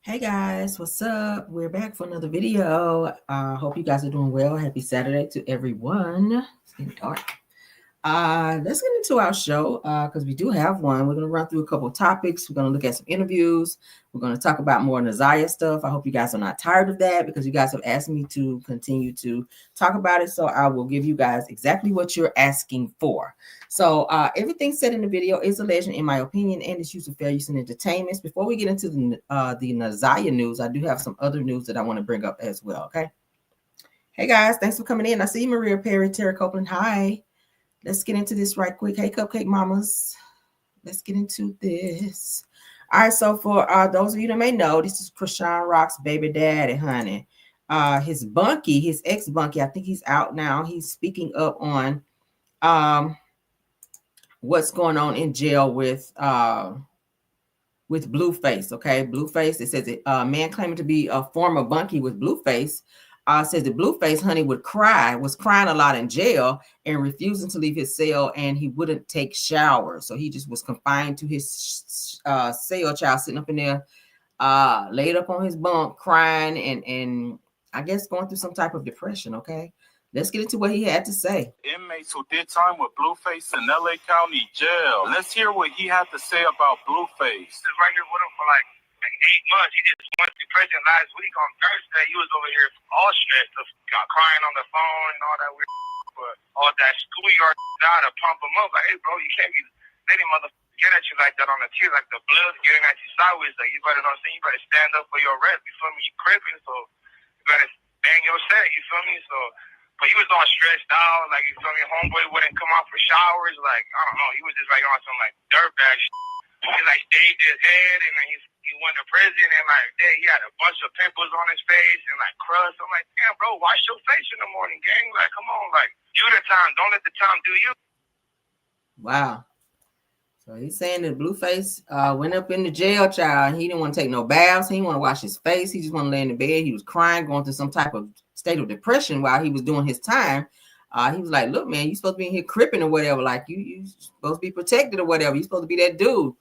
Hey guys, what's up? We're back for another video. Hope you guys are doing well. Happy Saturday to everyone. It's getting dark. Let's get into our show because we do have one. We're going to run through a couple of topics. We're going to look at some interviews. We're going to talk about more Nazaya stuff. I hope you guys are not tired of that because you guys have asked me to continue to talk about it. So I will give you guys exactly what you're asking for. So everything said in the video is alleged in my opinion and its use of fair use and entertainments. Before we get into the Nazaya news, I do have some other news that I want to bring up as well. Okay. Hey guys, thanks for coming in. I see Maria Perry, Tara Copeland. Hi. Let's get into this right quick. Hey, Cupcake Mamas. Let's get into this. All right, so for those of you that may know, this is Krishan Rock's baby daddy, honey. His bunkie, his ex-bunkie, I think he's out now. He's speaking up on what's going on in jail with Blueface, okay? Blueface, it says a man claiming to be a former bunkie with Blueface says that Blueface, honey, was crying a lot in jail and refusing to leave his cell, and he wouldn't take showers. So he just was confined to his cell, child, sitting up in there, laid up on his bunk, crying, and I guess going through some type of depression, okay? Let's get into what he had to say. Inmates who did time with Blueface in LA County Jail. Let's hear what he had to say about Blueface. He was right here with him for like 8 months. He just went to prison last week on Thursday. He was over here all stressed, got crying on the phone and all that weird. But all that schoolyard now to pump him up. Like, hey, bro, you can't be letting motherfuckers get at you like that on the tear, like the blood getting at you sideways. Like, you better know what I'm saying. You better stand up for your rep. You feel me? You crippin', so you better bang your set. You feel me? So. But he was all stressed out, like, you feel me, homeboy wouldn't come out for showers, like, I don't know, he was just, like, on some, like, dirtbag shit. He, like, shaved his head, and then he went to prison, and, like, he had a bunch of pimples on his face, and, like, crust. I'm like, damn, bro, wash your face in the morning, gang. Like, come on, like, do the time. Don't let the time do you. Wow. So he's saying that Blueface went up in the jail, child. He didn't want to take no baths. He didn't want to wash his face. He just wanted to lay in the bed. He was crying, going through some type of state of depression while he was doing his time. He was like, look, man, you supposed to be in here cripping or whatever. Like, you supposed to be protected or whatever. You supposed to be that dude.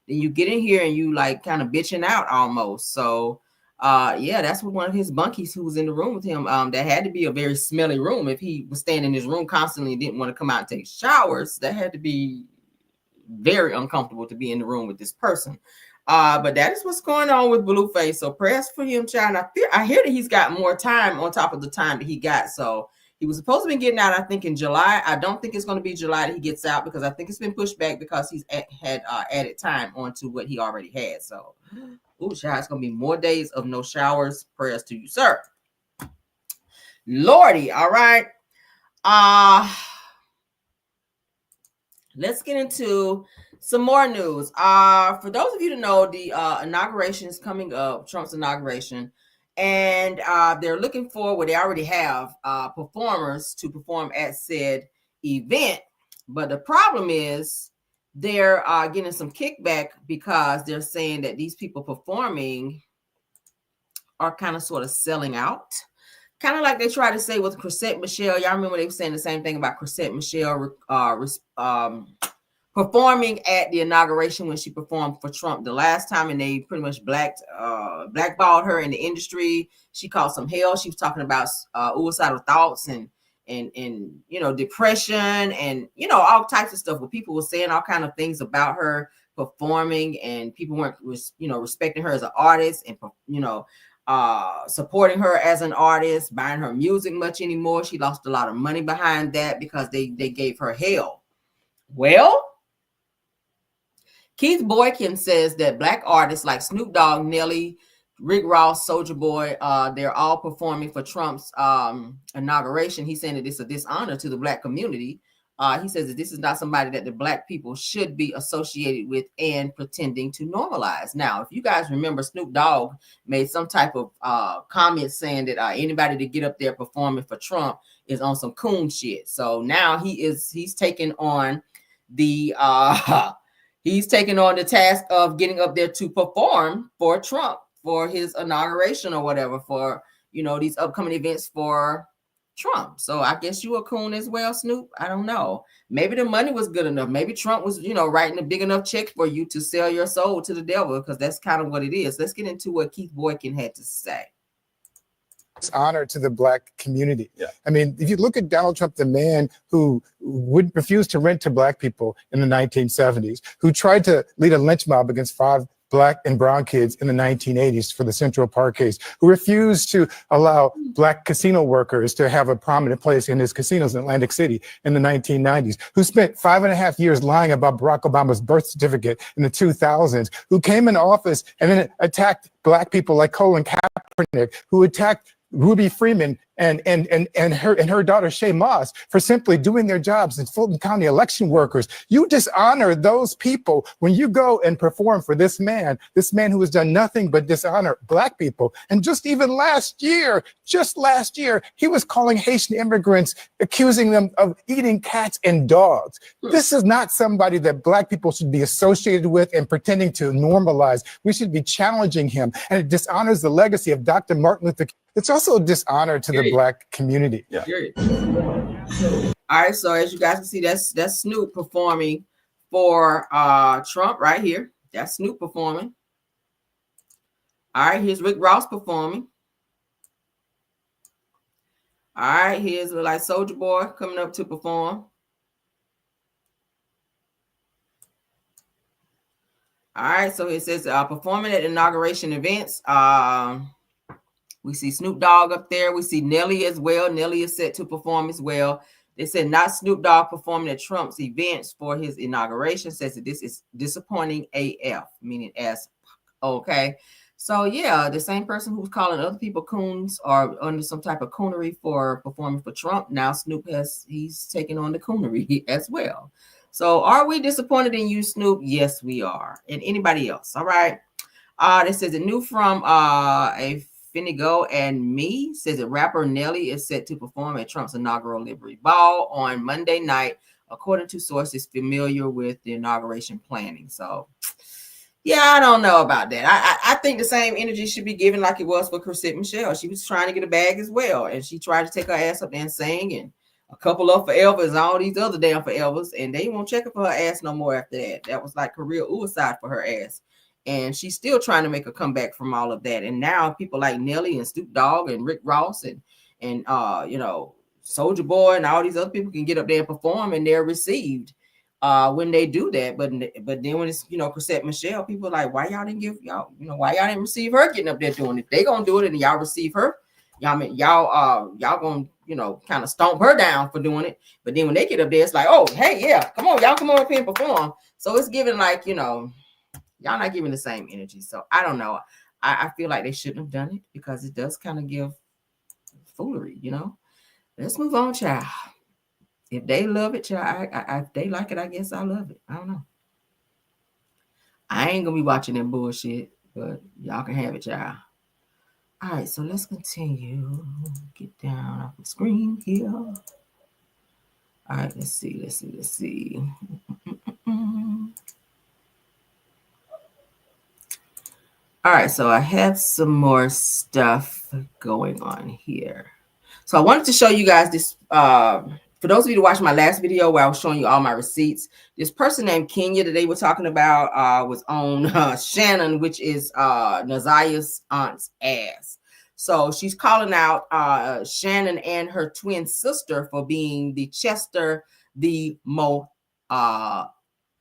Then you get in here and you, like, kind of bitching out almost. So, yeah, that's what one of his bunkies who was in the room with him. That had to be a very smelly room. If he was staying in his room constantly and didn't want to come out and take showers, that had to be very uncomfortable to be in the room with this person. But that is what's going on with Blueface. So prayers for him, child. I hear that he's got more time on top of the time that he got. So he was supposed to be getting out, I think, in July. I don't think it's going to be July that he gets out because I think it's been pushed back because he's had added time onto what he already had. So, ooh, child, it's going to be more days of no showers. Prayers to you, sir. Lordy, all right. Let's get into some more news. For those of you to know, the inauguration is coming up, Trump's inauguration, and they're looking for, well, they already have performers to perform at said event. But the problem is they're getting some kickback because they're saying that these people performing are kind of sort of selling out. Kind of like they tried to say with Chrisette Michele. Y'all remember they were saying the same thing about Chrisette Michele performing at the inauguration when she performed for Trump the last time, and they pretty much blackballed her in the industry. She caused some hell. She was talking about suicidal thoughts and you know, depression and, you know, all types of stuff where people were saying all kind of things about her performing, and people weren't, you know, respecting her as an artist and, you know, supporting her as an artist, buying her music much anymore. She lost a lot of money behind that because they gave her hell. Well, Keith Boykin says that Black artists like Snoop Dogg, Nelly, Rick Ross, Soulja Boy, they're all performing for Trump's inauguration. He's saying that it's a dishonor to the Black community. He says that this is not somebody that the Black people should be associated with and pretending to normalize. Now, if you guys remember, Snoop Dogg made some type of comment saying that anybody to get up there performing for Trump is on some coon shit. So now he's taking on the task of getting up there to perform for Trump for his inauguration or whatever, for, you know, these upcoming events for Trump. So I guess you a coon as well, Snoop. I don't know. Maybe the money was good enough. Maybe Trump was, writing a big enough check for you to sell your soul to the devil, because that's kind of what it is. Let's get into what Keith Boykin had to say. Honor to the Black community. Yeah. I mean, if you look at Donald Trump, the man who would refuse to rent to Black people in the 1970s, who tried to lead a lynch mob against 5 Black and brown kids in the 1980s for the Central Park case, who refused to allow Black casino workers to have a prominent place in his casinos in Atlantic City in the 1990s, who spent 5.5 years lying about Barack Obama's birth certificate in the 2000s, who came into office and then attacked Black people like Colin Kaepernick, who attacked Ruby Freeman and her daughter Shay Moss for simply doing their jobs as Fulton County election workers. You dishonor those people when you go and perform for this man who has done nothing but dishonor Black people. And just last year, he was calling Haitian immigrants, accusing them of eating cats and dogs. This is not somebody that Black people should be associated with and pretending to normalize. We should be challenging him. And it dishonors the legacy of Dr. Martin Luther King. It's also a dishonor to the Black community. Yeah. All right, so as you guys can see, that's Snoop performing for Trump right here. That's Snoop performing. All right, here's Rick Ross performing. All right, here's like Soulja Boy coming up to perform. All right, so it says performing at inauguration events. We see Snoop Dogg up there. We see Nelly as well. Nelly is set to perform as well. They said not Snoop Dogg performing at Trump's events for his inauguration. Says that this is disappointing AF, meaning as okay. So yeah, the same person who's calling other people coons or under some type of coonery for performing for Trump. Now Snoop he's taking on the coonery as well. So are we disappointed in you, Snoop? Yes, we are. And anybody else? All right. This says it new from a Finigo and Me says that rapper Nelly is set to perform at Trump's inaugural Liberty Ball on Monday night, according to sources familiar with the inauguration planning. So, yeah, I don't know about that. I think the same energy should be given like it was for Chrisette Michelle. She was trying to get a bag as well, and she tried to take her ass up there and sing, and a couple of forevers and all these other damn forevers, and they won't check up for her ass no more after that. That was like career suicide for her ass. And she's still trying to make a comeback from all of that. And now people like Nelly and Snoop Dogg and Rick Ross and Soulja Boy and all these other people can get up there and perform, and they're received when they do that. But then when it's Chrisette Michelle, people are like, why y'all didn't give why y'all didn't receive her getting up there doing it? If they gonna do it and y'all receive her, y'all gonna kind of stomp her down for doing it. But then when they get up there, it's like, oh hey, yeah, come on, y'all come on up here and perform. So it's given like y'all not giving the same energy. So I don't know. I feel like they shouldn't have done it because it does kind of give foolery, Let's move on, child. If they love it, child, if they like it, I guess I love it. I don't know. I ain't going to be watching that bullshit, but y'all can have it, child. All right, so let's continue. Get down off the screen here. All right, let's see. All right, so I have some more stuff going on here. So I wanted to show you guys this. For those of you who watched my last video where I was showing you all my receipts, this person named Kenya that they were talking about was on Shannon, which is Nazia's aunt's ass. So she's calling out Shannon and her twin sister for being the Chester, the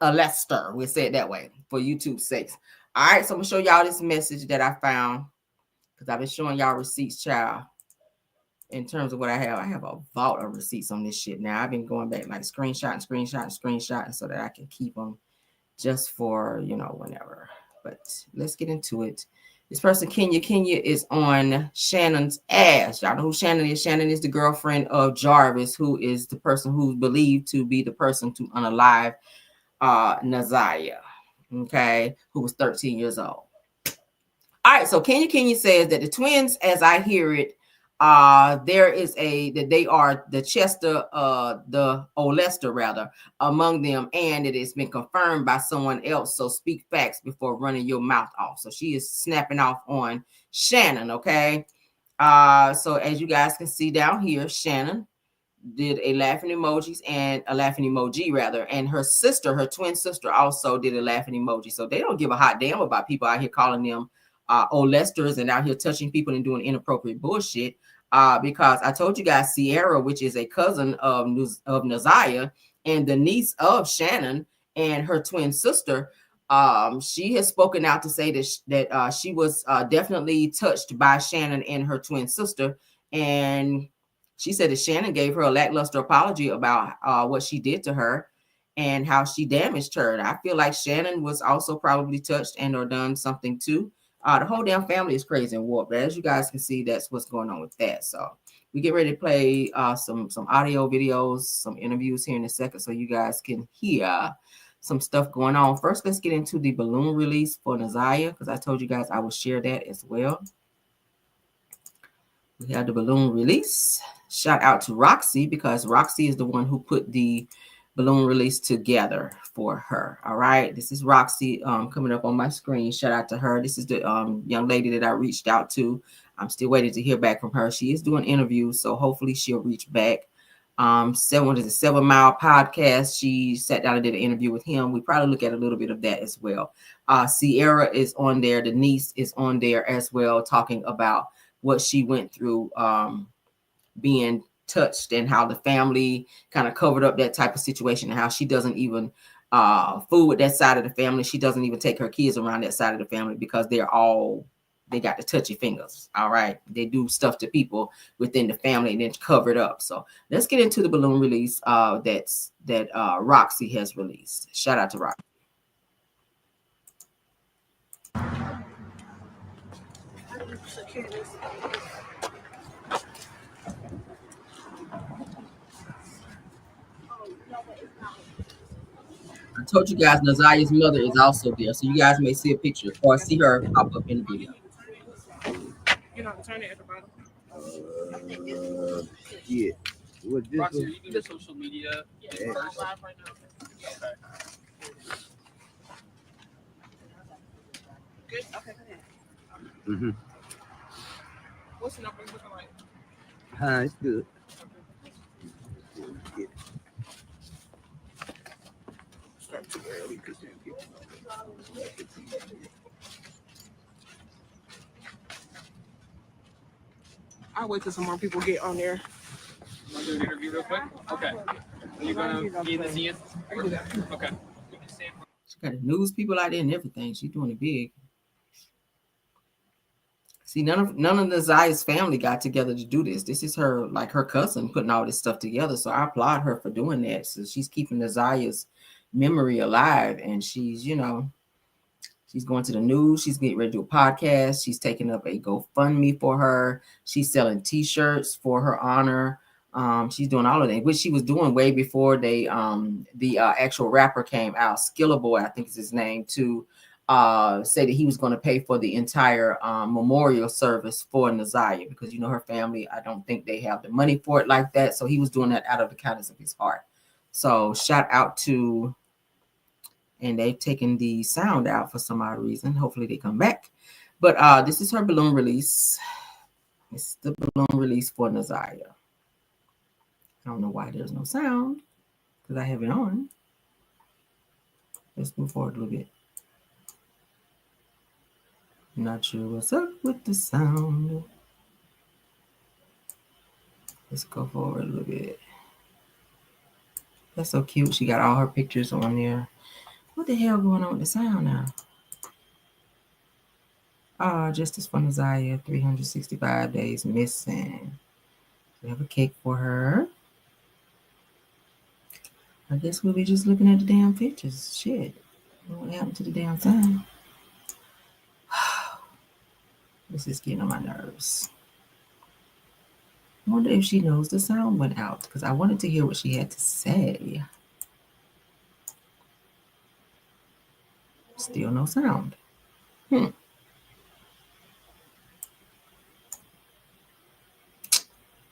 Lester. We'll say it that way for YouTube's sake. All right, so I'm gonna show y'all this message that I found because I've been showing y'all receipts, child. In terms of what I have a vault of receipts on this shit now. I've been going back like screenshotting so that I can keep them just for whenever. But let's get into it. This person, Kenya is on Shannon's ass. Y'all know who Shannon is. Shannon is the girlfriend of Jarvis, who is the person who's believed to be the person to unalive Nazia. Okay, who was 13 years old. All right, so Kenya says that the twins, as I hear it, there is that they are the Chester, the Olester rather, among them, and it has been confirmed by someone else. So speak facts before running your mouth off. So she is snapping off on Shannon, okay? So as you guys can see down here, Shannon did a laughing emojis and a laughing emoji rather, and her sister, her twin sister, also did a laughing emoji. So they don't give a hot damn about people out here calling them Olesters and out here touching people and doing inappropriate bullshit. Because I told you guys, Sierra, which is a cousin of Naziah and the niece of Shannon and her twin sister, she has spoken out to say that she was definitely touched by Shannon and her twin sister, and she said that Shannon gave her a lackluster apology about what she did to her and how she damaged her. And I feel like Shannon was also probably touched and or done something too. The whole damn family is crazy and warped. But as you guys can see, that's what's going on with that. So we get ready to play some audio videos, some interviews here in a second, so you guys can hear some stuff going on. First, let's get into the balloon release for Naziah, because I told you guys I will share that as well. We have the balloon release. Shout out to Roxy, because Roxy is the one who put the balloon release together for her. All right, this is Roxy coming up on my screen. Shout out to her. This is the young lady that I reached out to. I'm still waiting to hear back from her. She is doing interviews, so hopefully she'll reach back. 7 Mile podcast. She sat down and did an interview with him. We probably look at a little bit of that as well. Sierra is on there. The niece is on there as well, talking about what she went through being touched and how the family kind of covered up that type of situation and how she doesn't even fool with that side of the family. She doesn't even take her kids around that side of the family because they got the touchy fingers. All right. They do stuff to people within the family and then cover it up. So let's get into the balloon release that Roxy has released. Shout out to Roxy. I told you guys Naziah's mother is also there, so you guys may see a picture or see her pop up in the video. You know, turn it at the bottom. Yeah. What this Roxy, you do the social media first. Live right now. Okay. Good. Okay. Mm-hmm. What's the number looking like? It's good. Yeah. Start too early because then people know. I'll wait till some more people get on there. Want to do an interview real quick? Okay. Are you going to be in the scene? I can do that. Okay. She got the news people out there and everything. She's doing it big. See, none of Naziah's family got together to do this. This is her cousin putting all this stuff together. So I applaud her for doing that. So she's keeping Naziah's memory alive, and she's going to the news. She's getting ready to do a podcast. She's taking up a GoFundMe for her. She's selling T-shirts for her honor. She's doing all of that, which she was doing way before the actual rapper came out. Skilla Boy, I think is his name, to say that he was going to pay for the entire memorial service for Naziah, because her family, I don't think they have the money for it like that. So he was doing that out of the kindness of his heart. So shout out to. And they've taken the sound out for some odd reason. Hopefully they come back. But this is her balloon release. This is the balloon release for Naziah. I don't know why there's no sound, because I have it on. Let's move forward a little bit. Not sure what's up with the sound. Let's go forward a little bit. That's so cute. She got all her pictures on there. What the hell going on with the sound now? Justice for Naziah, 365 days missing. We have a cake for her. I guess we'll be just looking at the damn pictures. Shit. What happened to the damn sound? This is getting on my nerves. I wonder if she knows the sound went out, because I wanted to hear what she had to say. Still no sound.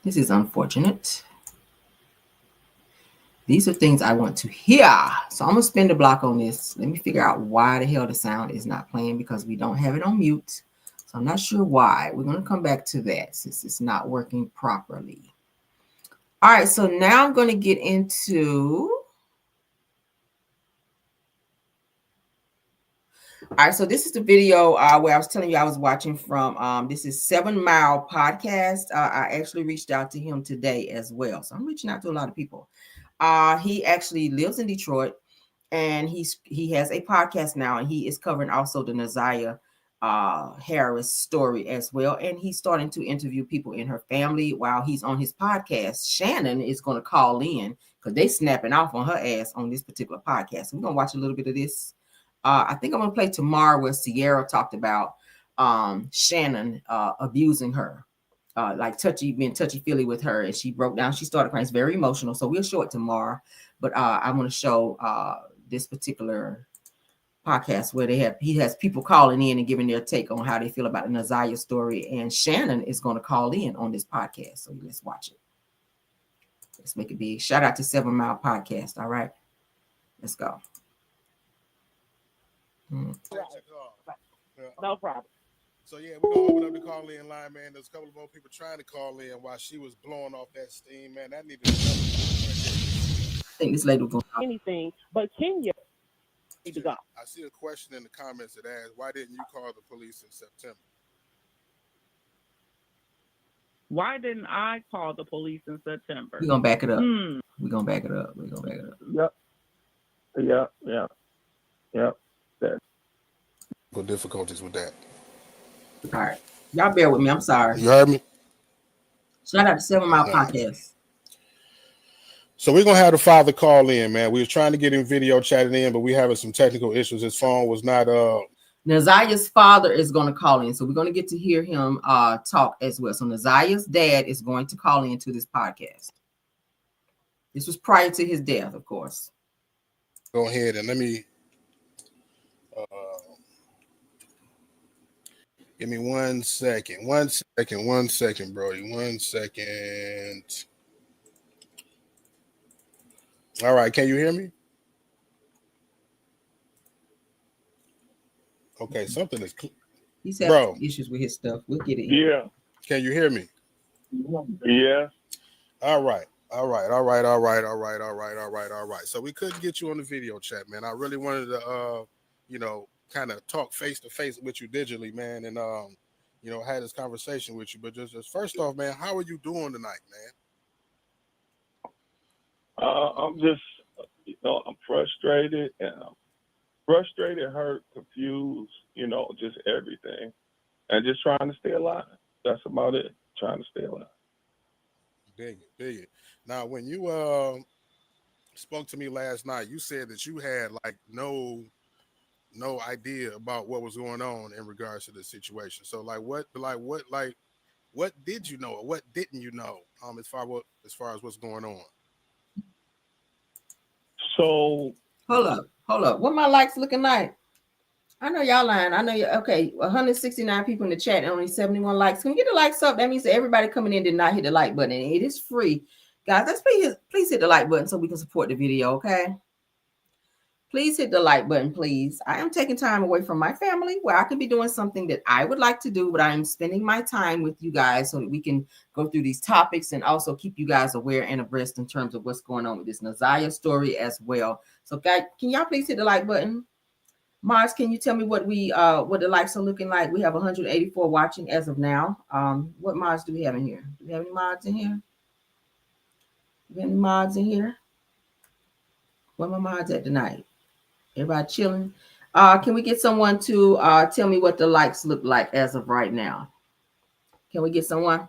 This is unfortunate. These are things I want to hear. So I'm going to spin the block on this. Let me figure out why the hell the sound is not playing, because we don't have it on mute. So I'm not sure why. We're going to come back to that since it's not working properly. All right, so now I'm going to get into. All right, so this is the video where I was telling you I was watching from. This is 7 Mile Podcast. I actually reached out to him today as well. So I'm reaching out to a lot of people. He actually lives in Detroit, and he has a podcast now, and he is covering also the Naziah Harris story as well. And he's starting to interview people in her family while he's on his podcast. Shannon is going to call in because they snapping off on her ass on this particular podcast. So we're going to watch a little bit of this. I think I'm going to play tomorrow where Sierra talked about Shannon abusing her, like being touchy-feely with her, and she broke down. She started crying. It's very emotional. So we'll show it tomorrow. But I want to show this particular podcast where he has people calling in and giving their take on how they feel about the Naziah story. And Shannon is going to call in on this podcast. So let's watch it. Let's make it big. Shout out to 7 Mile Podcast. All right. Let's go. No problem. So yeah, we're gonna open up the call-in line, man. There's a couple of more people trying to call in while she was blowing off that steam, man. That needed to I think this lady will go anything, but Kenya need to go. I see a question in the comments that asks, why didn't you call the police in September? Why didn't I call the police in September? We're gonna back it up. We're gonna back it up. Yep. What difficulties with that? All right. Y'all bear with me. I'm sorry. You heard me? Shout out to 7 Mile Podcast. So we're gonna have the father call in, man. We were trying to get him video chatting in, but we having some technical issues. His phone was not Naziah's father is going to call in, so we're going to get to hear him talk as well. So Naziah's dad is going to call into this podcast. This was prior to his death, of course. Go ahead and let me give me 1 second. 1 second, Brody. 1 second. All right, can you hear me? Okay, something is He's having issues with his stuff. We'll get it. Yeah. Can you hear me? Yeah. All right. So we couldn't get you on the video chat, man. I really wanted to kind of talk face to face with you digitally, man, and had this conversation with you. But just first off, man, how are you doing tonight, man? I'm just, I'm frustrated, hurt, confused, just everything, and just trying to stay alive. That's about it. Trying to stay alive. Dig it. Now, when you spoke to me last night, you said that you had like no idea about what was going on in regards to the situation. So, what did you know, or what didn't you know, as far as what's going on? So, hold up. What my likes looking like? I know y'all lying. I know you. Okay, 169 people in the chat and only 71 likes. Can we get the likes up? That means that everybody coming in did not hit the like button. And it is free, guys. Let's please hit the like button so we can support the video. Okay. Please hit the like button, please. I am taking time away from my family where I could be doing something that I would like to do, but I am spending my time with you guys so that we can go through these topics and also keep you guys aware and abreast in terms of what's going on with this Naziah story as well. So, guys, can y'all please hit the like button? Mars, can you tell me what the likes are looking like? We have 184 watching as of now. What mods do we have in here? Do we have any mods in here? Where my mods at tonight? Everybody chilling. Can we get someone to tell me what the likes look like as of right now? Can we get someone?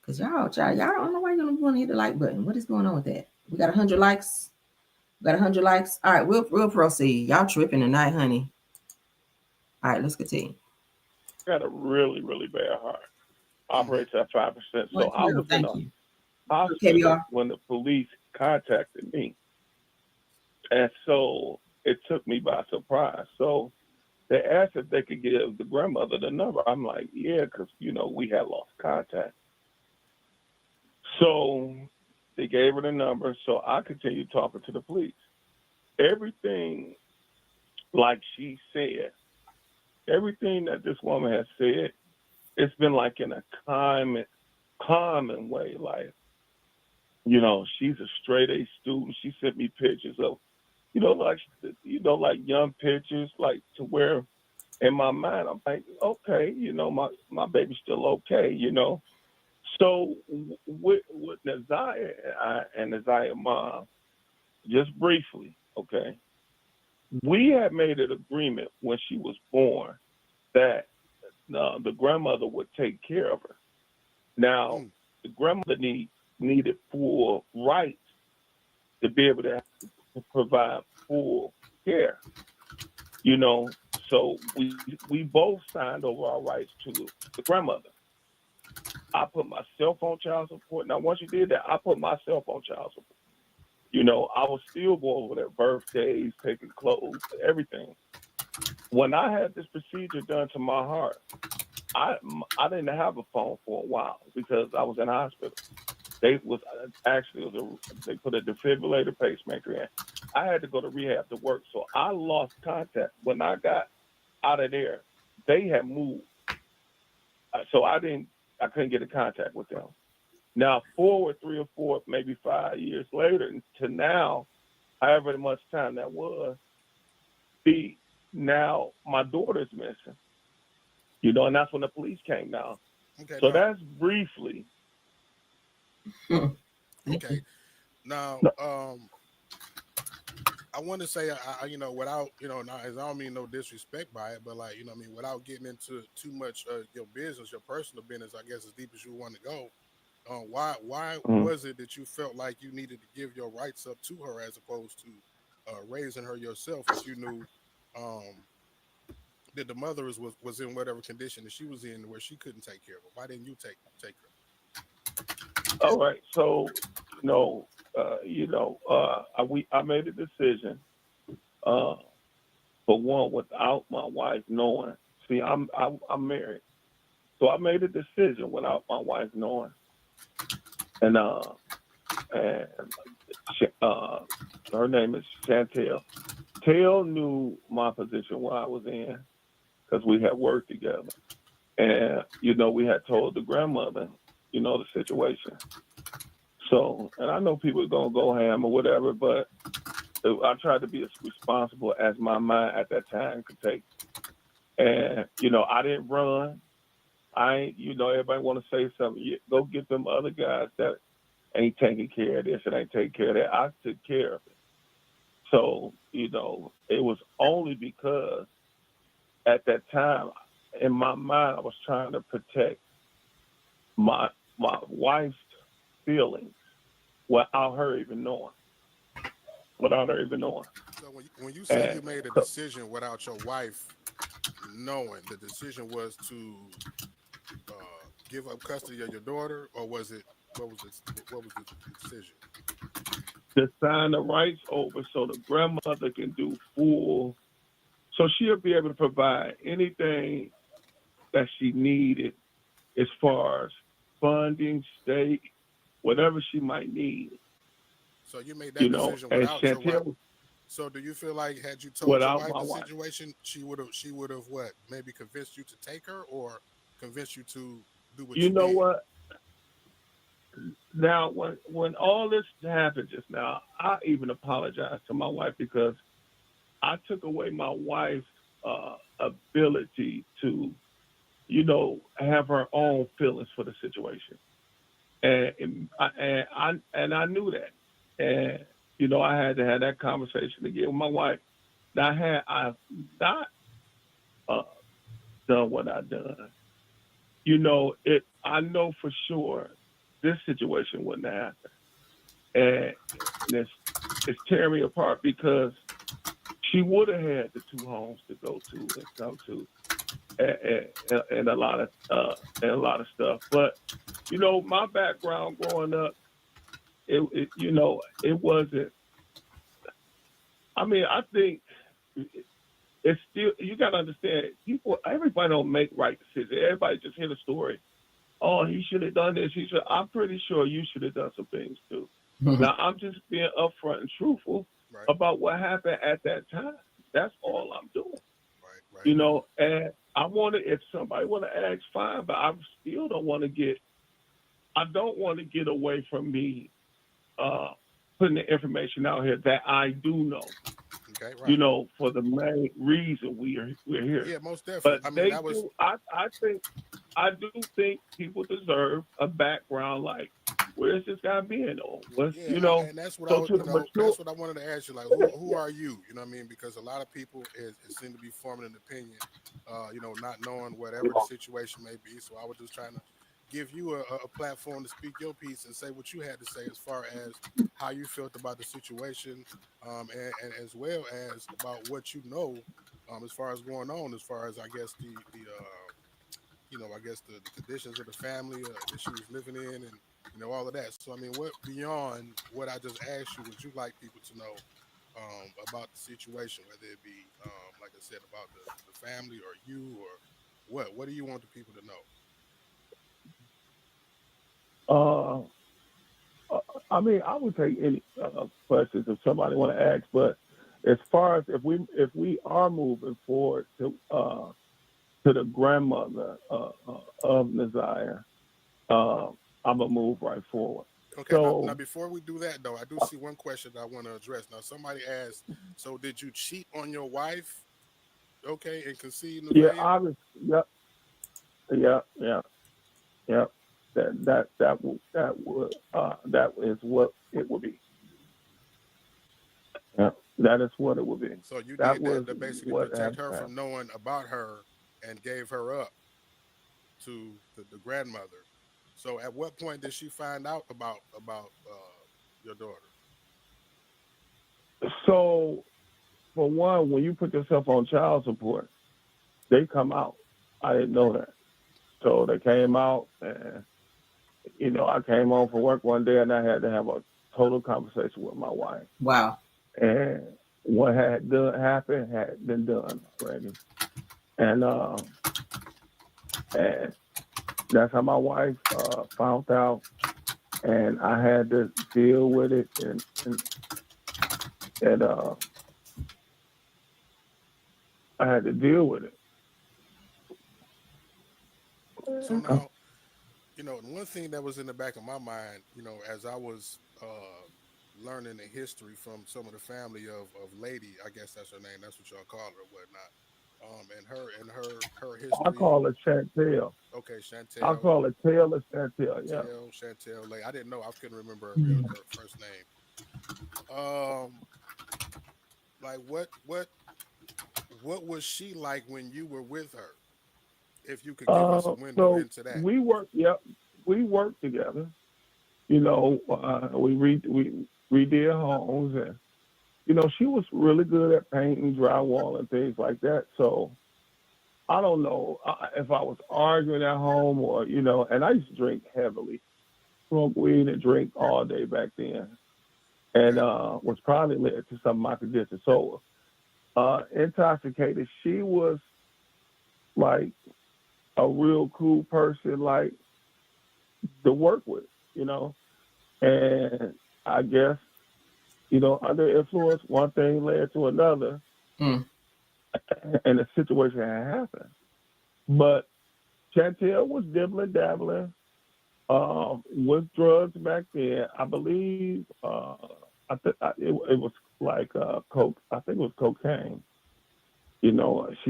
Because y'all don't know why you don't want to hit the like button. What is going on with that? We got 100 likes. All right, we'll proceed. Y'all tripping tonight, honey. All right, let's continue. Got a really, really bad heart. Operates at 5%. So I was in a hospital when the police contacted me. And so it took me by surprise. So they asked if they could give the grandmother the number. I'm like, yeah, because, we had lost contact. So they gave her the number. So I continued talking to the police. Everything, like she said, everything that this woman has said, it's been like in a common way. Like, you know, she's a straight A student. She sent me pictures of, like young pictures, like to where in my mind, I'm like, okay, my baby's still okay, So with Naziah and Naziah mom, just briefly, okay, we had made an agreement when she was born that the grandmother would take care of her. Now, the grandmother needed full rights to be able to provide full care, So we both signed over our rights to the grandmother. I put myself on child support. Now, once you did that, I put myself on child support. I was still going over their birthdays, taking clothes, everything. When I had this procedure done to my heart, I didn't have a phone for a while because I was in the hospital. They put a defibrillator pacemaker in. I had to go to rehab to work, so I lost contact. When I got out of there, they had moved, so I couldn't get in contact with them. Now, forward 3 or 4, maybe 5 years later to now, however much time that was, now my daughter's missing, and that's when the police came down. Okay, so that's briefly. Okay. Now, I want to say, without, I don't mean no disrespect by it, but like, without getting into too much your business, your personal business, I guess as deep as you want to go, why was it that you felt like you needed to give your rights up to her as opposed to raising her yourself if you knew that the mother was in whatever condition that she was in where she couldn't take care of her? Why didn't you take her? All right. So, I made a decision, for one, without my wife knowing. See, I'm married, so I made a decision without my wife knowing, and her name is Chantel. Tail knew my position where I was in because we had worked together, and we had told the grandmother, the situation. So, and I know people are gonna go ham or whatever, but I tried to be as responsible as my mind at that time could take. And I didn't run. I ain't, everybody want to say something. Go get them other guys that ain't taking care of this and ain't taking care of that. I took care of it. So, it was only because at that time, in my mind, I was trying to protect my wife's feelings without her even knowing. So when you say you made a decision without your wife knowing, the decision was to give up custody of your daughter, or what was the decision? To sign the rights over so the grandmother can do full, so she'll be able to provide anything that she needed as far as funding, state, whatever she might need. So you made that decision without your wife. So do you feel like had you told your wife the situation, she would have what? Maybe convinced you to take her, or convinced you to do what you did? You know what? Now, when all this happened just now, I even apologized to my wife because I took away my wife's ability to, have her own feelings for the situation, and I knew that, and I had to have that conversation again with my wife. Now, had I not done what I done, I know for sure this situation wouldn't have happened. And it's tearing me apart because she would have had the 2 homes to go to and come to, and a lot of stuff. But my background growing up, it wasn't. I mean, I think it's still. You got to understand, everybody don't make right decisions. Everybody just hear the story. Oh, he should have done this. I'm pretty sure you should have done some things too. Now, I'm just being upfront and truthful about what happened at that time. That's all I'm doing. You know, and I want to, if somebody want to ask, fine, but I still don't want to get away from me putting the information out here that I do know. Okay, right. You know, for the main reason we're here. Yeah, most definitely. But I mean, that was. I do think people deserve a background. Like, where's this guy been? Or what's and that's what that's what I wanted to ask you. Like, who are you? You know what I mean? Because a lot of people it seem to be forming an opinion, not knowing whatever the situation may be. So I was just trying to give you a platform to speak your piece and say what you had to say as far as how you felt about the situation, and as well as about what you know, as far as going on, as far as I guess the conditions of the family that she was living in, and all of that. So I mean, what beyond what I just asked you would you like people to know about the situation, whether it be like I said about the family or you or what do you want the people to know? I mean, I would take any questions if somebody want to ask. But as far as if we are moving forward to the grandmother of Naziah, I'm gonna move right forward. Okay, now before we do that though, I do see one question that I want to address. Now somebody asked, so did you cheat on your wife? Okay, and conceive Nevaeh? Yeah, Yep. That is what it would be. Yeah, that is what it would be. So you did that to basically protect her from knowing about her and gave her up to the grandmother. So at what point did she find out about your daughter? So for one, when you put yourself on child support, they come out. I didn't know that. So they came out, and I came home from work one day and I had to have a total conversation with my wife. Wow. And what had happened had been done already. And that's how my wife found out, and I had to deal with it, and I had to deal with it. So now, one thing that was in the back of my mind, as I was learning the history from some of the family of Lady, I guess that's her name, that's what y'all call her or whatnot. And her history. I call it Chantel. Okay, Chantel. I call it Taylor Chantel. Yeah. Chantel. Lady. I didn't know. I couldn't remember her first name. Like what was she like when you were with her? If you could give us a window into that. We worked together. We redid homes, and she was really good at painting, drywall, and things like that. So I don't know if I was arguing at home or and I used to drink heavily, smoke weed and drink all day back then, and was probably led to some of my conditions. So intoxicated, she was like a real cool person, like to work with, and I guess, under influence, one thing led to another, and the situation had happened. But Chantel was dibbling, dabbling with drugs back then. I believe it was like coke. I think it was cocaine. She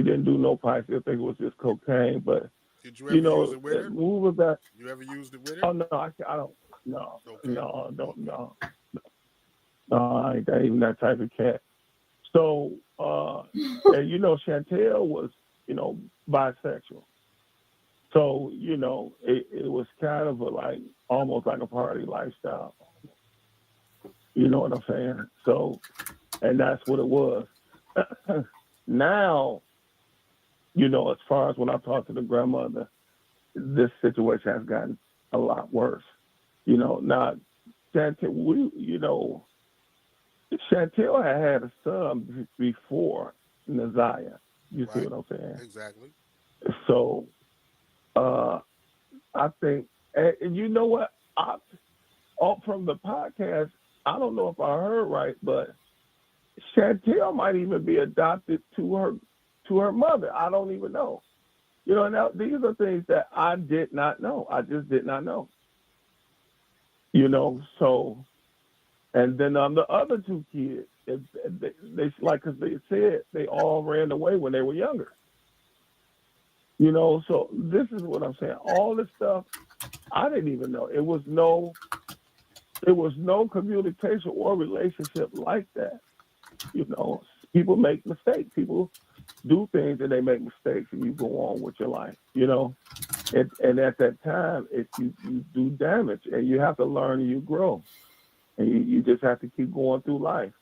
didn't do no pipes. I think it was just cocaine. But did you ever use it with her? Moving back. You ever used it with her? Oh no, I don't. No, okay. No, I don't. No, I ain't even that type of cat. So, and Chantel was, bisexual. So, it was kind of almost like a party lifestyle. You know what I'm saying? So, and that's what it was. Now, as far as when I talk to the grandmother, this situation has gotten a lot worse. Now, Chantel, Chantel had a son before Naziah. You see what I'm saying? Exactly. So, I think, and you know what? From the podcast, I don't know if I heard right, but Chantel might even be adopted to to her mother. I don't even know. You know, now these are things that I did not know. I just did not know. You know, so, and then the other two kids, they like, because they said they all ran away when they were younger. You know, so this is what I'm saying. All this stuff, I didn't even know. It was no communication or relationship like that. You know, people make mistakes. People do things and they make mistakes, and you go on with your life. You know, and at that time, you do damage, and you have to learn and you grow, and you just have to keep going through life.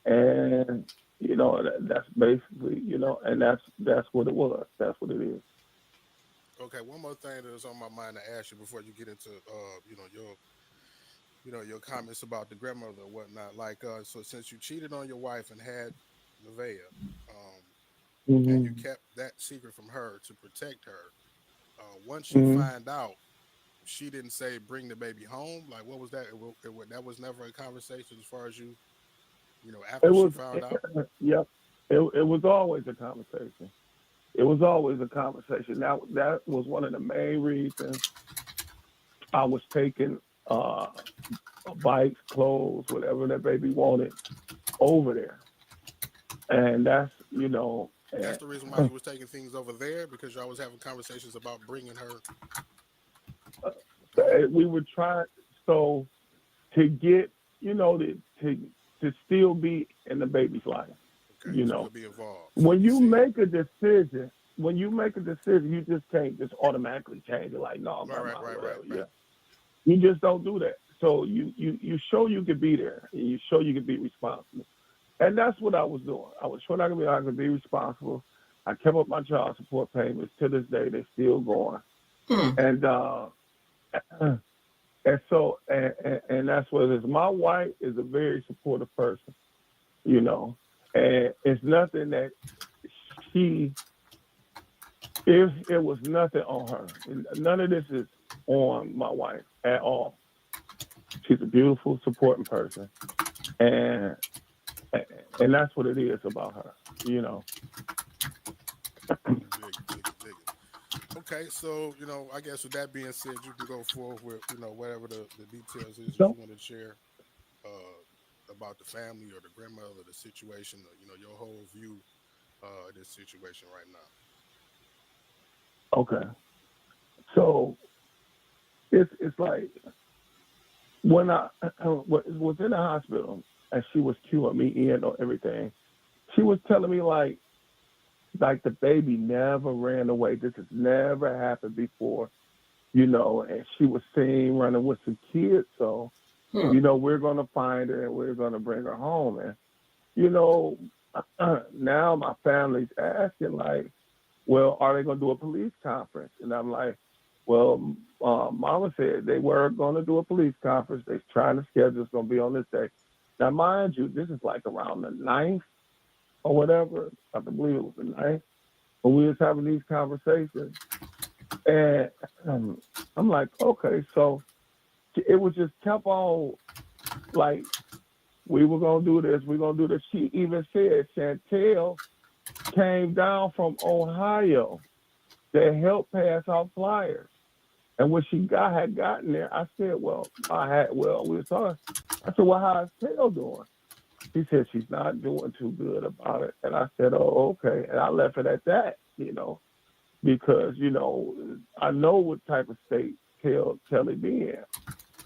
And you know, that's basically, you know, and that's what it was. That's what it is. Okay, one more thing that was on my mind to ask you before you get into your comments about the grandmother or whatnot. Like, so since you cheated on your wife and had Nevaeh, and you kept that secret from her to protect her, once she find out, she didn't say bring the baby home. Like, what was that? That was never a conversation as far as after she found out. Yep, it was always a conversation. It was always a conversation. That was one of the main reasons I was taking bikes, clothes, whatever that baby wanted over there. And that's, you know. That's the reason why you was taking things over there, because y'all was having conversations about bringing her. We were trying, so to get, you know, to still be in the baby's life. Okay, you still know, be involved. when you make a decision, you just can't just automatically change it. Like, no, right. Yeah, you just don't do that. So you show you could be there, and you show you could be responsible, and that's what I was doing. I was showing I could be responsible. I kept up my child support payments. To this day, they're still going, and so and that's what it is. My wife is a very supportive person, you know, and it's nothing that it was nothing on her. None of this is on my wife at all. She's a beautiful, supporting person, and that's what it is about her, you know. Dig it. Okay, so I guess with that being said, you can go forward with whatever the details is that you want to share about the family or the grandmother, the situation, or your whole view of this situation right now. Okay, so it's like when I was in the hospital and she was cueing me in on everything, she was telling me like the baby never ran away. This has never happened before, you know, and she was seen running with some kids. So, we're going to find her and we're going to bring her home. And, now my family's asking like, well, are they going to do a police conference? And I'm like, well, Mama said they were going to do a police conference. They're trying to schedule. It's going to be on this day. Now, mind you, this is like around the 9th or whatever. I believe it was the 9th. When we was having these conversations. And I'm like, okay, so it was just kept on like, we were going to do this. We're going to do this. She even said Chantel came down from Ohio to help pass out flyers. And when she had gotten there, I said, we were talking. I said, well, how's Tail doing? She said she's not doing too good about it. And I said, oh, okay. And I left it at that, because, I know what type of state Kelly be in.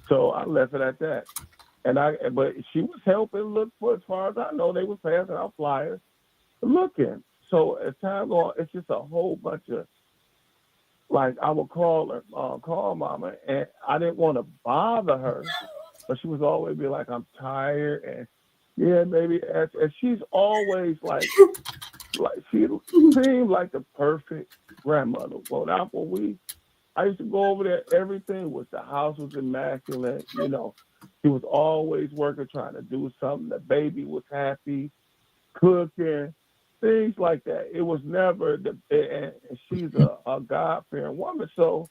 So I left it at that. But she was helping look for, as far as I know, they were passing out flyers looking. So as time goes on, it's just a whole bunch of, like, I would call her, call Mama, and I didn't want to bother her, but she was always be like, I'm tired, and yeah, maybe, and she's always like she seemed like the perfect grandmother. Well, now I used to go over there, the house was immaculate, she was always working, trying to do something. The baby was happy, cooking, things like that. It was never, and she's a God-fearing woman. So,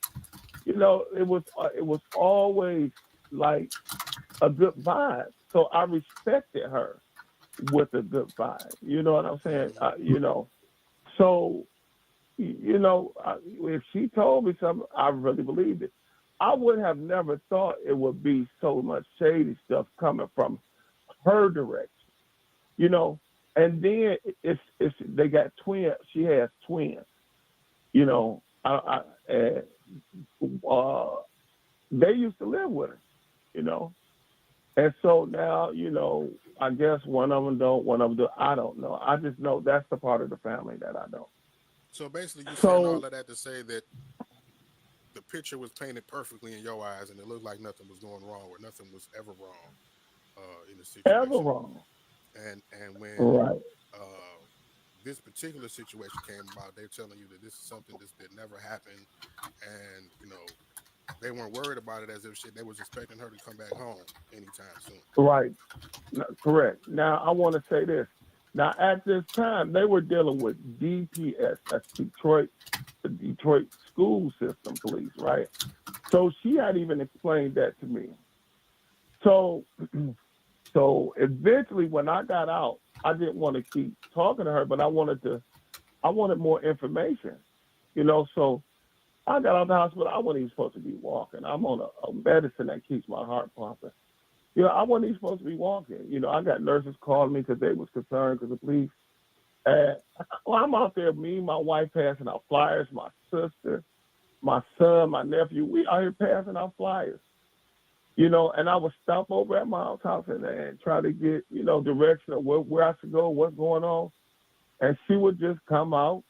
it was always like a good vibe. So I respected her with a good vibe. You know what I'm saying? So, if she told me something, I really believed it. I would have never thought it would be so much shady stuff coming from her direction, And then it's they got twins. She has twins, they used to live with her, And so now, I guess one of them don't, one of them do. I don't know. I just know that's the part of the family that I don't. So basically, you're saying all of that to say that the picture was painted perfectly in your eyes, and it looked like nothing was going wrong, or nothing was ever wrong in the situation. Ever wrong. And when this particular situation came about, they're telling you that this is something that never happened, and they weren't worried about it as if they was expecting her to come back home anytime soon. Right. No, correct. Now, I want to say this. Now, at this time, they were dealing with DPS, that's the Detroit School System Police, right? So she had even explained that to me. So eventually, when I got out, I didn't want to keep talking to her, but I wanted more information, So I got out of the hospital. I wasn't even supposed to be walking. I'm on a medicine that keeps my heart pumping. I wasn't even supposed to be walking. I got nurses calling me because they was concerned because the police. I'm out there, me, my wife passing out flyers, my sister, my son, my nephew. We out here passing out flyers. And I would stop over at my house and try to get, direction of where I should go, what's going on. And she would just come out.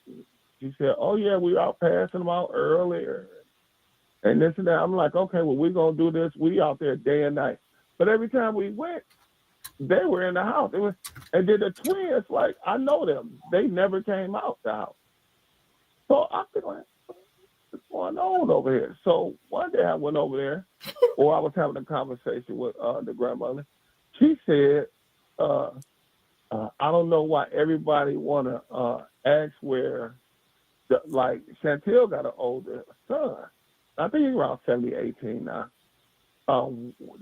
She said, oh, yeah, we out passing them out earlier. And this and that. I'm like, okay, well, we're going to do this. We out there day and night. But every time we went, they were in the house. And then the twins, like, I know them. They never came out the house. So I feel like, what's going on over here? So one day I went over there, or I was having a conversation with the grandmother. She said, I don't know why everybody want to ask where, Chantel got an older son. I think he's around 70, 18 now.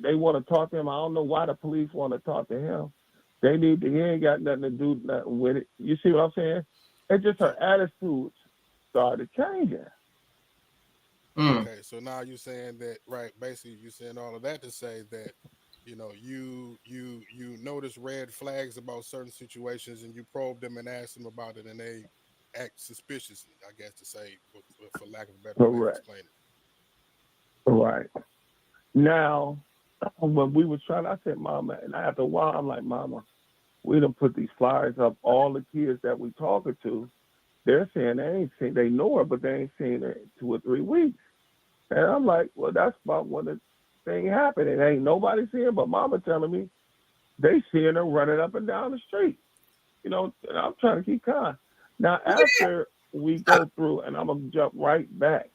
They want to talk to him. I don't know why the police want to talk to him. He ain't got nothing to do with it. You see what I'm saying? It's just her attitude started changing. Okay, so now you're saying that, right? Basically, you're saying all of that to say that, you notice red flags about certain situations, and you probe them and ask them about it, and they act suspiciously, I guess, to say, for lack of a better way to explain it. Right. Now, when we were trying, I said, Mama, and after a while, I'm like, Mama, we done put these flyers up. All the kids that we talking to, they're saying they know her, but they ain't seen her in 2 or 3 weeks. And I'm like, well, that's about when the thing happened. It ain't nobody seeing her, but Mama telling me they seeing her running up and down the street. And I'm trying to keep calm. Now, after we go through, and I'm going to jump right back,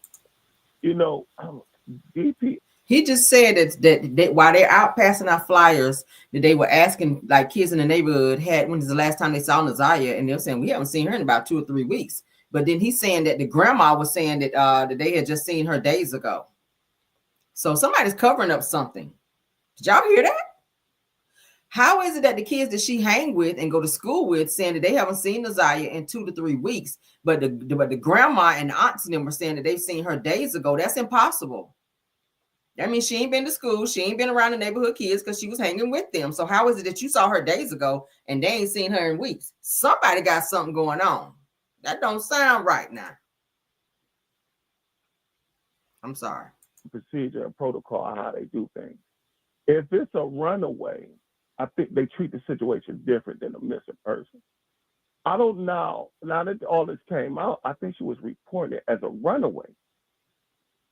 DP. He just said that while they're out passing out flyers, that they were asking like kids in the neighborhood when was the last time they saw Nazaria, and they're saying we haven't seen her in about 2 or 3 weeks. But then he's saying that the grandma was saying that they had just seen her days ago. So somebody's covering up something. Did y'all hear that? How is it that the kids that she hang with and go to school with saying that they haven't seen Nazaria in 2 to 3 weeks, but the grandma and the aunts and them were saying that they've seen her days ago? That's impossible. That means she ain't been to school. She ain't been around the neighborhood kids because she was hanging with them. So how is it that you saw her days ago and they ain't seen her in weeks? Somebody got something going on. That don't sound right now. I'm sorry. Procedure and protocol on how they do things. If it's a runaway, I think they treat the situation different than a missing person. I don't know. Now that all this came out, I think she was reported as a runaway.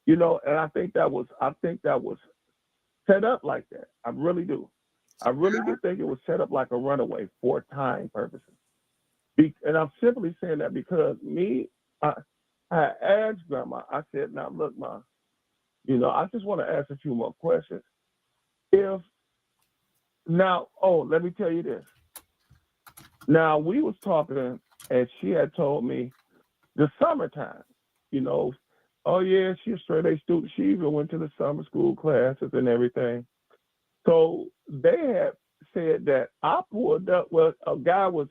And I think that was set up like that. I really do. I really do think it was set up like a runaway for time purposes. And I'm simply saying that because I asked Grandma, I said, now look, Ma, I just want to ask a few more questions. Let me tell you this. Now, we was talking, and she had told me the summertime, oh, yeah, she's a straight A student. She even went to the summer school classes and everything. So they had said that I pulled up, a guy was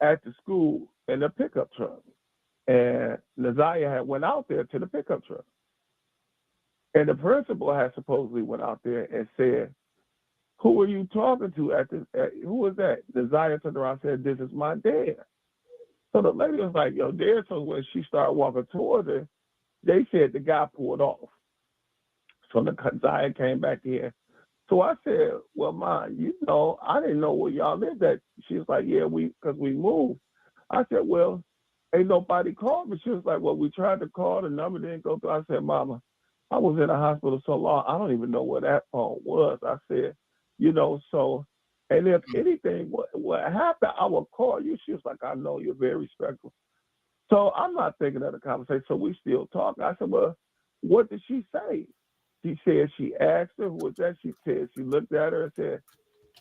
at the school in the pickup truck. And Naziah had went out there to the pickup truck. And the principal had supposedly went out there and said, who were you talking to who was that? Naziah turned around and said, this is my dad. So the lady was like, yo, dad. So when she started walking towards her, they said the guy pulled off. So the Naziah came back in. So I said, well, Ma, I didn't know where y'all lived at. She was like, yeah, because we moved. I said, well, ain't nobody called me. She was like, well, we tried to call, the number didn't go through. I said, Mama, I was in the hospital so long, I don't even know where that phone was. I said, so, and if anything, what happened, I will call you. She was like, I know, you're very respectful. So I'm not thinking of the conversation. So we still talking. I said, well, what did she say? She said she asked her, who was that? She said, she looked at her and said,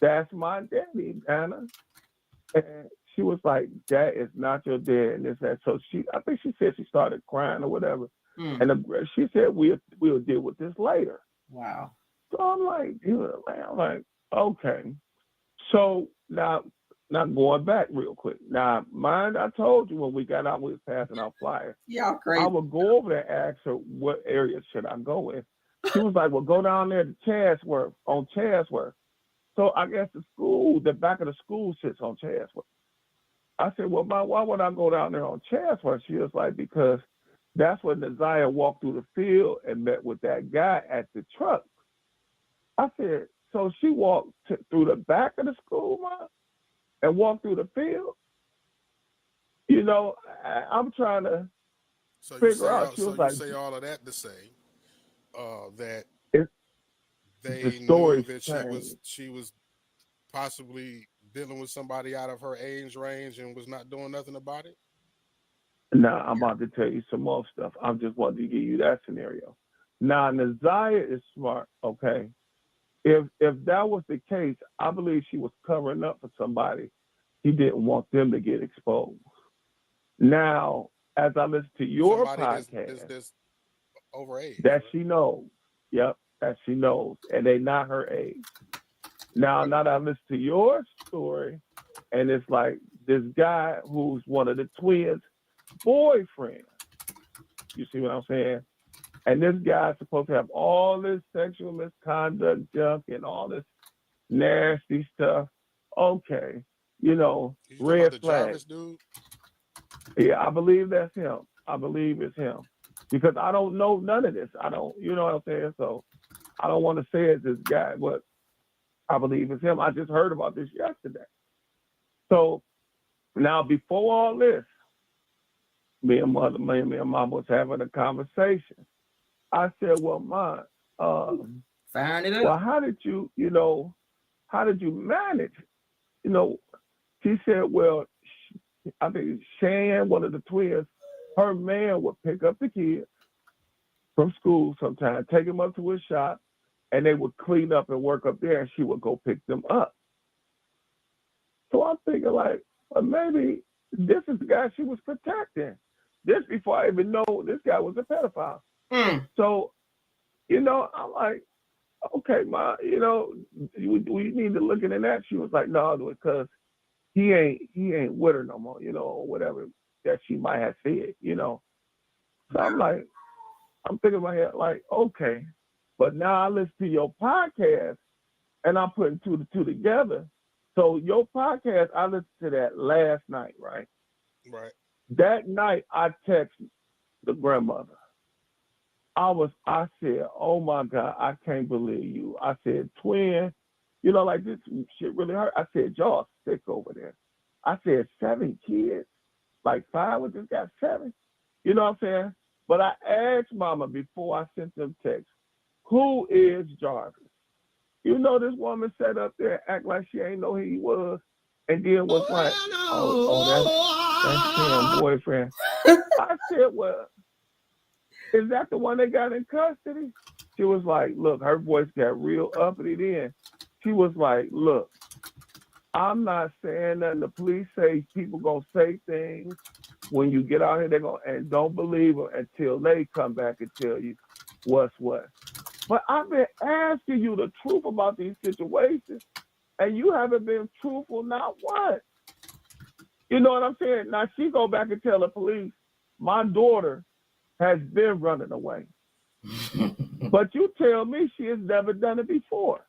that's my daddy, Anna. And she was like, that is not your dad. And this, that. So I think she said she started crying or whatever. And she said, we'll deal with this later. Wow. So I'm like, okay. So now going back real quick. Now, mind, I told you when we got out, we was passing out flyers. Yeah, crazy. I would go over there and ask her, what area should I go in? She was like, well, go down there to Chatsworth, on Chatsworth. So I guess the back of the school sits on Chatsworth. I said, well, Ma, why would I go down there on Chatsworth? She was like, because that's when Naziah walked through the field and met with that guy at the truck. I said, so she walked through the back of the school, Ma, and walked through the field? I'm trying to figure out. She was like, you say all of that to say that they the story knew that she was possibly dealing with somebody out of her age range and was not doing nothing about it? Now, I'm about to tell you some more stuff. I just wanted to give you that scenario. Now, Naziah is smart, okay? If that was the case, I believe she was covering up for somebody. He didn't want them to get exposed. Now, as I listen to your podcast, that's over age, that she knows. Yep, that she knows. And they not her age. Now that I listen to your story, and it's like this guy who's one of the twins' boyfriend. You see what I'm saying? And this guy's supposed to have all this sexual misconduct junk and all this nasty stuff. Okay, red flag. Jarvis dude? Yeah, I believe that's him. I believe it's him. Because I don't know none of this. I don't, you know what I'm saying? So I don't want to say it's this guy, but I believe it's him. I just heard about this yesterday. So now before all this, me and Mom was having a conversation. I said, well, Ma, find it up. well, how did you manage? She said, well, I think Shannon, one of the twins, her man would pick up the kids from school sometimes, take them up to his shop, and they would clean up and work up there, and she would go pick them up. So I'm thinking like, well, maybe this is the guy she was protecting. This before I even know this guy was a pedophile. So, I'm like, okay, Ma, we need to look into that. She was like, no, because he ain't with her no more, or whatever that she might have said, So I'm like, I'm thinking in my head, like, okay. But now I listen to your podcast and I'm putting two to two together. So your podcast, I listened to that last night, right? Right. That night I texted the grandmother. I said, oh my God, I can't believe you. I said, twin, like this shit really hurt. I said, y'all sick over there. I said, 7 kids, like 5 with this guy, 7. You know what I'm saying? But I asked Mama before I sent them texts, who is Jarvis? This woman sat up there and act like she ain't know who he was, and then was like, that's him, boyfriend. I said, well, is that the one they got in custody? She was like, look, her voice got real uppity then. She was like, look, I'm not saying nothing. The police say people gonna say things when you get out here, they're gonna, and don't believe them until they come back and tell you what's what. But I've been asking you the truth about these situations, and you haven't been truthful, not once. You know what I'm saying? Now she go back and tell the police, my daughter has been running away. But you tell me she has never done it before.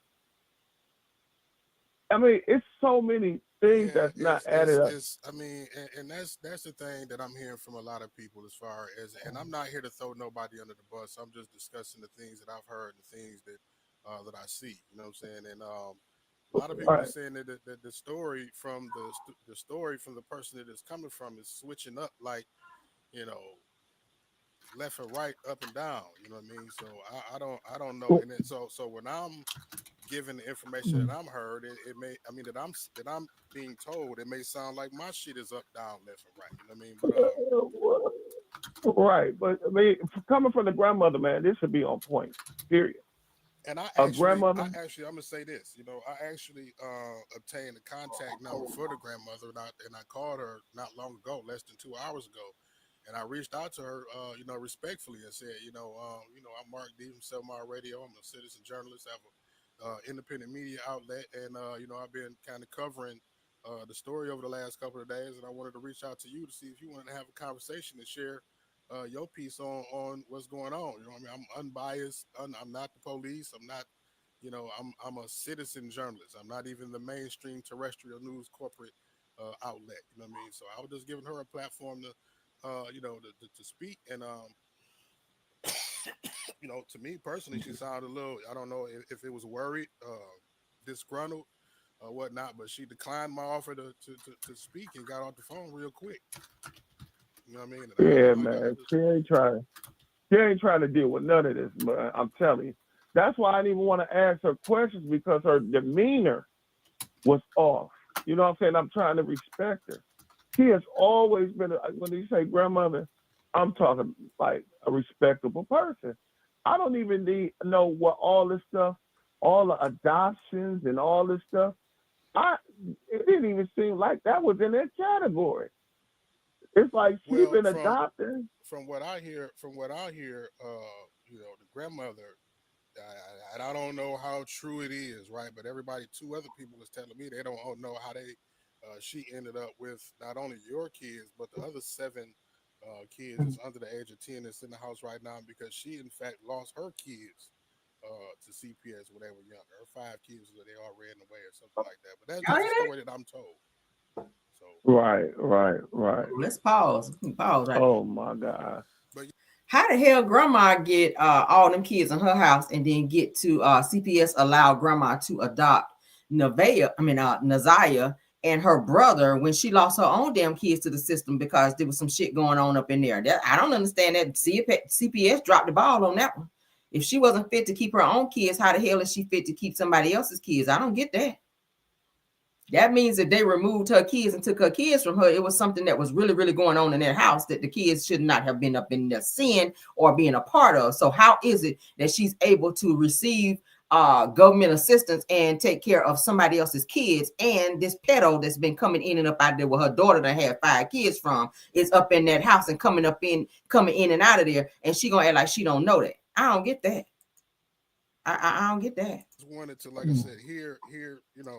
I mean, it's so many things that's not added up. I mean, and that's the thing that I'm hearing from a lot of people as far as, and I'm not here to throw nobody under the bus. I'm just discussing the things that I've heard, the things that that I see. You know what I'm saying? And a lot of people are saying that the story from the story from the person that it's coming from is switching up, like, you know, left and right, up and down. You know what I mean? So I don't know. And then, so when I'm given the information that I'm heard, it may, I mean, that I'm being told, it may sound like my shit is up, down, left, and right. You know what I mean? But right, but I mean, coming from the grandmother, man, this should be on point. Period. And I'm gonna say this. You know, I actually obtained a contact number for the grandmother, and I called her not long ago, less than 2 hours ago, and I reached out to her, you know, respectfully, and said, I'm Mark D from Selmar Radio. I'm a citizen journalist. I have an independent media outlet, and I've been kind of covering the story over the last couple of days, and I wanted to reach out to you to see if you wanted to have a conversation and share your piece on what's going on. You know what I mean? I'm unbiased. I'm not the police. I'm not, I'm a citizen journalist. I'm not even the mainstream terrestrial news corporate outlet. You know what I mean? So I was just giving her a platform to, to speak. And, to me personally, she sounded a little, I don't know if it was worried, disgruntled, or whatnot, but she declined my offer to speak and got off the phone real quick. You know what I mean? Yeah, man. She ain't trying to deal with none of this, man. I'm telling you. That's why I didn't even want to ask her questions, because her demeanor was off. You know what I'm saying? I'm trying to respect her. She has always been, when you say grandmother, I'm talking like a respectable person. I don't even know what all this stuff, all the adoptions and all this stuff. It didn't even seem like that was in that category. It's like she's been adopted. From what I hear, the grandmother, and I don't know how true it is, right? But two other people was telling me they don't know how she ended up with not only your kids, but the other 7 kids that's under the age of 10 that's in the house right now, because she in fact lost her kids to CPS when they were younger. Her 5 kids, they all ran away or something like that. But that's just the story that I'm told. So Right. Let's pause. Pause right. Oh my God. How the hell grandma get all them kids in her house and then get to CPS allow grandma to adopt Naziah and her brother when she lost her own damn kids to the system because there was some shit going on up in there? I don't understand that. CPS dropped the ball on that one. If she wasn't fit to keep her own kids, how the hell is she fit to keep somebody else's kids? I don't get that. That means if they removed her kids and took her kids from her, it was something that was really, really going on in their house that the kids should not have been up in their sin or being a part of. So how is it that she's able to receive government assistance and take care of somebody else's kids, and this pedo that's been coming in and up out there with her daughter that had 5 kids from is up in that house and coming in and out of there, and she gonna act like she don't know that? I don't get that. I don't get that. Just wanted to, like I said, hear,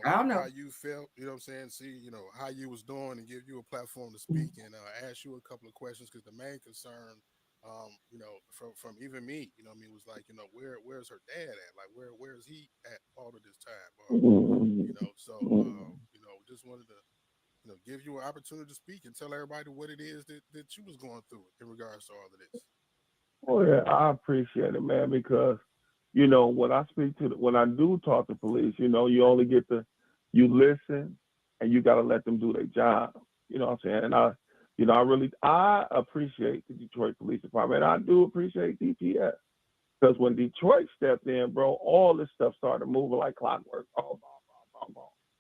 I don't know how you felt, you know what I'm saying? See, how you was doing and give you a platform to speak and ask you a couple of questions, because the main concern, from even me, was like, where's her dad at? Like, where is he at all of this time? Just wanted to, give you an opportunity to speak and tell everybody what it is that you was going through in regards to all of this. Oh yeah, I appreciate it, man, because when I do talk to police, you only get you listen and you got to let them do their job. You know what I'm saying? And I appreciate the Detroit Police Department. I do appreciate DPS, because when Detroit stepped in, bro, all this stuff started moving like clockwork.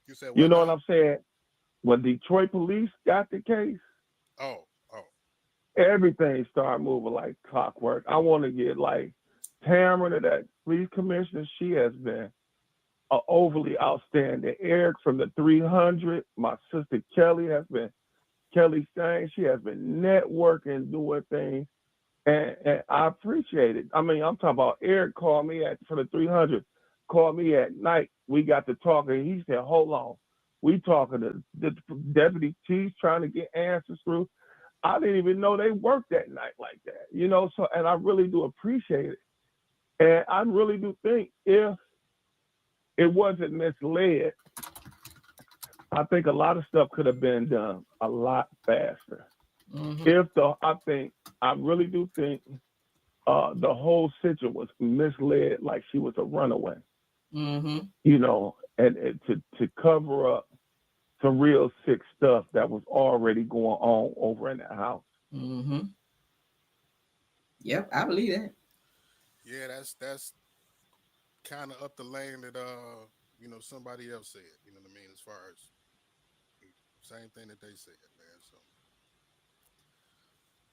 You said what? You know what I'm saying? When Detroit Police got the case, everything started moving like clockwork. I want to get like Tamara, that police commissioner. She has been overly outstanding. Eric from the 300, my sister Kelly Stein, she has been networking, doing things, and I appreciate it. I mean, I'm talking about Eric called me from the 300, called me at night. We got to talking. He said, hold on, We talking to the deputy chiefs trying to get answers through. I didn't even know they worked that night like that, you know. So, and I really do appreciate it. And I really do think if it wasn't misled, I think a lot of stuff could have been done a lot faster. I really do think the whole situation was misled, like she was a runaway. You know, and to cover up some real sick stuff that was already going on over in that house. Yep, I believe that. Yeah, that's kind of up the lane that you know, somebody else said. You know what I mean? As far as same thing that they said, man. So,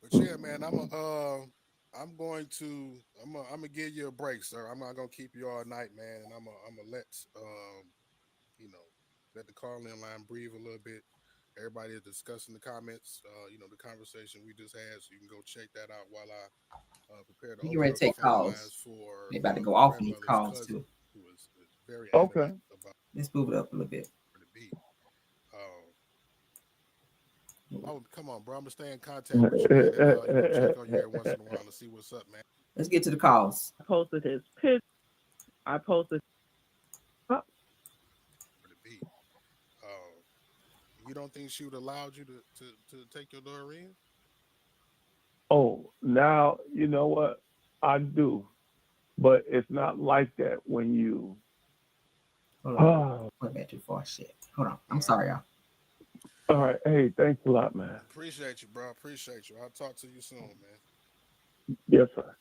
but yeah, man, I'm gonna give you a break, sir. I'm not gonna keep you all night, man, and I'm gonna let you know, let the call in line breathe a little bit. Everybody is discussing the comments, you know, the conversation we just had, so you can go check that out while I prepare to You can open ready up to the take phone calls. lines for They about to go my off on these grandmother's calls cousin, too. who is very Okay. adamant about Let's move it up a little bit. the beat. Oh, come on, bro. I'm gonna stay in contact with you, man, and you know, check on you every once in a while and see what's up, man. Let's get to the calls. I posted his picture. I posted. For the beat. You don't think she would allowed you to take your daughter in? Oh, now you know what I do, but it's not like that when you. Hold on. Went back too far. Shit. Hold on. I'm sorry, y'all. All right. Hey, thanks a lot, man. Appreciate you, bro. Appreciate you. I'll talk to you soon, man. Yes, sir.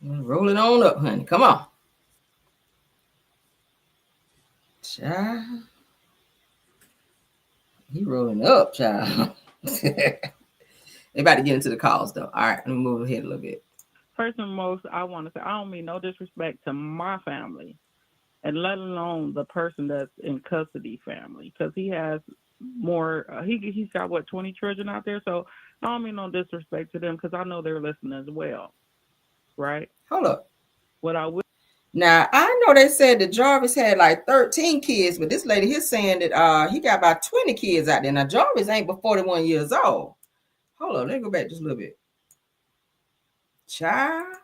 Roll it on up, honey. Come on. Child. He rolling up, child. They about to get into the calls, though. All right, let me move ahead a little bit. First and most, I want to say I don't mean no disrespect to my family, and let alone the person that's in custody family, because he has more. He's got what, 20 children out there. So I don't mean no disrespect to them, because I know they're listening as well, right? Hold up. What I will. Now, I know they said that Jarvis had like 13 kids, but this lady here saying that he got about 20 kids out there. Now, Jarvis ain't but 41 years old. Hold on, let me go back just a little bit. Child.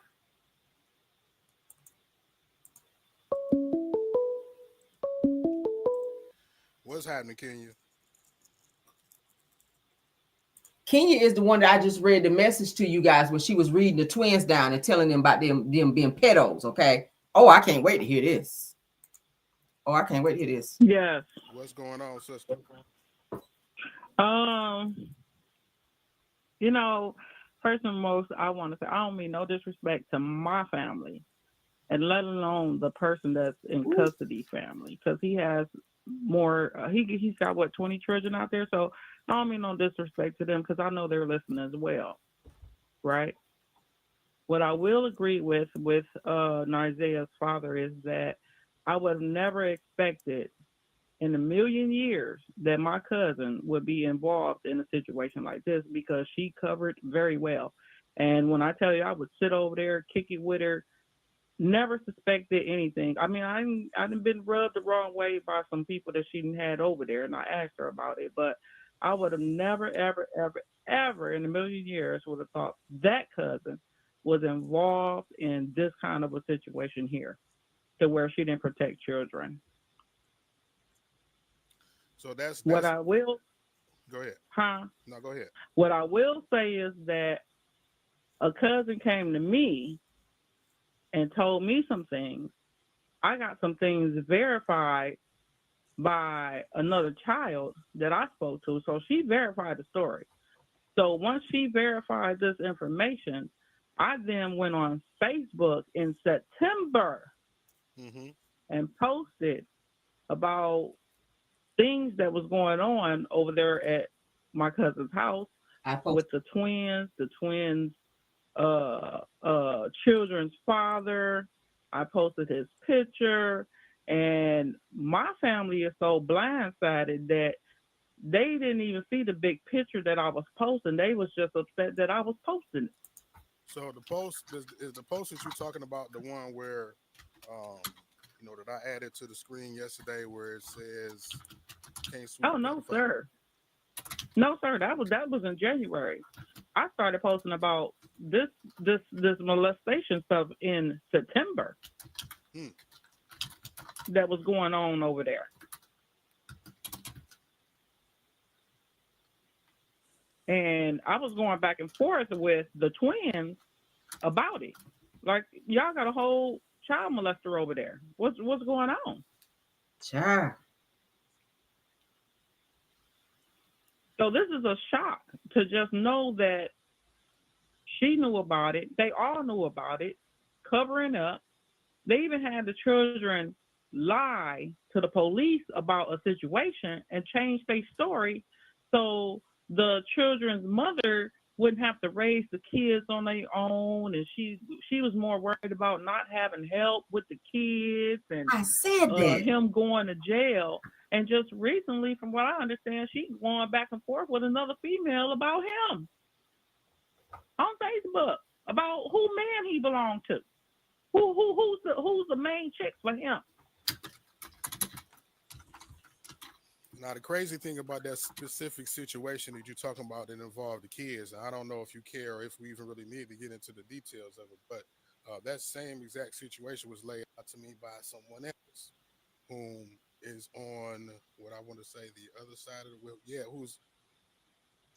What's happening, Kenya? Kenya is the one that I just read the message to you guys where she was reading the twins down and telling them about them being pedos, okay? Oh, I can't wait to hear this. Oh, I can't wait to hear this. Yes. What's going on, sister? You know, first and most, I want to say I don't mean no disrespect to my family, and let alone the person that's in custody family, because he has more. He's got what, 20 children out there. So I don't mean no disrespect to them, because I know they're listening as well, right? What I will agree with Isaiah's father is that I would have never expected in a million years that my cousin would be involved in a situation like this, because she covered very well. And when I tell you, I would sit over there, kick it with her, never suspected anything. I mean, I've been rubbed the wrong way by some people that she had over there, and I asked her about it, but I would have never, ever, ever, ever in a million years would have thought that cousin was involved in this kind of a situation here, to where she didn't protect children. So that's what I will. Go ahead. Huh? No, go ahead. What I will say is that a cousin came to me and told me some things. I got some things verified by another child that I spoke to. So she verified the story. So once she verified this information, I then went on Facebook in September and posted about things that was going on over there at my cousin's house with the twins children's father. I posted his picture, And my family is so blindsided that they didn't even see the big picture that I was posting. They was just upset that I was posting it. So the post is the post that you're talking about the one where, that I added to the screen yesterday where it says can't sweep. Oh no, sir. No, sir. That was in January. I started posting about this molestation stuff in September. That was going on over there. And I was going back and forth with the twins about it. Like, y'all got a whole child molester over there. What's going on? Child. So this is a shock to just know that she knew about it. They all knew about it, covering up. They even had the children lie to the police about a situation and change their story so the children's mother wouldn't have to raise the kids on their own, and she was more worried about not having help with the kids and I said that. Him going to jail. And just recently, from what I understand, she's going back and forth with another female about him on Facebook, about who man he belonged to, who's the main chick for him. Now, the crazy thing about that specific situation that you're talking about that involved the kids, and I don't know if you care or if we even really need to get into the details of it, but that same exact situation was laid out to me by someone else whom is on what I want to say the other side of the wheel. Yeah,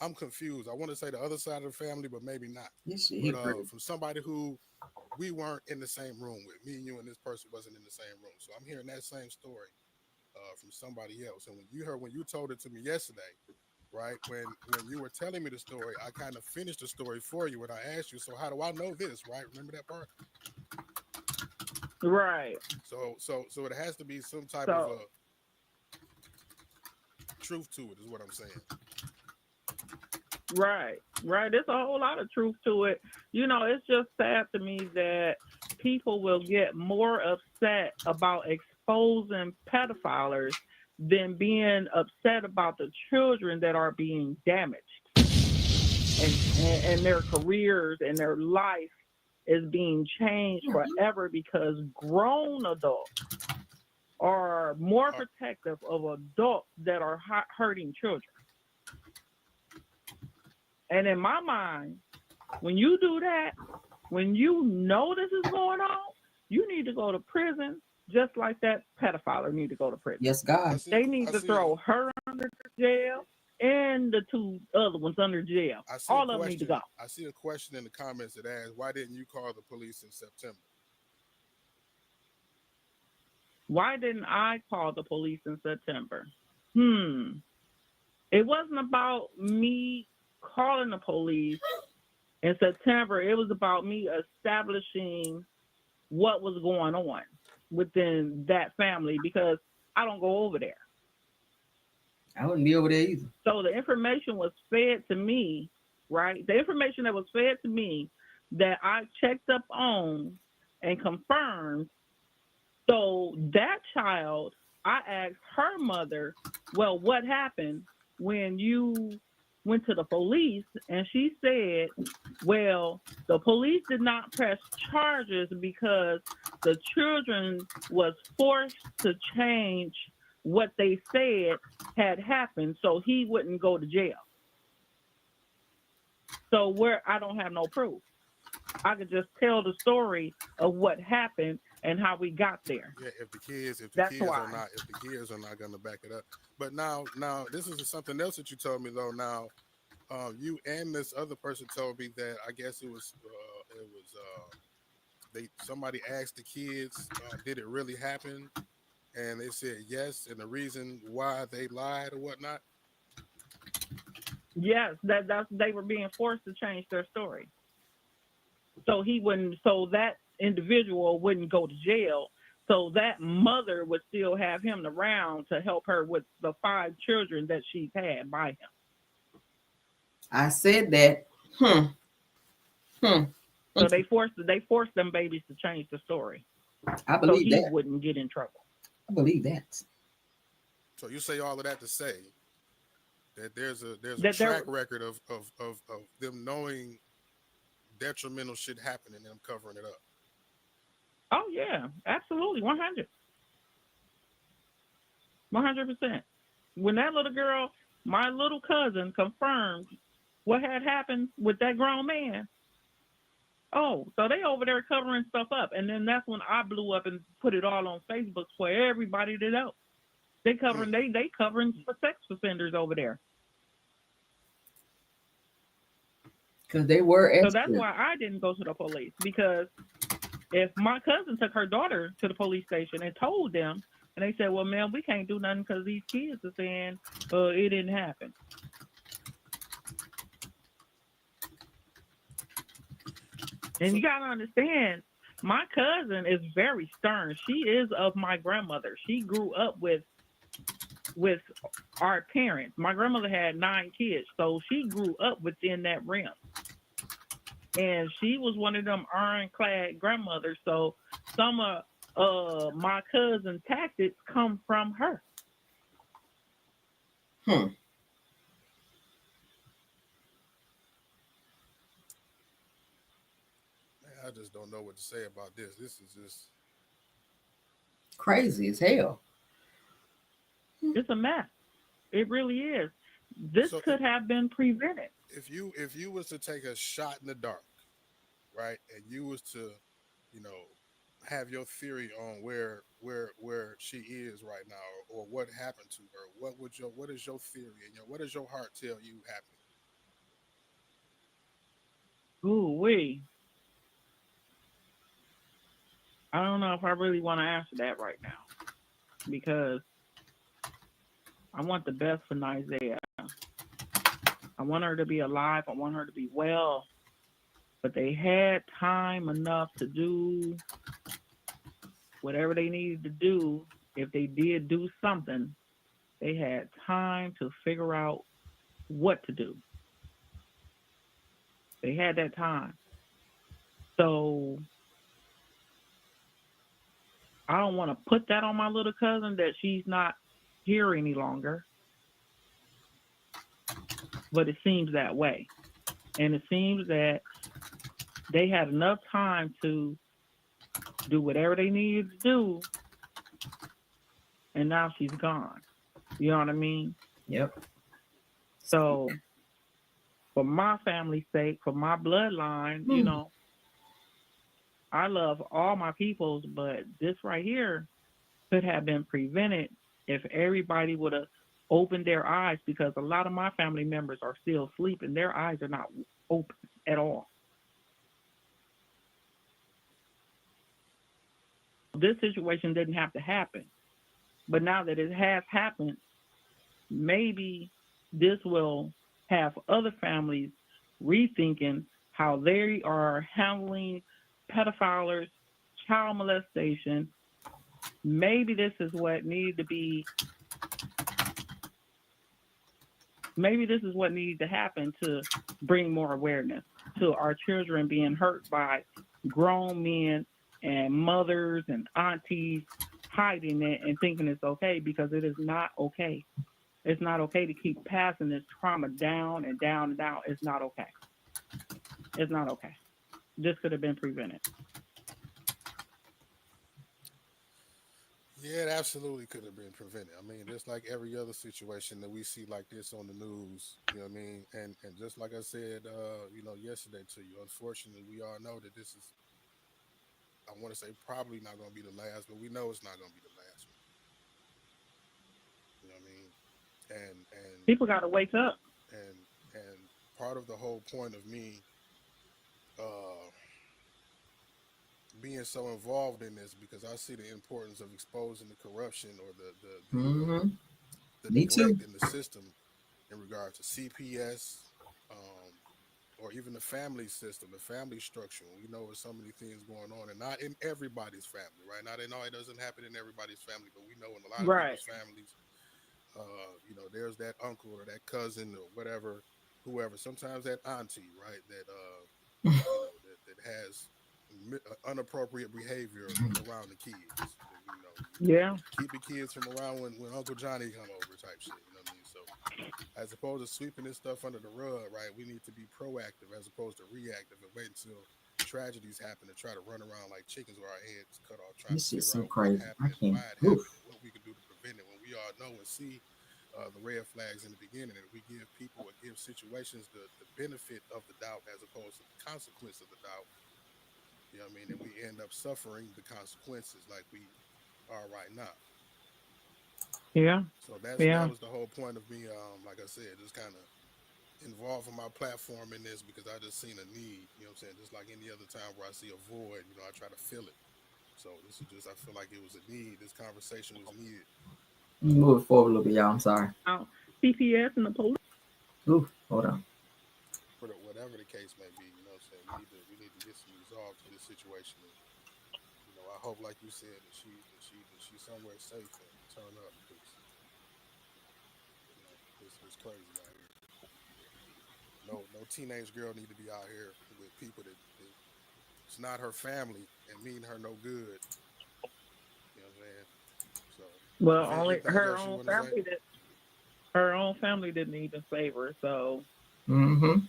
I'm confused. I want to say the other side of the family, but maybe not. But, from somebody who we weren't in the same room with. Me and you and this person wasn't in the same room. So I'm hearing that same story from somebody else. And when you told it to me yesterday, right? When you were telling me the story, I kind of finished the story for you and I asked you, so how do I know this, right? Remember that part? Right. So it has to be some type of a truth to it, is what I'm saying. Right. There's a whole lot of truth to it. It's just sad to me that people will get more upset about exposing pedophiles than being upset about the children that are being damaged and their careers and their life is being changed forever because grown adults are more protective of adults that are hurting children. And in my mind, when you do that, when you know this is going on, you need to go to prison just like that pedophile need to go to prison. Yes, God. They need to throw her under jail and the two other ones under jail. All of them need to go. I see a question in the comments that asks, why didn't you call the police in September? Why didn't I call the police in September? It wasn't about me calling the police in September. It was about me establishing what was going on within that family because I don't go over there. I wouldn't be over there either. So the information was fed to me, right? The information that was fed to me that I checked up on and confirmed. So that child, I asked her mother, well, what happened when you went to the police? And she said, well, the police did not press charges because the children was forced to change what they said had happened so he wouldn't go to jail. So I don't have no proof. I could just tell the story of what happened and how we got there. Yeah, if the kids are not going to back it up. But now this is something else that you told me though. Now, you and this other person told me that I guess somebody asked the kids, did it really happen? And they said yes, and the reason why they lied or whatnot. Yes, that's they were being forced to change their story. So that individual wouldn't go to jail. So that mother would still have him around to help her with the 5 children that she's had by him. I said that. So they forced them babies to change the story. I believe so he that. wouldn't get in trouble. I believe that. So you say all of that to say that there's a That there, track record of them knowing detrimental shit happening and them covering it up. oh yeah, absolutely, 100%. When that little girl, my little cousin, confirmed what had happened with that grown man. Oh, so they over there covering stuff up, and then that's when I blew up and put it all on Facebook for everybody to know. They covering they covering for sex offenders over there. Because they were So experts. that's why I didn't go to the police, because if my cousin took her daughter to the police station and told them, and they said, well, man, we can't do nothing because these kids are saying it didn't happen. And you got to understand, my cousin is very stern. She is of my grandmother. She grew up with our parents. My grandmother had 9 kids, so she grew up within that realm. And she was one of them ironclad grandmothers. So some of my cousin's tactics come from her. I just don't know what to say about this. This is just crazy as hell. It's a mess. It really is. This could have been prevented. If you was to take a shot in the dark, right, and you was to, have your theory on where she is right now, or what happened to her, what is your theory, and what does your heart tell you happened? Ooh wee. I don't know if I really want to answer that right now, because I want the best for Isaiah. I want her to be alive. I want her to be well. But they had time enough to do whatever they needed to do. If they did do something, they had time to figure out what to do. They had that time. So I don't want to put that on my little cousin that she's not here any longer. But it seems that way. And it seems that they had enough time to do whatever they needed to do, and now she's gone. You know what I mean? Yep. So for my family's sake, for my bloodline, I love all my peoples, but this right here could have been prevented if everybody would have opened their eyes, because a lot of my family members are still sleeping. Their eyes are not open at all. This situation didn't have to happen. But now that it has happened, maybe this will have other families rethinking how they are handling pedophiles, child molestation. Maybe this is what needed to be. Maybe this is what needed to happen to bring more awareness to our children being hurt by grown men and mothers and aunties hiding it and thinking it's okay, because it is not okay. It's not okay to keep passing this trauma down and down and down. It's not okay. It's not okay. This could have been prevented. Yeah, it absolutely could have been prevented. I mean, just like every other situation that we see like this on the news, you know what I mean? And just like I said, yesterday to you, unfortunately, we all know that this is, I want to say probably not going to be the last, but we know it's not going to be the last one. You know what I mean? And people got to wake up. And part of the whole point of me being so involved in this, because I see the importance of exposing the corruption or the neglect in the system in regard to CPS, or even the family system, the family structure. We know there's so many things going on, and not in everybody's family, right? Now, they know it doesn't happen in everybody's family, but we know in a lot of people's families, there's that uncle or that cousin or whatever, whoever, sometimes that auntie, right, that that has inappropriate behavior around the kids. Yeah. Keep the kids from around when Uncle Johnny come over type shit. You know what I mean? So as opposed to sweeping this stuff under the rug, right? We need to be proactive as opposed to reactive and wait until tragedies happen and try to run around like chickens with our heads cut off, trying to This is figure so out what crazy. I happened and can't. why it Oof. happened and what we can do to prevent it when we all know and see the red flags in the beginning, and we give people or give situations the benefit of the doubt as opposed to the consequence of the doubt. You know what I mean? And we end up suffering the consequences like we are right now. Yeah. So that Yeah. was the whole point of me, like I said, just kind of involving my platform in this because I just seen a need, you know what I'm saying? Just like any other time where I see a void, I try to fill it. So this is just, I feel like it was a need. This conversation was needed. Move it forward a little bit, y'all. I'm sorry. CPS and the police. Ooh, hold on. Whatever the case may be, you know what I'm saying? We need to get some resolve to this situation. And, I hope, like you said, that she's somewhere safe and turn up because, it's crazy out here. No teenage girl need to be out here with people that it's not her family and mean her no good. You know what I'm saying? So, Well, Vic, only anything else you want to say? her own family didn't even save her. So Mm-hmm.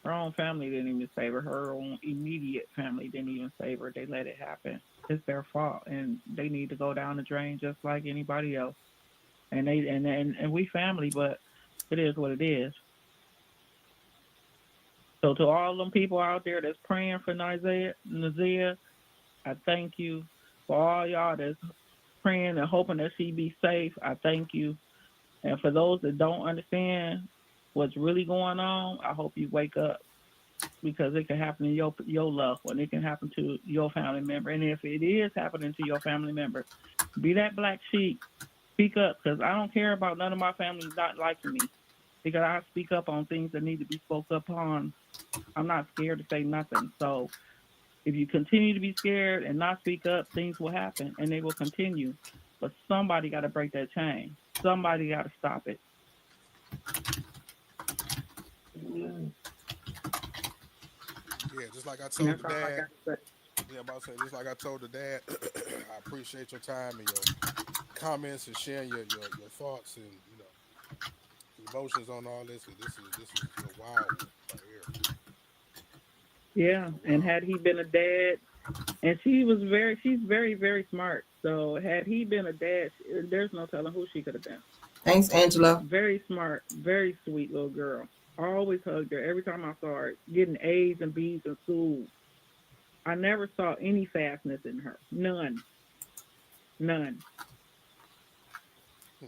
her own family didn't even save her. Her own immediate family didn't even save her. They let it happen. It's their fault, and they need to go down the drain just like anybody else. And we family, but it is what it is. So to all them people out there that's praying for Nazia, I thank you. For all y'all that's praying and hoping that she be safe, I thank you. And for those that don't understand what's really going on, I hope you wake up because it can happen to your loved one. It can happen to your family member. And if it is happening to your family member, be that black sheep. Speak up because I don't care about none of my family not liking me because I speak up on things that need to be spoke up on. I'm not scared to say nothing. So if you continue to be scared and not speak up, things will happen and they will continue. But somebody got to break that chain. Somebody got to stop it. Yeah, just like I And told that's the all I dad. got to say. Yeah, I'm about to say, just like I told the dad, I appreciate your time and your comments and sharing your thoughts and emotions on all this because this is a wild one right here. This Yeah, is a and wild had one. he been a dad, and she's very, very smart. So had he been a dad, there's no telling who she could have been. Thanks, Angela. Very smart, very sweet little girl. I always hugged her every time I saw her, getting A's and B's in school. I never saw any fastness in her. None. None. Hmm.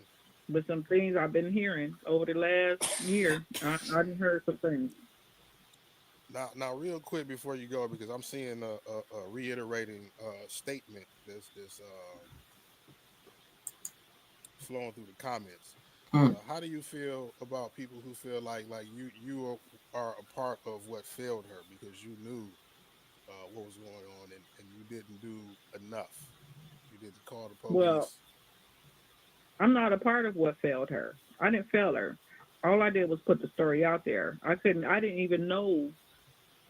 But some things I've been hearing over the last year, I heard some things. Now, real quick before you go, because I'm seeing a reiterating statement that's flowing through the comments. Mm. How do you feel about people who feel like you are a part of what failed her because you knew what was going on and you didn't do enough? You didn't call the Well, police. I'm not a part of what failed her. I didn't fail her. All I did was put the story out there. I didn't even know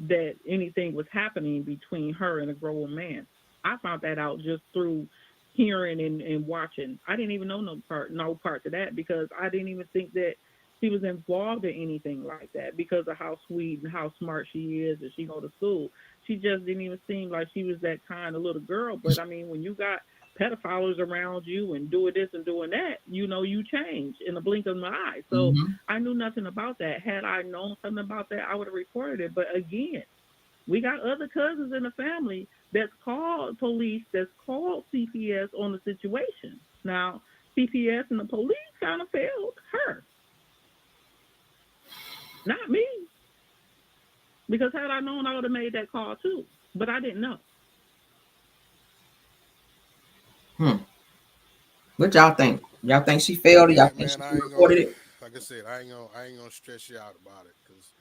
that anything was happening between her and a grown man. I found that out just through hearing and watching. I didn't even know no parts of that because I didn't even think that she was involved in anything like that because of how sweet and how smart she is and she go to school. She just didn't even seem like she was that kind of little girl. But I mean, when you got pedophiles around you and doing this and doing that, you change in the blink of an eye. So Mm-hmm. I knew nothing about that. Had I known something about that, I would have reported it. But again, we got other cousins in the family that's called police, that's called CPS on the situation. Now, CPS and the police kind of failed her, not me. Because had I known, I would have made that call too. But I didn't know. Hmm. What y'all think? Y'all think she failed or y'all think Man, she I ain't gonna. reported it? Like I said, I ain't gonna stress you out about it because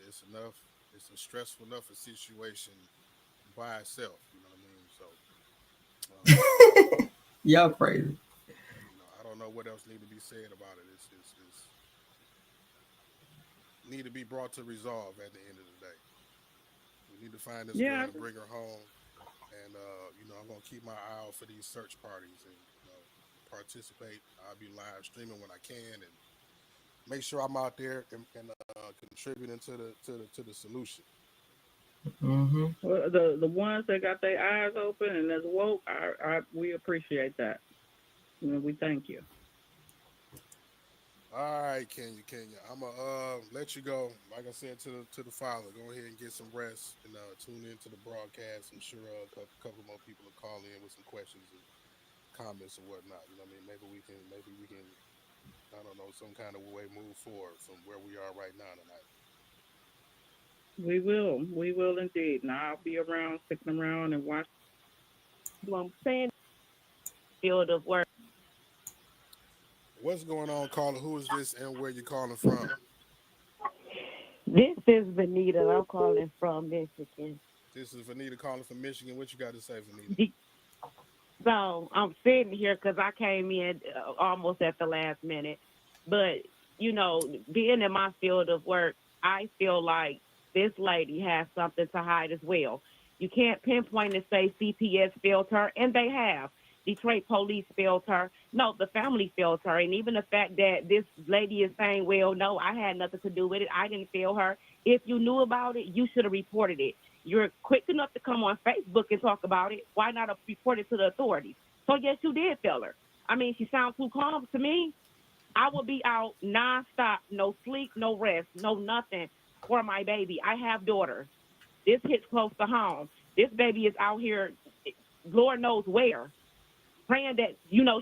it's enough. It's a stressful enough a situation by itself. You know what I mean? So, Y'all crazy. I don't know what else need to be said about it. It's need to be brought to resolve at the end of the day. We need to find this girl Yeah, and bring her home And I'm gonna keep my eye out for these search parties and participate. I'll be live streaming when I can and make sure I'm out there and contributing to the solution. Mm-hmm. Well, the ones that got their eyes open and that's woke, we appreciate that. We thank you. All right, Kenya. I'm gonna let you go. Like I said to the father, go ahead and get some rest and tune into the broadcast. I'm sure a couple more people will call in with some questions and comments or whatnot. You know what I mean? Maybe we can I don't know, some kind of way move forward from where we are right now tonight. We will indeed. And I'll be around, sticking around and watch. I'm saying field of work. What's going on, caller? Who is this and where you calling from? This is Vanita. I'm calling from Michigan. This is Vanita calling from Michigan. What you got to say, Vanita? So I'm sitting here because I came in almost at the last minute. But, being in my field of work, I feel like this lady has something to hide as well. You can't pinpoint and say CPS failed her, and they have. Detroit police failed her. No, the family failed her. And even the fact that this lady is saying, well, no, I had nothing to do with it. I didn't fail her. If you knew about it, you should have reported it. You're quick enough to come on Facebook and talk about it. Why not report it to the authorities? So, yes, you did fail her. I mean, she sounds too calm to me. I will be out nonstop, no sleep, no rest, no nothing for my baby. I have daughters. This hits close to home. This baby is out here, Lord knows where, praying that,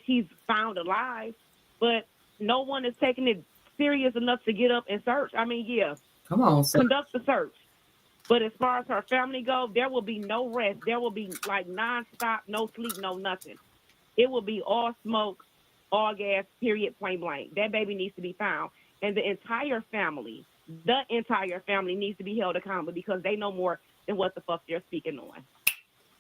she's found alive, but no one is taking it serious enough to get up and search. I mean, yeah, Come on, sir. conduct the search. But as far as her family go, there will be no rest. There will be like nonstop, no sleep, no nothing. It will be all smoke, all gas, period, point blank. That baby needs to be found. And the entire family needs to be held accountable because they know more than what the fuck they're speaking on.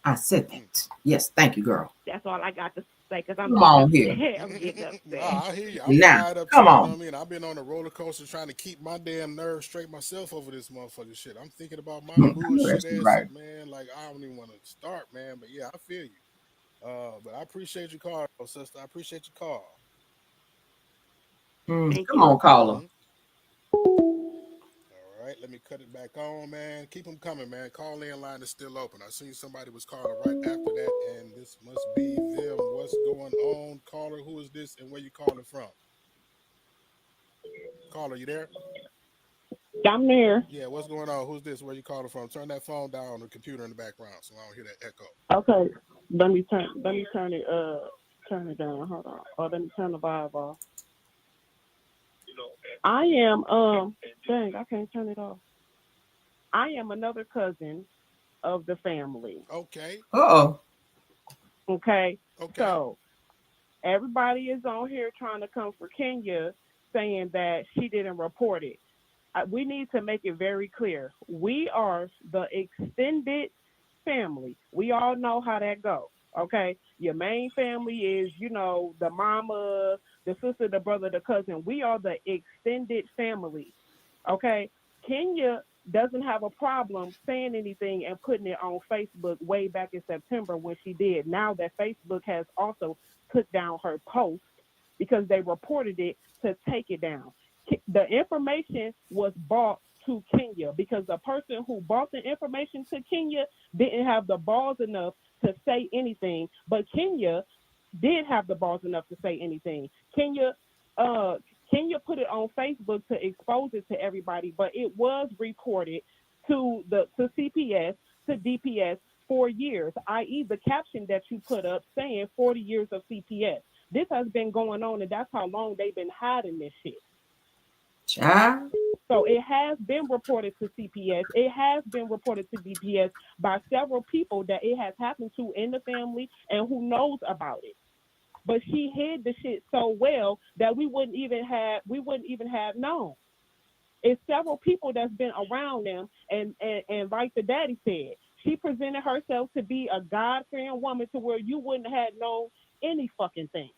I said that. Yes, thank you, girl. That's all I got to say because I'm Come on here. I'm getting upset. Nah, I hear you. I'm Now, fired up too. come You know on. what I mean? I've been on a roller coaster trying to keep my damn nerves straight myself over this motherfucking shit. I'm thinking about my I know bullshit that's ass, right. man. Like I don't even want to start, man. But yeah, I feel you. But I appreciate your call, sister. I appreciate your call. Thank Come you. on, caller. All right, let me cut it back on, man. Keep them coming, man. Call in line is still open. I seen somebody was calling right after that, and this must be them. What's going on, caller? Who is this, and where you calling from? Caller, you there? I'm there. Yeah, what's going on? Who's this? Where you calling from? Turn that phone down on the computer in the background so I don't hear that echo. Okay. Let me turn it down. Hold on. Or let me turn the vibe off. I am dang, I can't turn it off. I am another cousin of the family. Okay. Uh-oh. Okay. Okay. So everybody is on here trying to come for Kenya saying that she didn't report it. We need to make it very clear. We are the extended family. We all know how that goes. Okay, your main family is, the mama, the sister, the brother, the cousin. We are the extended family. Okay, Kenya doesn't have a problem saying anything and putting it on Facebook way back in September when she did. Now that Facebook has also took down her post because they reported it to take it down. The information was bought to Kenya because the person who bought the information to Kenya didn't have the balls enough to say anything, but Kenya did have the balls enough to say anything. Kenya put it on Facebook to expose it to everybody, but it was reported to CPS, to DPS 4 years, i.e. the caption that you put up saying 40 years of CPS. This has been going on, and that's how long they've been hiding this shit. Child. So it has been reported to CPS. It has been reported to DPS by several people that it has happened to in the family and who knows about it. But she hid the shit so well that we wouldn't even have known. It's several people that's been around them, and like the daddy said, she presented herself to be a God-fearing woman to where you wouldn't have known any fucking thing.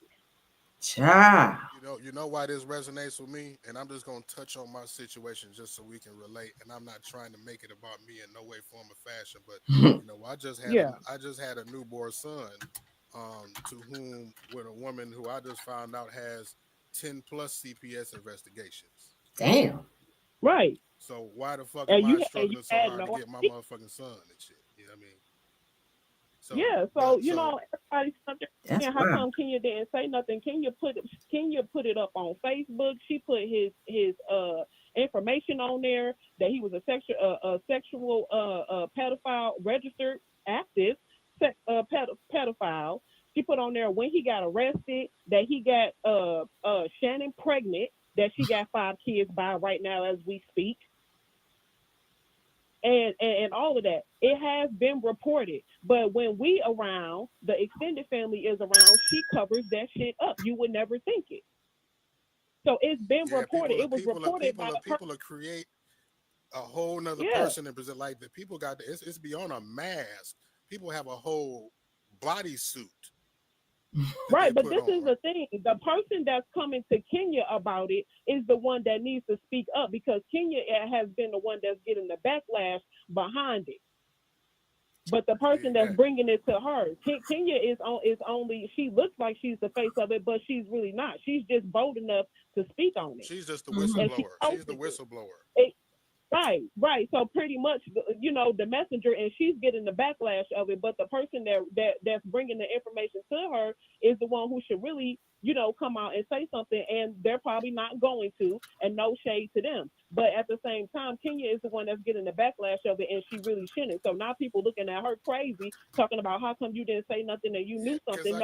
Child. You know why this resonates with me, and I'm just gonna touch on my situation just so we can relate. And I'm not trying to make it about me in no way, form, or fashion. But I just had a newborn son, to whom with a woman who I just found out has 10 plus CPS investigations. Damn. Right. So why the fuck am And I you struggling so had hard to no get my idea. motherfucking son and shit? You know what I mean? So Yeah, so everybody's That's saying how wild. come Kenya didn't say nothing? Kenya put it up on Facebook. She put his information on there that he was a sexual pedophile, registered active pedophile. She put on there when he got arrested that he got Shannon pregnant, that she got 5 kids by right now as we speak. And all of that. It has been reported. But when we around, the extended family is around, she covers that shit up. You would never think it. So it's been reported. It was reported by the person. People create a whole nother Yeah. person and present like the people got it's beyond a mask. People have a whole bodysuit. Right, but this is the thing. The person that's coming to Kenya about it is the one that needs to speak up, because Kenya has been the one that's getting the backlash behind it. But the person that's bringing it to her, Kenya is only, she looks like she's the face of it, but she's really not. She's just bold enough to speak on it. She's just the whistleblower. She's the whistleblower. Right. So pretty much, the messenger, and she's getting the backlash of it. But the person that's bringing the information to her is the one who should really, come out and say something. And they're probably not going to, and no shade to them. But at the same time, Kenya is the one that's getting the backlash of it, and she really shouldn't. So now people looking at her crazy, talking about how come you didn't say nothing and you knew something.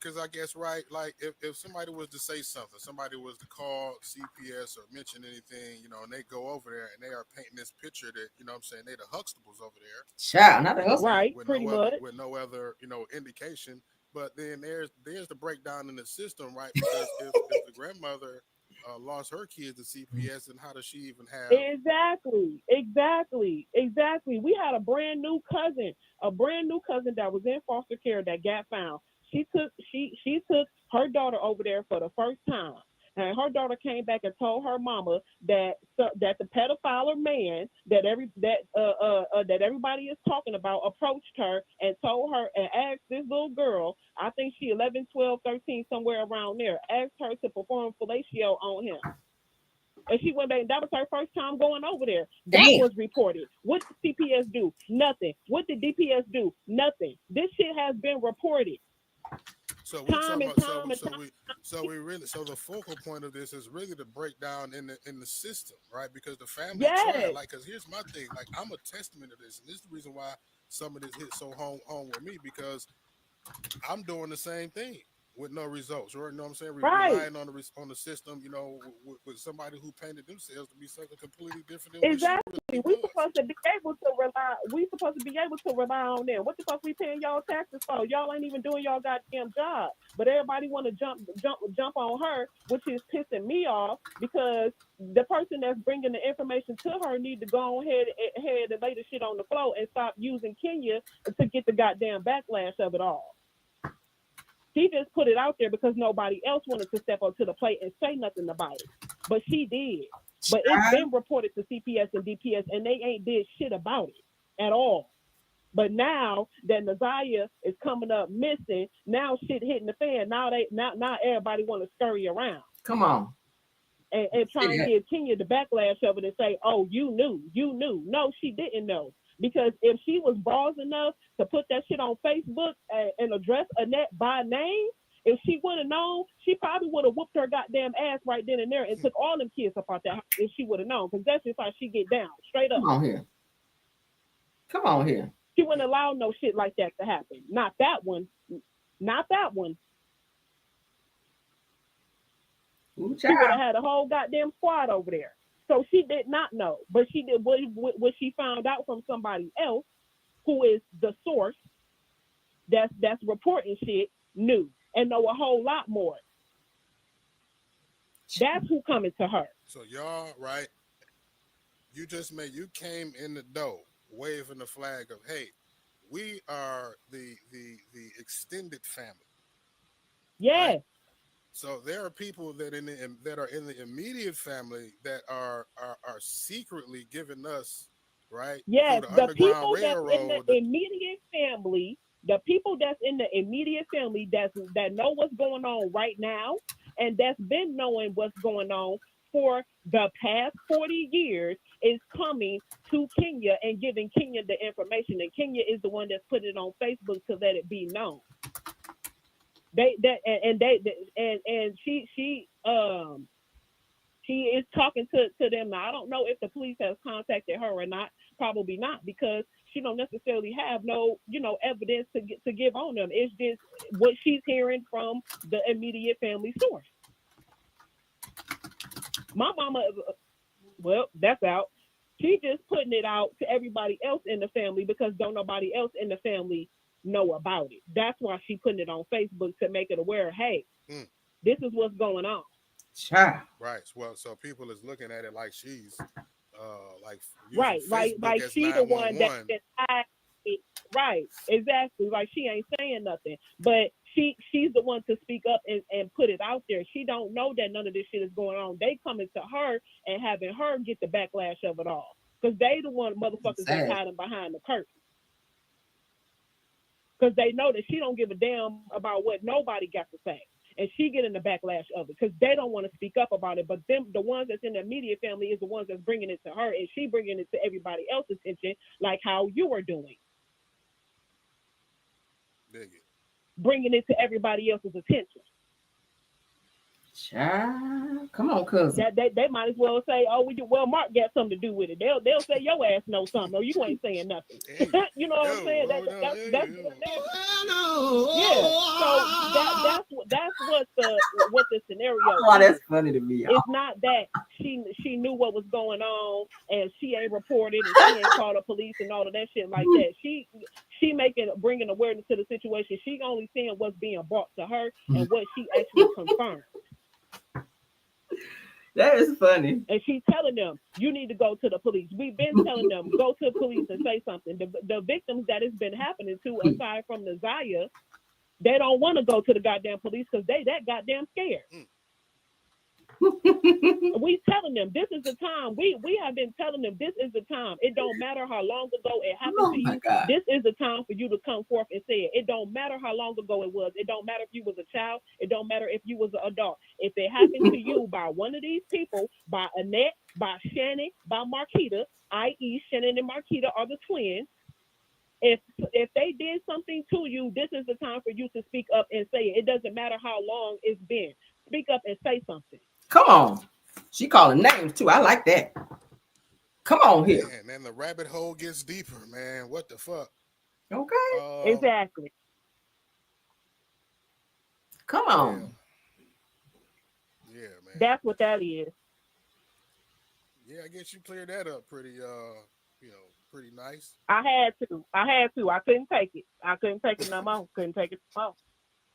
Because I guess, right, like if somebody was to say something, somebody was to call CPS or mention anything, and they go over there and they are painting this picture that, I'm saying, they the Huxtables over there. Child, not the Huxtables. Right, with pretty much. With no other, indication. But then there's the breakdown in the system, right? Because if the grandmother lost her kids to CPS, then how does she even have? Exactly. We had a brand new cousin that was in foster care that got found. She took her daughter over there for the first time. And her daughter came back and told her mama that the pedophile man that everybody is talking about approached her and told her and asked this little girl, I think she 11, 12, 13, somewhere around there, asked her to perform fellatio on him. And she went back. That was her first time going over there. That was reported. What did CPS do? Nothing. What did DPS do? Nothing. This shit has been reported. So the focal point of this is really to break down in the system, right? Because the family tried, because here's my thing, like I'm a testament to this, and this is the reason why some of this hit so home with me, because I'm doing the same thing with no results, or I'm saying, relying on the system, with somebody who painted themselves to be something completely different than exactly. We're supposed to be able to rely on them. What the fuck we paying y'all taxes for? Y'all ain't even doing y'all goddamn job. But everybody want to jump on her, which is pissing me off, because the person that's bringing the information to her need to go ahead and lay the shit on the floor and stop using Kenya to get the goddamn backlash of it all. She just put it out there because nobody else wanted to step up to the plate and say nothing about it. But she did. But it's been reported to CPS and DPS, and they ain't did shit about it at all. But now that Naziah is coming up missing, now shit hitting the fan. Now everybody want to scurry around. Come on. And try and give Kenya the backlash of it and say, oh, you knew. No, she didn't know. Because if she was balls enough to put that shit on Facebook and address Annette by name, if she would have known, she probably would have whooped her goddamn ass right then and there and took all them kids up out that house if she would have known. Because that's just how she get down, straight up. Come on here. She wouldn't allow no shit like that to happen. Not that one. Ooh, she would have had a whole goddamn squad over there. So she did not know, but she did what she found out from somebody else who is the source that's reporting shit, knew and know a whole lot more. That's who coming to her. So y'all, right? You came in the door waving the flag of, hey, we are the extended family. Yeah. Right? So there are people that that are in the immediate family that are secretly giving us, right, Yes, through the the Underground people that's in the Railroad. immediate family, that know what's going on right now, and that's been knowing what's going on for the past 40 years, is coming to Kenya and giving Kenya the information. And Kenya is the one that's put it on Facebook to let it be known. She is talking to them. Now, I don't know if the police has contacted her or not. Probably not, because she don't necessarily have no, evidence to give on them. It's just what she's hearing from the immediate family source. My mama, well, that's out. She just putting it out to everybody else in the family because don't nobody else in the family know about it. That's why she putting it on Facebook, to make it aware. Hey, this is what's going on. Sure. Right. Well, so people is looking at it like she's like right, Facebook like as she the one that right, exactly. Like she ain't saying nothing, but she's the one to speak up and put it out there. She don't know that none of this shit is going on. They coming to her and having her get the backlash of it all, because they the one motherfuckers that's hiding behind the curtain. Because they know that she don't give a damn about what nobody got to say. And she getting the backlash of it because they don't want to speak up about it. But them, the ones that's in the immediate family, is the ones that's bringing it to her, and she bringing it to everybody else's attention, like how you are doing. Dig it. Bringing it to everybody else's attention. Child, come on, cousin. They might as well say, "Oh, well, Mark got something to do with it." They'll say your ass knows something, or you ain't saying nothing. You know what I'm saying? That's yeah. So that's what the scenario. Oh, that's funny to me. It's not that she knew what was going on and she ain't reported and she ain't called the police and all of that shit like that. She bringing awareness to the situation. She only seeing what's being brought to her and what she actually confirmed. That is funny. And she's telling them, you need to go to the police. We've been telling them, go to the police and say something. The victims that it's been happening to, aside from the Zaya, they don't want to go to the goddamn police because they that goddamn scared. We telling them this is the time. We have been telling them this is the time. It don't matter how long ago it happened to you. God. This is the time for you to come forth and say it. It don't matter how long ago it was. It don't matter if you was a child. It don't matter if you was an adult. If it happened to you by one of these people, by Annette, by Shannon, by Marquita, i.e. Shannon and Marquita are the twins. If they did something to you, this is the time for you to speak up and say it. It doesn't matter how long it's been. Speak up and say something. Come on. She calling names too. I like that. Come on here. Man, and then the rabbit hole gets deeper, man. What the fuck? Okay. Exactly. Come on. Yeah, man. That's what that is. Yeah, I guess you cleared that up pretty pretty nice. I had to. I couldn't take it. I couldn't take it no more.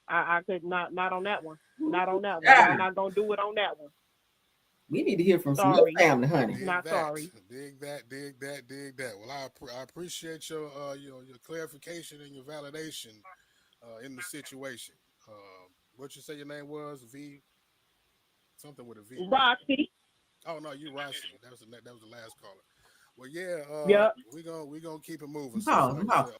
I could not on that one. Not on that one. I'm not gonna do it on that one. We need to hear from some more family, honey. Sorry. Dig that. Well, I appreciate your clarification and your validation in the situation. What you say your name was? V? Something with a V. Roxy. Oh no, you Roxy. That was the last caller. Well, yeah. Yep. We gonna keep it moving.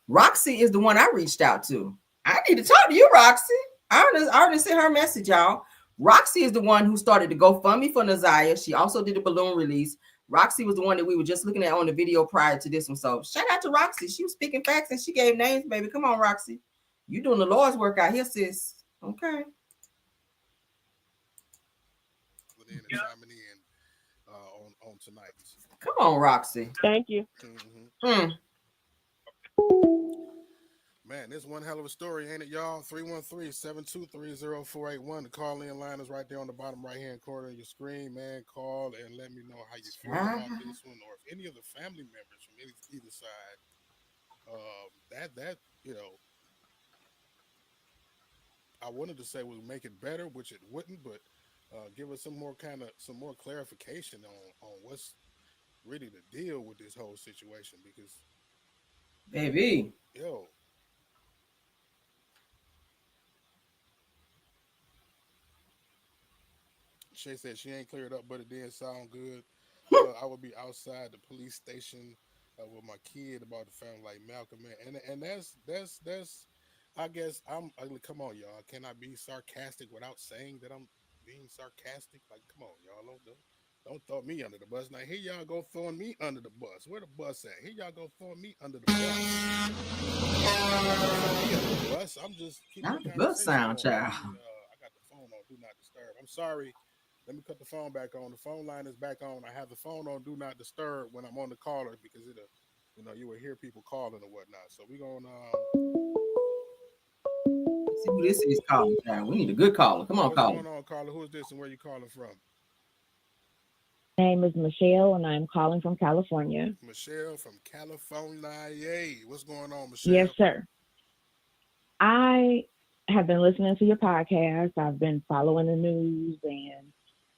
Roxy is the one I reached out to. I need to talk to you, Roxy. I already sent her a message, y'all. Roxy is the one who started the GoFundMe for Nazaya. She also did a balloon release. Roxy was the one that we were just looking at on the video prior to this one. So shout out to Roxy. She was speaking facts and she gave names, baby. Come on, Roxy. You doing the Lord's work out here, sis. Okay. Chiming in on tonight. Come on, Roxy. Thank you. Mm-hmm. Man, this one hell of a story, ain't it, y'all? 313-723-0481. The call-in line is right there on the bottom right-hand corner of your screen, man. Call and let me know how you feel about this one, or if any of the family members from either side, I wanted to say would make it better, which it wouldn't, but give us some more clarification on what's really the deal with this whole situation, because baby, Shay said she ain't cleared up, but it didn't sound good. I would be outside the police station with my kid about the family like Malcolm, man. And that's. I guess come on, y'all. Can I be sarcastic without saying that I'm being sarcastic? Like, come on, y'all. Don't throw me under the bus. Now here y'all go throwing me under the bus. Where the bus at? Here y'all go throwing me under the bus. Don't throw me under the bus. I'm just keeping the Not the bus conversation sound, going. child. I got the phone on do not disturb. I'm sorry. Let me cut the phone back on. The phone line is back on. I have the phone on do not disturb when I'm on the caller because you will hear people calling or whatnot. So we gonna see who this is calling, child. We need a good caller. Come on, what's caller. going on, caller? Who is this and where you calling from? My name is Michelle, and I'm calling from California. Michelle from California. Yay. What's going on, Michelle? Yes, sir. I have been listening to your podcast. I've been following the news and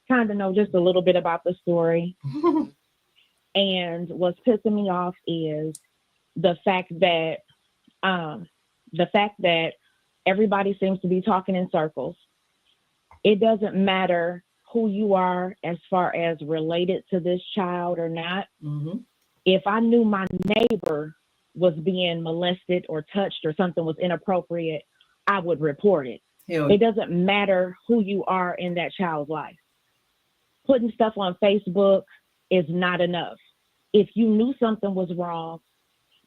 kind of know just a little bit about the story. And what's pissing me off is the fact that everybody seems to be talking in circles. It doesn't matter who you are as far as related to this child or not. Mm-hmm. If I knew my neighbor was being molested or touched or something was inappropriate, I would report it. It doesn't matter who you are in that child's life. Putting stuff on Facebook is not enough. If you knew something was wrong,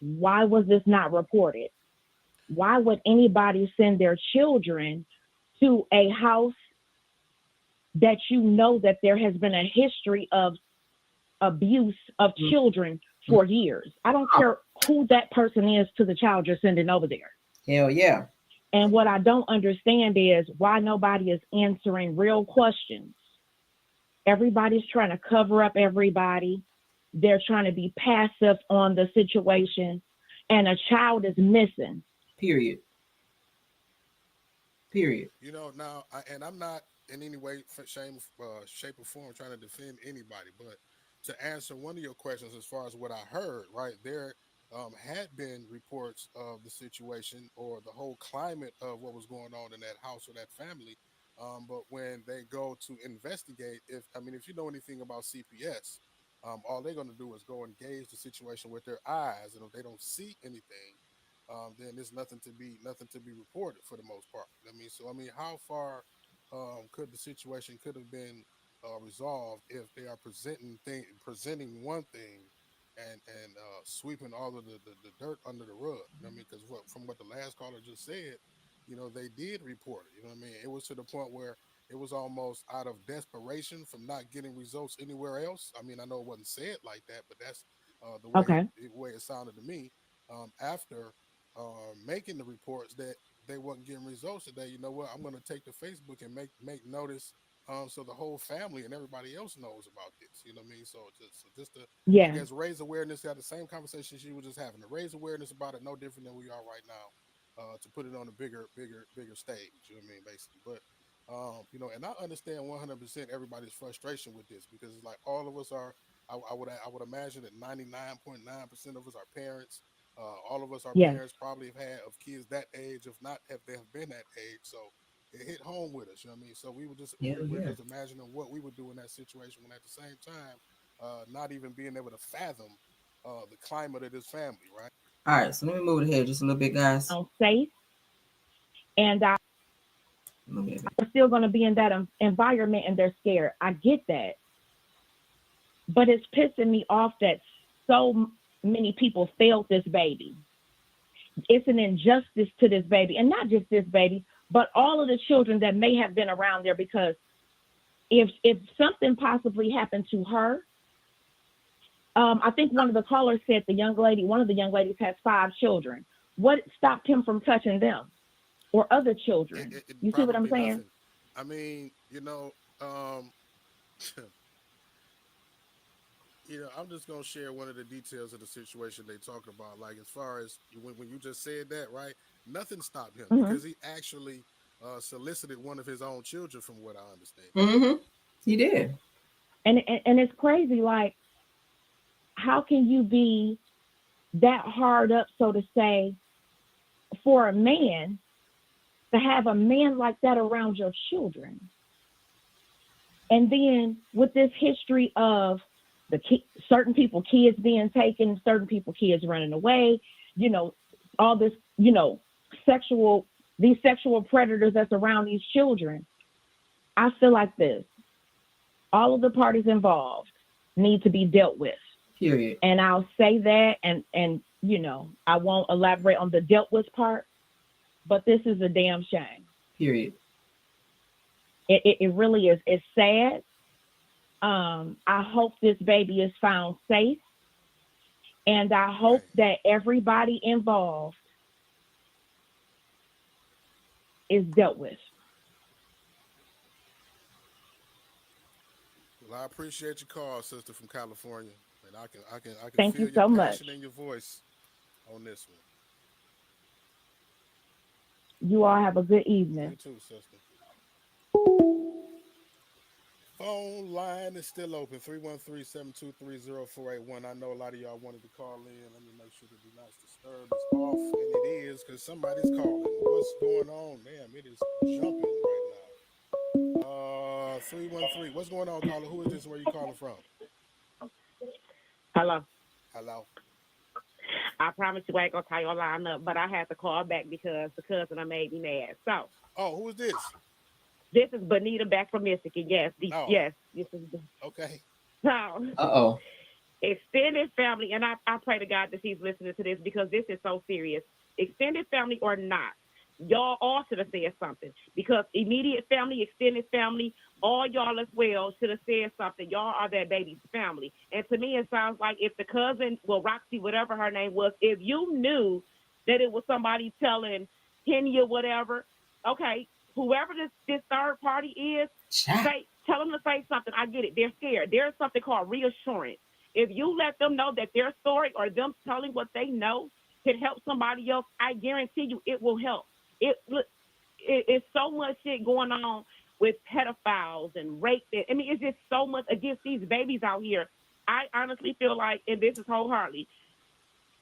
why was this not reported? Why would anybody send their children to a house that you know that there has been a history of abuse of children for years? I don't care who that person is to the child you're sending over there. Hell yeah. And what I don't understand is why nobody is answering real questions. Everybody's trying to cover up everybody. They're trying to be passive on the situation, and a child is missing. Period. Now, I'm not in any way, shape, or form trying to defend anybody, but to answer one of your questions, as far as what I heard, right there, had been reports of the situation or the whole climate of what was going on in that house or that family. But when they go to investigate, if you know anything about CPS, all they're going to do is go and gauge the situation with their eyes, and if they don't see anything, then there's nothing to be reported for the most part. How far could the situation could have been resolved if they are presenting one thing and sweeping all of the dirt under the rug? Because from what the last caller just said, they did report it. It was to the point where it was almost out of desperation from not getting results anywhere else. I know it wasn't said like that, but that's the way it sounded to me. After making the reports that they wasn't getting results today, you know what? I'm going to take to Facebook and make notice, so the whole family and everybody else knows about this. You know what I mean? So just to I guess raise awareness. Have the same conversation she was just having, to raise awareness about it, no different than we are right now, to put it on a bigger stage. You know what I mean? Basically, but and I understand 100% everybody's frustration with this, because it's like all of us are. I would imagine that 99.9% of us are parents. All of us, our parents probably have had of kids that age, if not have they have been that age. So it hit home with us, you know what I mean? So we were just imagining what we would do in that situation, when at the same time, not even being able to fathom the climate of this family, right? All right, so let me move ahead just a little bit, guys. I'm safe, and I'm still going to be in that environment, and they're scared. I get that, but it's pissing me off that so many people failed this baby. It's an injustice to this baby, and not just this baby, but all of the children that may have been around there, because if something possibly happened to her, I think one of the callers said one of the young ladies has 5 children. What stopped him from touching them or other children? You see what I'm saying? Nothing. I'm just going to share one of the details of the situation they talked about. Like, as far as when you just said that, right? Nothing stopped him, because he actually solicited one of his own children, from what I understand. Mm-hmm. He did. And it's crazy. Like, how can you be that hard up, so to say, for a man to have a man like that around your children? And then with this history of certain people, kids being taken, certain people, kids running away, you know, all this, you know, these sexual predators that's around these children, I feel like this. All of the parties involved need to be dealt with. Period. And I'll say that, and you know, I won't elaborate on the dealt with part, but this is a damn shame. Period. It really is. It's sad. I hope this baby is found safe. And I hope that everybody involved is dealt with. Well, I appreciate your call, sister from California. And I can Thank feel you your so much. passion in your voice on this one. You all have a good evening. You too, sister. Phone line is still open, 313-723-0481. I know a lot of y'all wanted to call in. Let me make sure the do not disturb is off, and it is because somebody's calling. What's going on? Damn, it is jumping right now. 313. What's going on, caller? Who is this? Where you calling from? Hello. Hello. I promise you I ain't gonna tie your line up, but I had to call back because the cousin made me mad. So. Oh, who is this? This is Bonita back from Michigan. Yes. Yes. This is. Okay. So. Extended family, and I pray to God that he's listening to this because this is so serious. Extended family or not, y'all all should have said something because immediate family, extended family, all y'all as well should have said something. Y'all are that baby's family. And to me, it sounds like if the cousin, well, Roxy, whatever her name was, if you knew that it was somebody telling Kenya whatever, okay, whoever this third party is, tell them to say something. I get it. They're scared. There's something called reassurance. If you let them know that their story or them telling what they know can help somebody else, I guarantee you it will help. It's so much shit going on with pedophiles and rape. I mean, it's just so much against these babies out here. I honestly feel like, and this is wholeheartedly,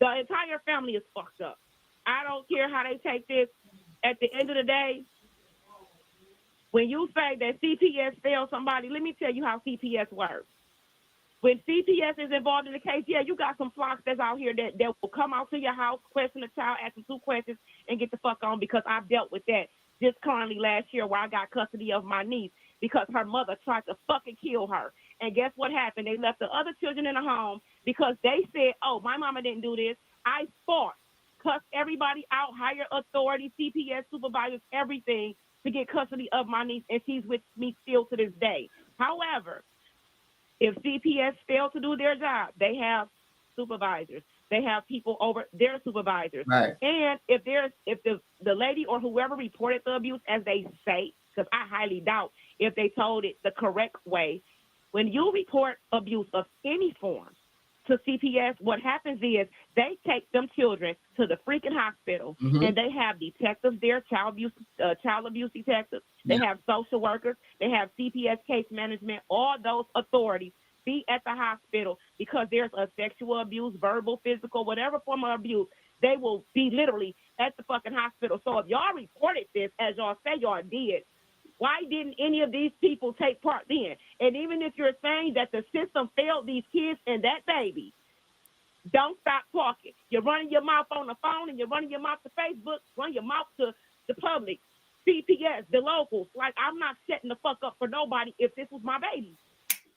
the entire family is fucked up. I don't care how they take this. At the end of the day, when you say that CPS failed somebody, let me tell you how CPS works. When CPS is involved in the case, yeah, you got some flocks that's out here that will come out to your house, question the child, ask them 2 questions, and get the fuck on because I've dealt with that just currently last year where I got custody of my niece because her mother tried to fucking kill her. And guess what happened? They left the other children in the home because they said, oh, my mama didn't do this. I fought, cussed everybody out, higher authority, CPS supervisors, everything to get custody of my niece, and she's with me still to this day. However, if CPS fail to do their job, they have supervisors. They have people over their supervisors. Right. And if the lady or whoever reported the abuse, as they say, because I highly doubt if they told it the correct way, when you report abuse of any form to CPS, what happens is they take them children to the freaking hospital, and they have detectives there, child abuse detectives. They have social workers. They have CPS case management. All those authorities be at the hospital because there's a sexual abuse, verbal, physical, whatever form of abuse. They will be literally at the fucking hospital. So if y'all reported this, as y'all say y'all did, why didn't any of these people take part then? And even if you're saying that the system failed these kids and that baby, don't stop talking. You're running your mouth on the phone and you're running your mouth to Facebook, run your mouth to the public, CPS, the locals. Like, I'm not setting the fuck up for nobody if this was my baby.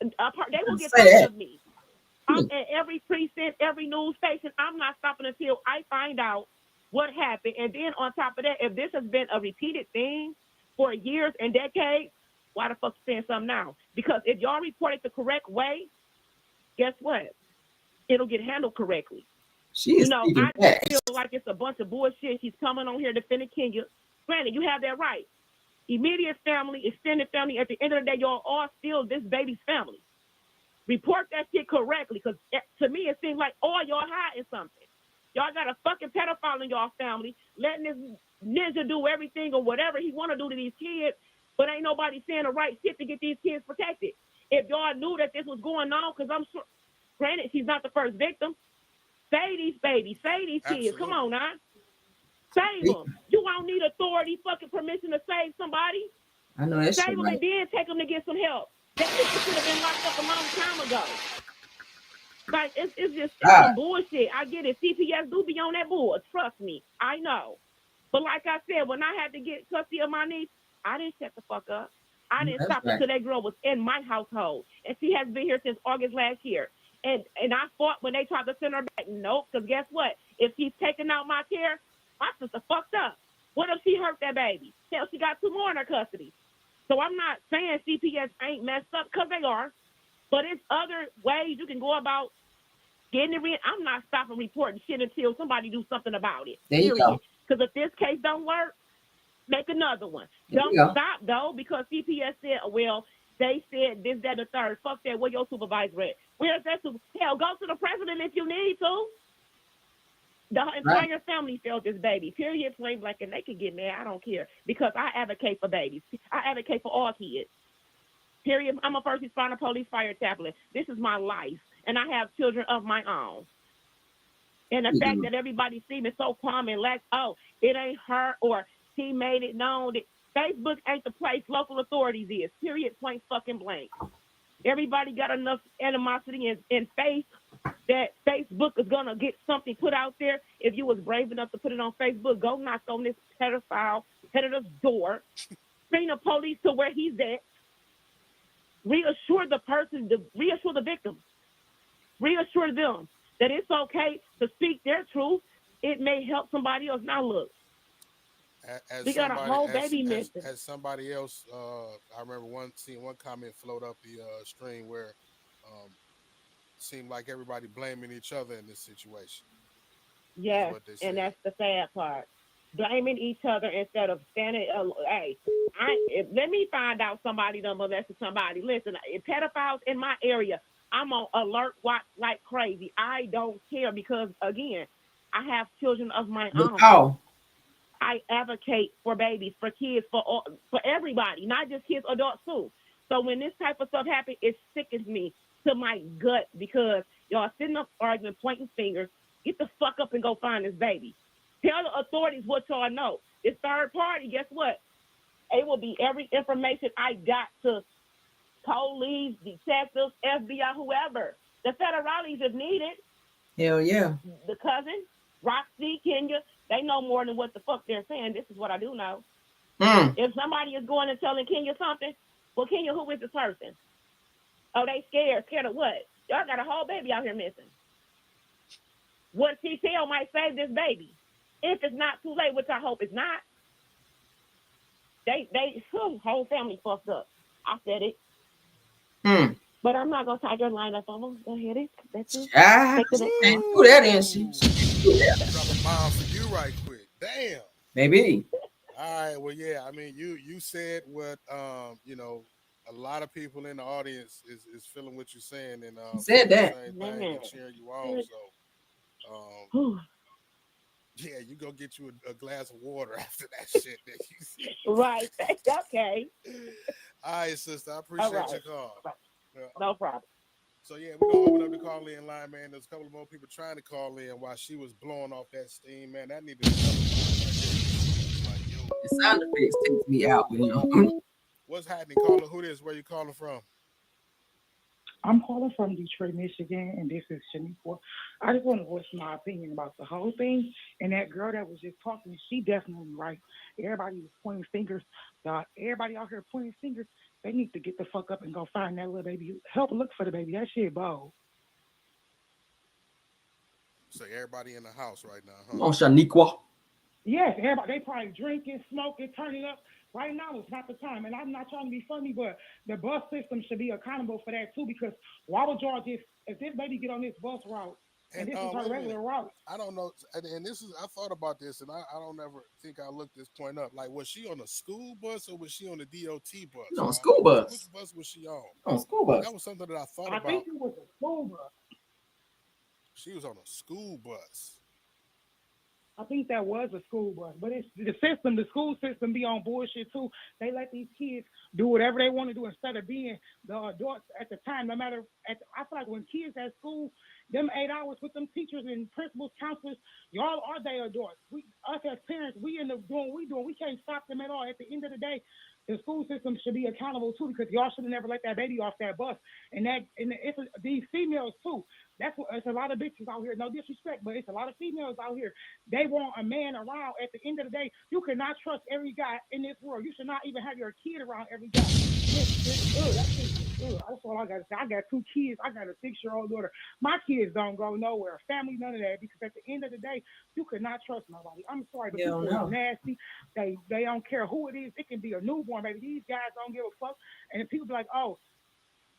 They will get tired of me. I'm at every precinct, every news station. I'm not stopping until I find out what happened. And then on top of that, if this has been a repeated thing for years and decades, why the fuck you saying something now? Because if y'all report it the correct way, guess what? It'll get handled correctly. I feel like it's a bunch of bullshit. She's coming on here defending Kenya. Granted, you have that right. Immediate family, extended family, at the end of the day, y'all all still this baby's family. Report that shit correctly, because to me, it seems like all y'all hiding something. Y'all got a fucking pedophile in y'all family, letting this ninja do everything or whatever he want to do to these kids, but ain't nobody saying the right shit to get these kids protected. If y'all knew that this was going on, because I'm sure, granted, she's not the first victim. Save these babies, save these kids. Come on now. Save them. You don't need authority fucking permission to save somebody. I know that's Save them right. and then take them to get some help. That bitch should have been locked up a long time ago. Like, it's some bullshit. I get it. CPS do be on that board. Trust me. I know. But like I said, when I had to get custody of my niece, I didn't shut the fuck up. I didn't stop until that girl was in my household. And she has been here since August last year. And I fought when they tried to send her back. Nope, because guess what? If she's taking out my care, my sister fucked up. What if she hurt that baby? Hell, she got 2 more in her custody. So I'm not saying CPS ain't messed up, because they are. But it's other ways you can go about getting it. I'm not stopping reporting shit until somebody do something about it. Period. Because if this case don't work, make another one. Don't stop, though, because CPS said, well, they said this, that, and the third. Fuck that. Where your supervisor at? Where's that supervisor? Hell, go to the president if you need to. The entire family felt this baby. Period, plain blank, and they can get mad. I don't care, because I advocate for babies. I advocate for all kids. Period. I'm a first responder, police, fire chaplain. This is my life, and I have children of my own. And the fact that everybody sees me so calm and like, oh, it ain't her or she made it known that Facebook ain't the place local authorities is. Period, point fucking blank. Everybody got enough animosity and faith that Facebook is going to get something put out there. If you was brave enough to put it on Facebook, go knock on this predator's door, bring the police to where he's at, reassure the victim, reassure them that it's okay to speak their truth. It may help somebody else. Now look, we got a whole baby missing. As somebody else, I remember seeing one comment float up the stream where seemed like everybody blaming each other in this situation. Yes, and that's the sad part. Blaming each other instead of standing. Let me find out somebody done molested somebody. Listen, if pedophiles in my area, I'm on alert watch like crazy. I don't care because, again, I have children of my own. Oh. I advocate for babies, for kids, for everybody, not just kids, adults too. So when this type of stuff happens, it sickens me to my gut because y'all sitting up arguing, pointing fingers. Get the fuck up and go find this baby. Tell the authorities what y'all know. This third party, guess what? It will be every information I got to police, detectives, FBI, whoever. The federales if needed. Hell yeah. The cousin, Roxy, Kenya, they know more than what the fuck they're saying. This is what I do know. If somebody is going and telling Kenya something, well, Kenya, who is this person? Oh, they scared. Scared of what? Y'all got a whole baby out here missing. What she tell might save this baby. If it's not too late, which I hope it's not. Whole family fucked up. I said it. But I'm not gonna try your line up on them. Go ahead. That's it. Do that, and she drop a bomb for you right quick. Damn. Maybe. All right. Well, yeah. I mean, you said what a lot of people in the audience is feeling what you're saying, and said that and cheering you on. So, yeah, you go get you a glass of water after that shit that you said. Right. Okay. All right, sister. I appreciate your call. No problem. So yeah, we're gonna open up the call in line, man. There's a couple of more people trying to call in while she was blowing off that steam, man. That needed to the sound effects takes me out, you know. What's happening, caller? Who this? Where you calling from? I'm calling from Detroit, Michigan, and this is Shaniqua. I just want to voice my opinion about the whole thing. And that girl that was just talking, she definitely right. Everybody was pointing fingers. Everybody out here pointing fingers. They need to get the fuck up and go find that little baby. Help look for the baby. That shit bold. So everybody in the house right now, huh? Come on, Shaniqua. Yes, everybody. They probably drinking, smoking, turning up. Right now is not the time. And I'm not trying to be funny, but the bus system should be accountable for that too, because why would y'all just, if this baby get on this bus route, and this is her regular route? I don't know. And this is, I thought about this, and I don't ever think I looked this point up. Like, was she on a school bus or was she on a DOT bus? On a school bus. Which bus was she on? On a school bus. That was something that I thought about. I think it was a school bus. She was on a school bus. I think that was a school bus, but it's the system. The school system be on bullshit too. They let these kids do whatever they want to do instead of being the adults at the time. No matter, I feel like when kids at school, them 8 hours with them teachers and principals, counselors, y'all are they adults. Us as parents, we end up doing what we doing. We can't stop them at all. At the end of the day, the school system should be accountable too, because y'all should have never let that baby off that bus. And it's these females too. That's what it's a lot of bitches out here. No disrespect, but it's a lot of females out here. They want a man around. At the end of the day, you cannot trust every guy in this world. You should not even have your kid around every guy. That's all I got to say. I got 2 kids. I got a 6-year-old daughter. My kids don't go nowhere. Family, none of that. Because at the end of the day, you cannot trust nobody. I'm sorry, but people are nasty. They don't care who it is. It can be a newborn baby. These guys don't give a fuck. And people be like, oh,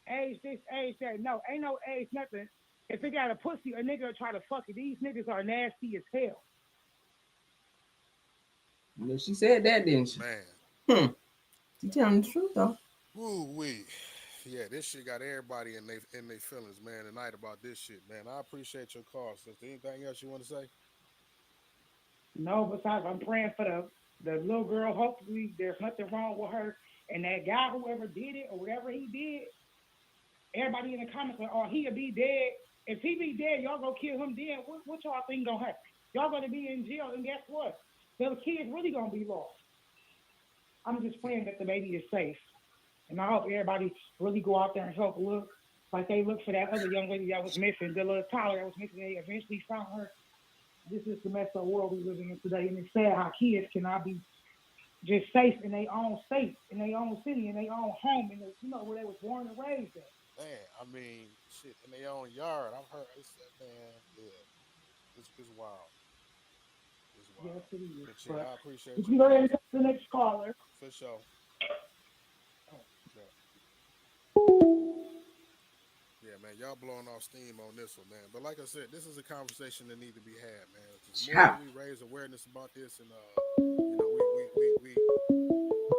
age this, age that. No, ain't no age, nothing. If they got a pussy, a nigga will try to fuck it. These niggas are nasty as hell. Yeah, she said that, didn't she? Man. She telling the truth, though. Woo-wee. Yeah, this shit got everybody in their feelings, man, tonight about this shit, man. I appreciate your call. Is there anything else you want to say? No, besides I'm praying for the little girl. Hopefully there's nothing wrong with her. And that guy, whoever did it or whatever he did, everybody in the comments like, oh, he'll be dead. If he be dead, y'all gonna kill him dead. What y'all think gonna happen? Y'all gonna be in jail, and guess what? The kid's really gonna be lost. I'm just praying that the baby is safe. And I hope everybody really go out there and help look like they look for that other young lady that was missing, the little Tyler that was missing. They eventually found her. This is the messed up world we're living in today. And it's sad how kids cannot be just safe in their own state, in their own city, in their own home, where they was born and raised at. Man, I mean, shit, in their own yard. I've heard it's that, man. Yeah, it's wild. It's wild. Yes, it is. But shit, I appreciate you. You Go ahead and talk to the next caller. For sure. Yeah, man, y'all blowing off steam on this one, man. But like I said, this is a conversation that needs to be had, man. The more we raise awareness about this, and we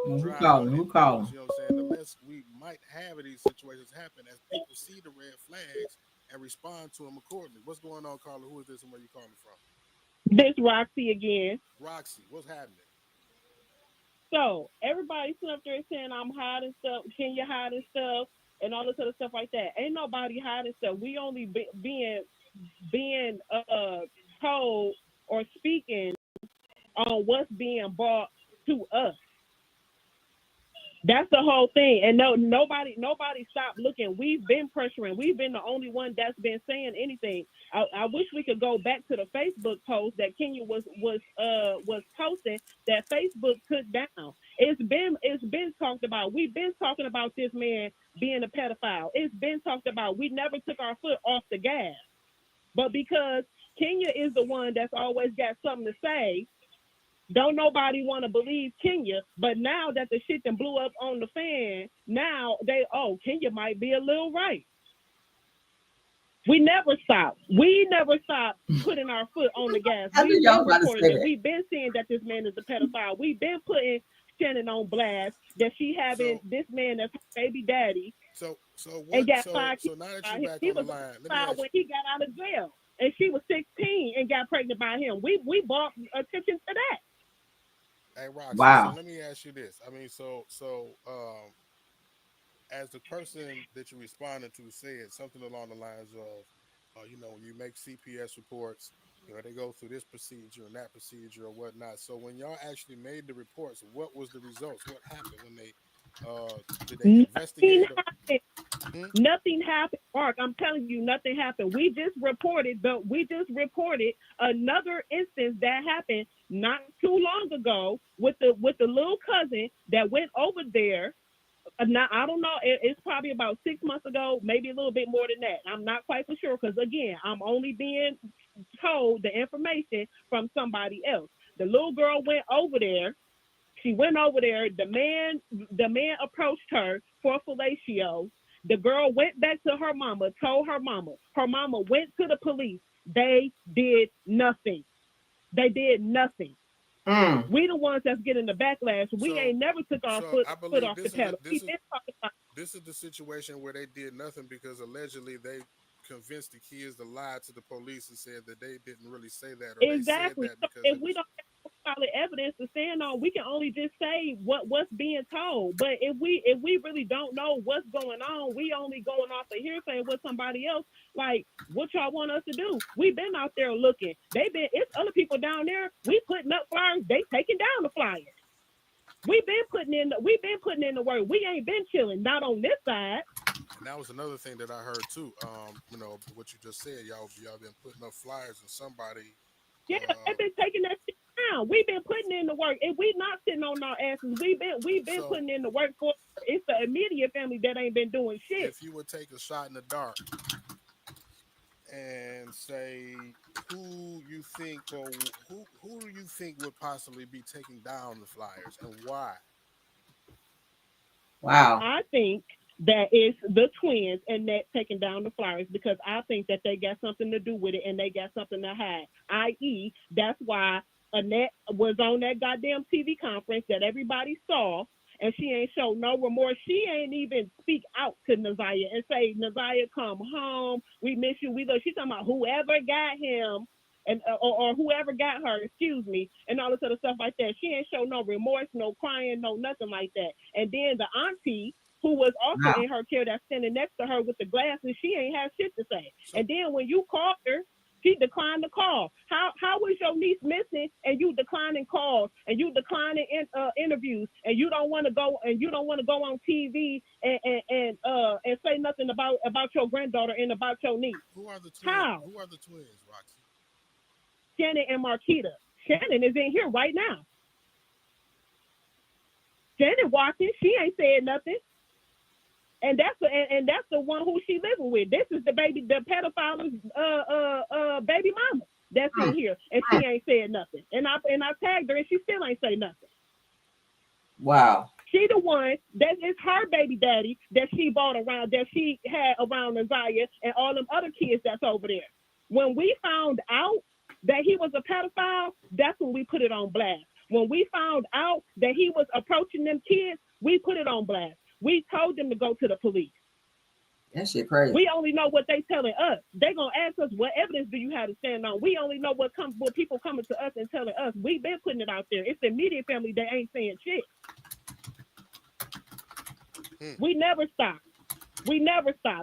Who calling? You know what I'm saying? The less we might have of these situations happen as people see the red flags and respond to them accordingly. What's going on, Carla? Who is this and where you calling from? This Roxy again. Roxy, what's happening? So everybody's up there saying I'm hiding stuff, Kenya hiding stuff, and all this other stuff like that. Ain't nobody hiding stuff. We only being told or speaking on what's being brought to us. That's the whole thing. And nobody stopped looking. We've been pressuring. We've been the only one that's been saying anything. I wish we could go back to the Facebook post that Kenya was posting that Facebook took down. It's been talked about. We've been talking about this man being a pedophile. It's been talked about. We never took our foot off the gas. But because Kenya is the one that's always got something to say, don't nobody want to believe Kenya, but now that the shit done blew up on the fan, now Kenya might be a little right. We never stopped. We never stopped putting our foot on the gas. We've been saying that this man is a pedophile. We've been putting Shannon on blast that she having this man as her baby daddy. So now that you're back on the line, when he got out of jail, and she was 16 and got pregnant by him. We brought attention to that. Hey, Roxy, wow. So let me ask you this. I mean, as the person that you're responding to said something along the lines of, when you make CPS reports, they go through this procedure and that procedure or whatnot. So when y'all actually made the reports, what was the results? What happened when they did they investigate? Nothing happened, Mark. I'm telling you, nothing happened. We just reported another instance that happened not too long ago with the little cousin that went over there. Now I don't know. It's probably about 6 months ago, maybe a little bit more than that. I'm not quite for sure because again, I'm only being told the information from somebody else. The little girl went over there. She went over there. The man approached her for fellatio. The girl went back to her mama, told her mama. Her mama went to the police. They did nothing. They did nothing. We the ones that's getting the backlash. We ain't never took our foot off the pedal. This is the situation where they did nothing because allegedly they convince the kids to lie to the police and said that they didn't really say that, or Exactly. they said that because If we don't have solid evidence to stand on, we can only just say what's being told. But if we really don't know what's going on, we only going off of hearsay with somebody else. Like, what y'all want us to do? We've been out there looking. It's other people down there. We putting up flyers. They taking down the flyers. We've been putting in the work. We ain't been chilling. Not on this side. And that was another thing that I heard too. You know what you just said. Y'all been putting up flyers, and somebody. Yeah, they've been taking that shit down. We've been putting in the work. If we not sitting on our asses, we've been putting in the work for. It's the immediate family that ain't been doing shit. If you would take a shot in the dark and say who you think, or who do you think would possibly be taking down the flyers and why? Wow. I think that it's the twins and that taking down the flyers, because I think that they got something to do with it and they got something to hide. I.e., that's why Annette was on that goddamn TV conference that everybody saw, and she ain't show no remorse. She ain't even speak out to Neziah and say, Neziah, come home. We miss you. We love. She's talking about whoever got him and or whoever got her, excuse me, and all this other stuff like that. She ain't show no remorse, no crying, no nothing like that. And then the auntie, who was also in her chair that's standing next to her with the glasses, she ain't have shit to say. And then when you called her, she declined the call. How is your niece missing and you declining calls and you declining interviews and you don't want to go on TV and say nothing about your granddaughter and about your niece? Who are the twins? How? Who are the twins, Roxy? Shannon and Marquita. Shannon is in here right now. Shannon watching. She ain't said nothing. And that's the one who she living with. This is the pedophile's baby mama that's in here, and she ain't said nothing. And I tagged her, and she still ain't say nothing. Wow. She the one that is her baby daddy that she bought around, that she had around Neziah and all them other kids that's over there. When we found out that he was a pedophile, that's when we put it on blast. When we found out that he was approaching them kids, we put it on blast. We told them to go to the police. That shit crazy. We only know what they telling us. They gonna ask us, what evidence do you have to stand on? We only know what people coming to us and telling us. We've been putting it out there. It's the immediate family that ain't saying shit. We never stop.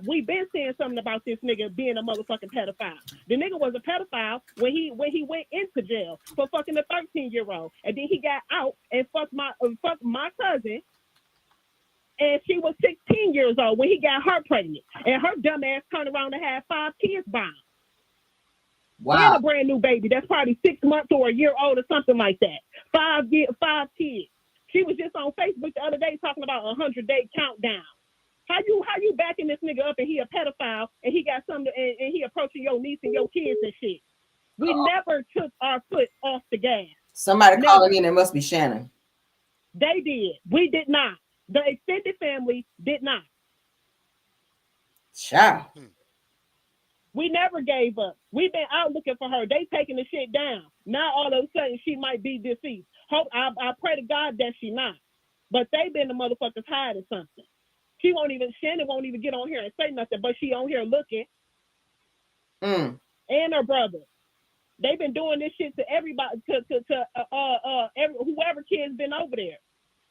We've been saying something about this nigga being a motherfucking pedophile. The nigga was a pedophile when he went into jail for fucking a 13-year-old, and then he got out and fucked my cousin. And she was 16 years old when he got her pregnant. And her dumb ass turned around and had 5 kids by him. Wow. And a brand new baby that's probably 6 months or a year old or something like that. 5 kids. She was just on Facebook the other day talking about a 100-day countdown. How you backing this nigga up and he a pedophile and he got something and he approaching your niece and your kids and shit? We never took our foot off the gas. Somebody calling in, it must be Shannon. They did. We did not. The extended family did not. Child. We never gave up. We've been out looking for her. They taking the shit down. Now all of a sudden she might be deceased. I pray to God that she not. But they been the motherfuckers hiding something. Shannon won't even get on here and say nothing, but she on here looking. And her brother. They've been doing this shit to everybody, whoever kid's been over there.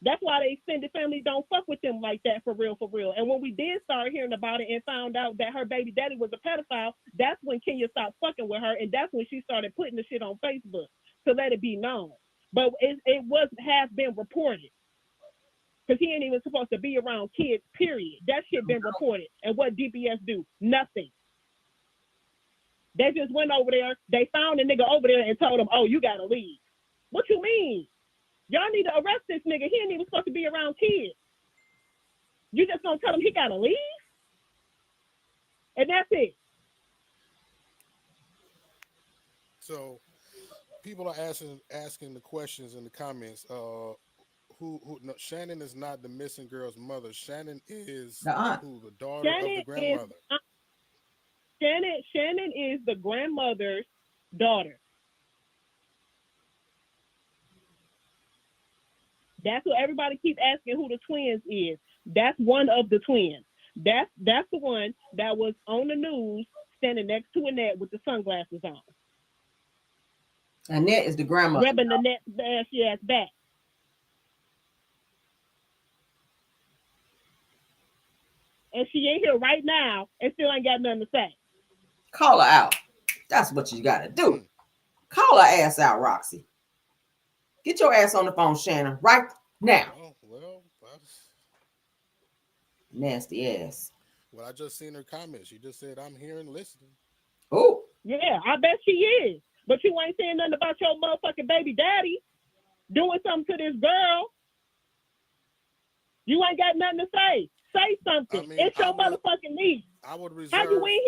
That's why the extended family don't fuck with them like that, for real. And when we did start hearing about it and found out that her baby daddy was a pedophile, that's when Kenya stopped fucking with her, and that's when she started putting the shit on Facebook to let it be known. But it has been reported. Because he ain't even supposed to be around kids, period. That shit been reported. And what DPS do? Nothing. They just went over there, they found a nigga over there and told him, oh, you gotta leave. What you mean? Y'all need to arrest this nigga. He ain't even supposed to be around kids. You just gonna tell him he gotta leave? And that's it. So people are asking the questions in the comments. No, Shannon is not the missing girl's mother. Shannon is the daughter of the grandmother. Shannon is the grandmother's daughter. That's what everybody keeps asking who the twins is. That's one of the twins. That's the one that was on the news standing next to Annette with the sunglasses on. Annette is the grandmother. Rubbing Annette's ashy ass back. And she ain't here right now and still ain't got nothing to say. Call her out. That's what you gotta do. Call her ass out, Roxy. Get your ass on the phone, Shannon, right now. Well, nasty ass. Well, I just seen her comment. She just said, "I'm here and listening." Oh, yeah, I bet she is. But you ain't saying nothing about your motherfucking baby daddy doing something to this girl. You ain't got nothing to say. Say something. I mean, it's your motherfucking niece. I would reserve. How you in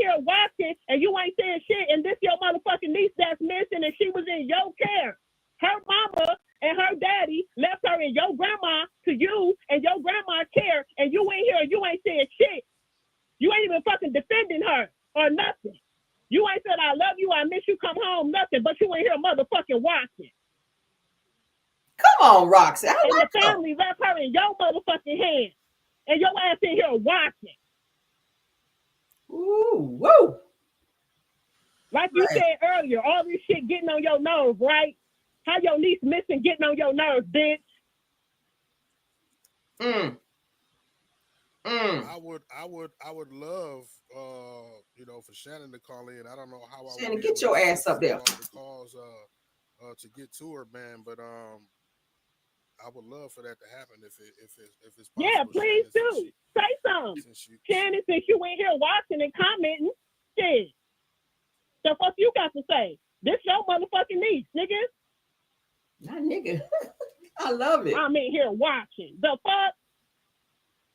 here watching and you ain't saying shit, and this your motherfucking niece that's missing and she was in your care. Her mama and her daddy left her in your grandma to you and your grandma's care, and you ain't here and you ain't saying shit. You ain't even fucking defending her or nothing. You ain't said, I love you, I miss you, come home, nothing, but you ain't here motherfucking watching. Come on, Roxy. And the family left her in your motherfucking hands. And your ass in here watching. Ooh, woo. Like you said earlier, all this shit getting on your nerves, right? How your niece missing getting on your nerves, bitch? I would love, for Shannon to call in. I don't know how I Shannon, would get your ass up there. The calls, to get to her, man. But I would love for that to happen if it's possible. Yeah, please Shannon, do. Say something. Shannon, since you ain't here watching and commenting, shit. The fuck you got to say? This your motherfucking niece, nigga. Not nigga. I love it. I'm in here watching. The fuck?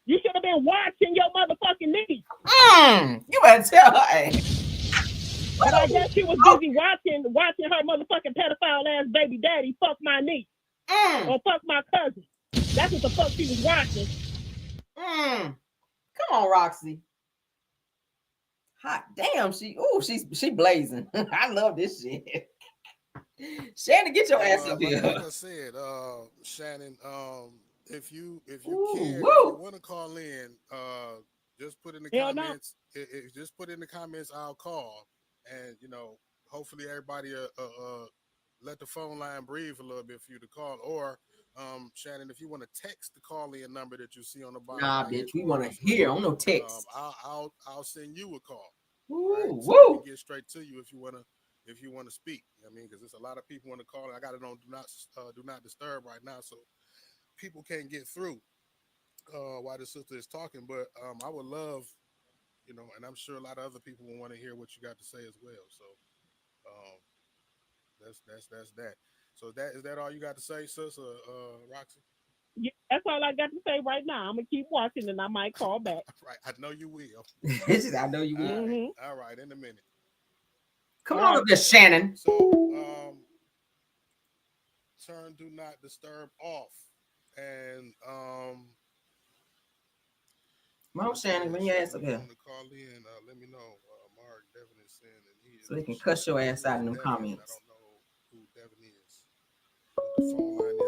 You should have been watching your motherfucking niece. You better tell her. But I guess she was busy watching her motherfucking pedophile ass baby daddy fuck my niece. Or fuck my cousin. That's what the fuck she was watching. Come on, Roxy. Hot damn, she blazing. I love this shit. Shannon, get your ass up here. Like I said, Shannon, if you want to call in, just put in the comments. Just put in the comments. I'll call, and hopefully everybody let the phone line breathe a little bit for you to call. Or Shannon, if you want to text the call-in number that you see on the bottom. Nah, bitch, we want to hear. I don't know text. I'll send you a call. Ooh, right? woo. So we can get straight to you if you want to speak. I mean, because there's a lot of people want to call. I got it on do not disturb right now, so people can't get through while the sister is talking. But I would love, and I'm sure a lot of other people will want to hear what you got to say as well. So that's that. So is that all you got to say, sis, Roxy? Yeah, that's all I got to say right now. I'm gonna keep watching, and I might call back. Right, I know you will. I know you will. All right, in a minute. Come on up there, Shannon. So, turn do not disturb off, and come on, Shannon, bring your ass up here. Call in. Let me know. Mark Devin is saying that he is. So they can cuss your ass out in them comments. I don't know who Devin is. The phone line is.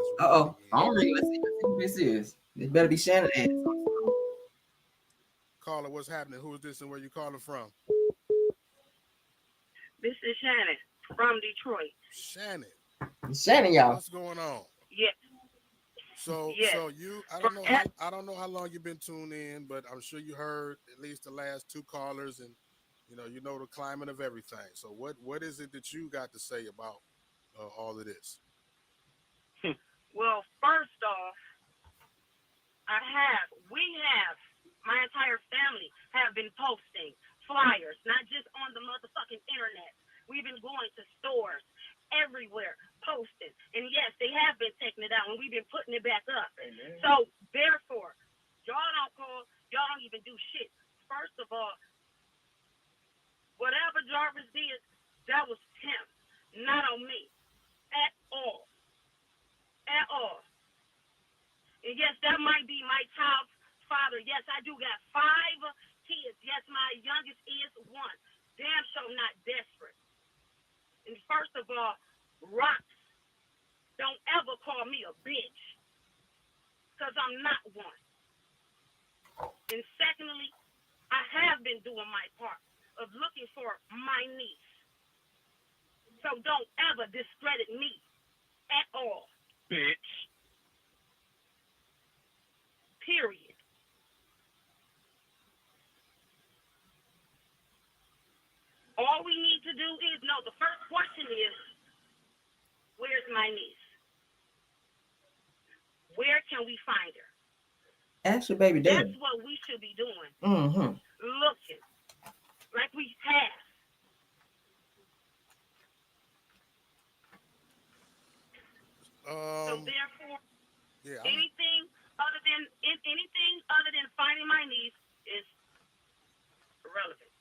Phone ring. Let's see who this is. This better be Shannon ass. Caller, what's happening? Who is this and where you calling from? This is Shannon from Detroit. Shannon, y'all. What's going on? Yeah. So you, I don't know how long you've been tuned in, but I'm sure you heard at least the last two callers, and you know the climate of everything. So what is it that you got to say about all of this? Well, first off, my entire family have been posting flyers, not just on the motherfucking internet. We've been going to stores everywhere, posting. And yes, they have been taking it out, and we've been putting it back up. Amen. So, therefore, y'all don't call, y'all don't even do shit. First of all, whatever Jarvis did, that was him, not on me. At all. At all. And yes, that might be my child's father. Yes, I do got 5 kids. Yes, my youngest is 1. Damn sure not desperate. And first of all, rocks, don't ever call me a bitch. Because I'm not one. And secondly, I have been doing my part of looking for my niece. So don't ever discredit me at all. Bitch. Period. All we need to do is know the first question is, where's my niece? Where can we find her? Ask your baby daddy. That's what we should be doing. Mm-hmm. Looking like we have. So therefore, anything other than finding my niece is irrelevant.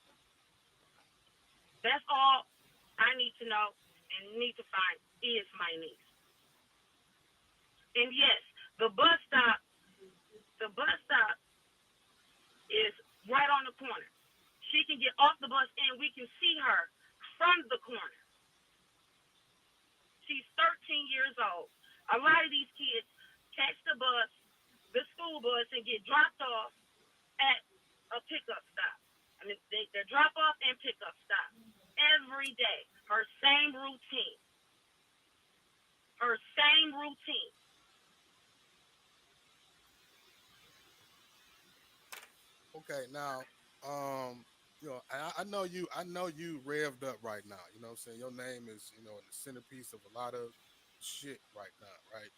That's all I need to know and need to find is my niece. And yes, the bus stop is right on the corner. She can get off the bus and we can see her from the corner. She's 13 years old. A lot of these kids catch the school bus, and get dropped off at a pickup stop. I mean, they're drop off and pickup stop every day. Her same routine. Okay, now, I know you revved up right now. You know what I'm saying? Your name is, in the centerpiece of a lot of shit right now, right?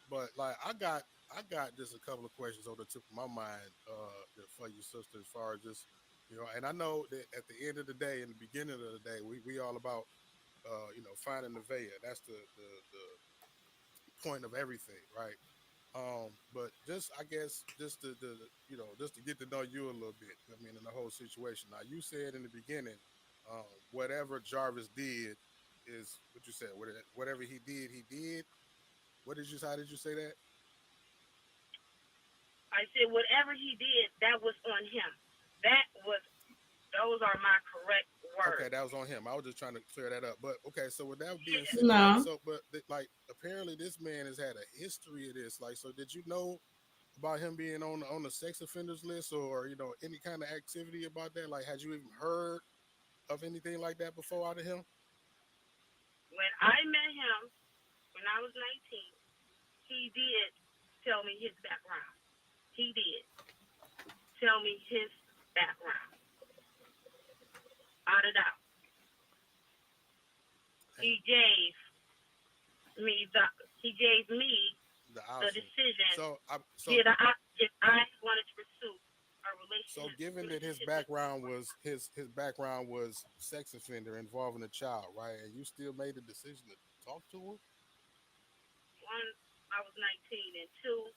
But like I got just a couple of questions on the tip of my mind for you, sister, as far as just, and I know that at the end of the day, in the beginning of the day, we all about finding the veil. That's the point of everything, right? But just I guess just to just to get to know you a little bit. I mean, in the whole situation. Now, you said in the beginning, whatever Jarvis did is what you said. Whatever he did, he did. How did you say that? I said whatever he did, that was on him. Those are my correct words. Okay, that was on him. I was just trying to clear that up. But okay, so with that being said, no. Like apparently this man has had a history of this. Like, so did you know about him being on the sex offenders list, or any kind of activity about that? Like, had you even heard of anything like that before out of him? When I met him when I was 19, he did tell me his background. He did tell me his background. Out of doubt. He gave me the decision if I wanted to pursue a relationship. So given that his background was sex offender involving a child, right? And you still made the decision to talk to him? One, I was 19, and two,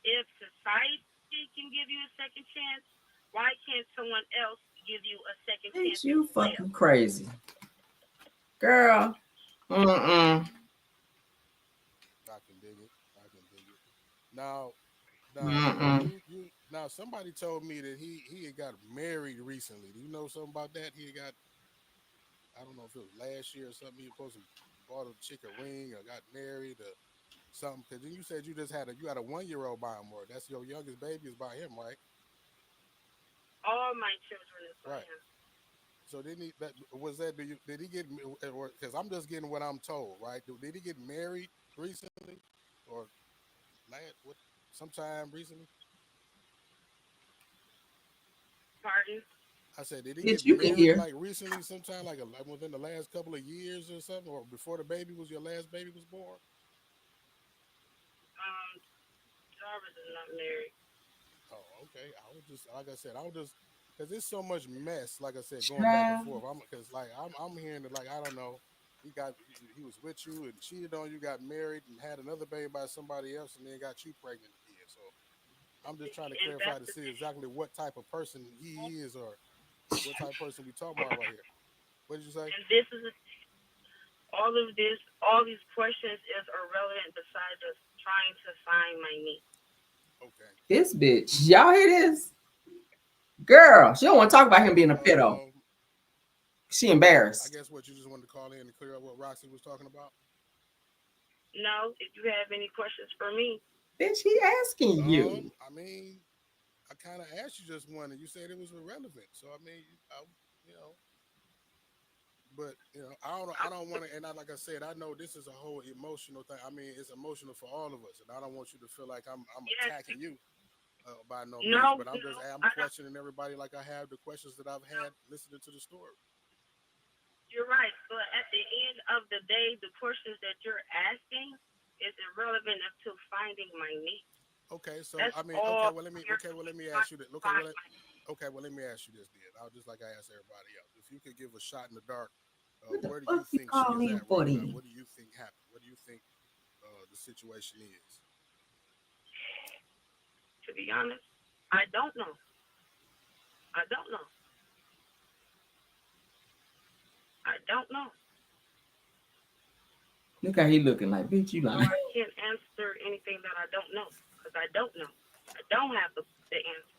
if society can give you a second chance, why can't someone else give you a second chance? Ain't you fucking crazy, girl? I can dig it. Now, now somebody told me that he had got married recently. Do you know something about that? I don't know if it was last year or something. He was supposed to bought a chick a ring or got married or something. Because then you said you had a 1-year-old by him, or that's your youngest baby is by him, right? All my children is by him. So did he get, or because I'm just getting what I'm told, right? Did he get married recently, or sometime recently? Pardon? I said, did he get married like recently, sometime like within the last couple of years or something, or before your last baby was born? Jarvis is not married. Oh, okay. I was just, like I said, because there's so much mess, like I said, going back and forth. I'm hearing that, like, I don't know, he was with you and cheated on you, got married and had another baby by somebody else, and then got you pregnant again. So I'm just trying to clarify to see exactly what type of person he is, or what type of person we talking about right here. What did you say? And all these questions is irrelevant besides us trying to find my niece. Okay. This bitch, y'all hear this? Girl, she don't want to talk about him being a pedo. She embarrassed. I guess what you just wanted to call in to clear up what Roxy was talking about? No, if you have any questions for me. Bitch, he asking you. I mean, I kind of asked you just one, and you said it was irrelevant. So I mean, you know, but I don't want to. And like I said, I know this is a whole emotional thing. I mean, it's emotional for all of us, and I don't want you to feel like I'm attacking you by no means. But I'm questioning everybody like I have the questions that I've had listening to the story. You're right, but at the end of the day, the questions that you're asking is irrelevant to finding my needs. Okay, so That's I mean, all. well, let me ask you that. Well, let me ask you this then. I'll just like I asked everybody else. If you could give a shot in the dark, where do you think she is at right now? What do you think happened? What do you think the situation is? To be honest, I don't know. I don't know. I don't know. Look how he looking like, bitch, you lying. So I can't answer anything that I don't know because I don't know. I don't have the answer.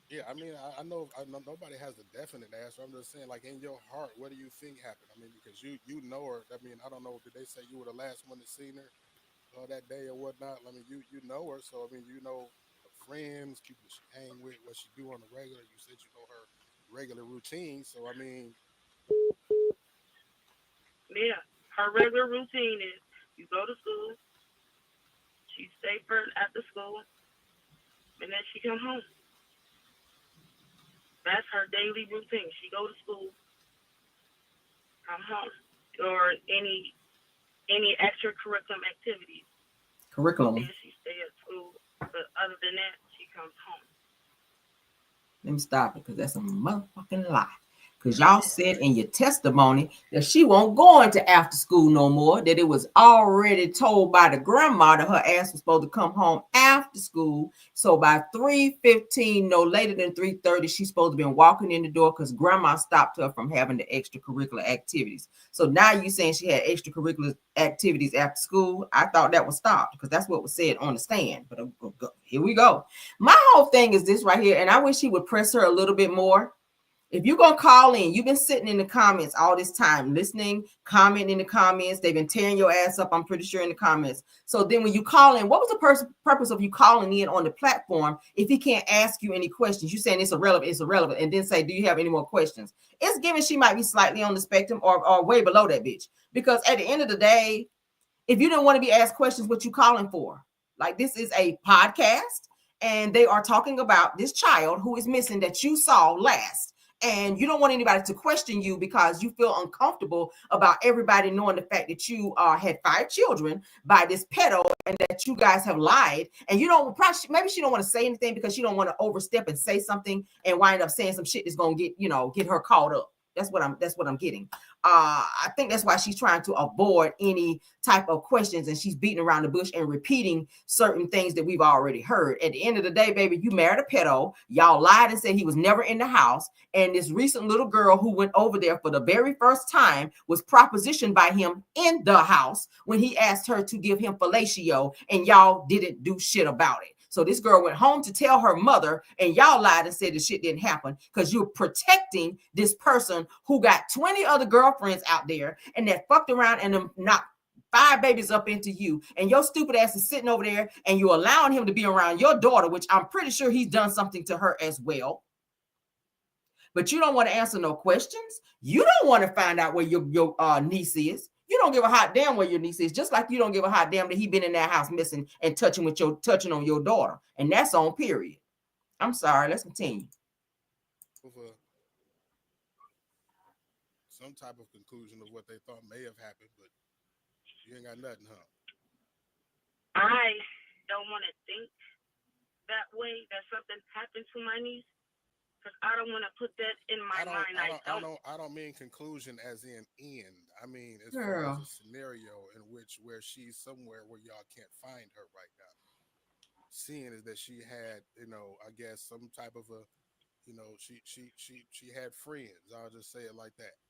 Yeah, I mean, I know nobody has the definite answer. I'm just saying, like in your heart, what do you think happened? I mean, because you know her. I mean, I don't know. Did they say you were the last one that seen her that day or whatnot? I mean, you know her, so I mean, you know her friends, people she hang with, what she do on the regular. You said you know her regular routine, so I mean, yeah, her regular routine is you go to school, she's safer at the school, and then she come home. That's her daily routine. She go to school, come home, or any extracurricular activities. Curriculum. Then she stay at school, but other than that, she comes home. Let me stop it because that's a motherfucking lie. Because y'all said in your testimony that she won't go into after school no more, that it was already told by the grandma that her ass was supposed to come home after school. So by 3:15, no later than 3:30, she's supposed to be walking in the door because grandma stopped her from having the extracurricular activities. So now you saying she had extracurricular activities after school. I thought that was stopped because that's what was said on the stand. But here we go. My whole thing is this right here, and I wish he would press her a little bit more. If you're going to call in, you've been sitting in the comments all this time, listening, commenting in the comments. They've been tearing your ass up, I'm pretty sure, in the comments. So then when you call in, what was the purpose of you calling in on the platform if he can't ask you any questions? You're saying it's irrelevant, and then say, do you have any more questions? It's given she might be slightly on the spectrum or way below that bitch. Because at the end of the day, if you didn't want to be asked questions, what you calling for? Like, this is a podcast, and they are talking about this child who is missing that you saw last. And you don't want anybody to question you because you feel uncomfortable about everybody knowing the fact that you had 5 children by this pedo and that you guys have lied. And you don't, maybe she don't want to say anything because she don't want to overstep and say something and wind up saying some shit that's going to get her caught up. That's what I'm getting. I think that's why she's trying to avoid any type of questions, and she's beating around the bush and repeating certain things that we've already heard. At the end of the day, baby, you married a pedo. Y'all lied and said he was never in the house. And this recent little girl who went over there for the very first time was propositioned by him in the house when he asked her to give him fellatio, and y'all didn't do shit about it. So this girl went home to tell her mother, and y'all lied and said the shit didn't happen because you're protecting this person who got 20 other girlfriends out there and that fucked around and knocked 5 babies up into you. And your stupid ass is sitting over there and you're allowing him to be around your daughter, which I'm pretty sure he's done something to her as well. But you don't want to answer no questions. You don't want to find out where your niece is. You don't give a hot damn where your niece is, just like you don't give a hot damn that he been in that house missing and touching on your daughter. And that's on period. I'm sorry. Let's continue. Some type of conclusion of what they thought may have happened, but you ain't got nothing, huh? I don't want to think that way, that something happened to my niece. Because I don't want to put that in my mind. I don't mean conclusion as in end. I mean as far as a scenario in where she's somewhere where y'all can't find her right now. Seeing is that she had, I guess some type of a, she had friends. I'll just say it like that.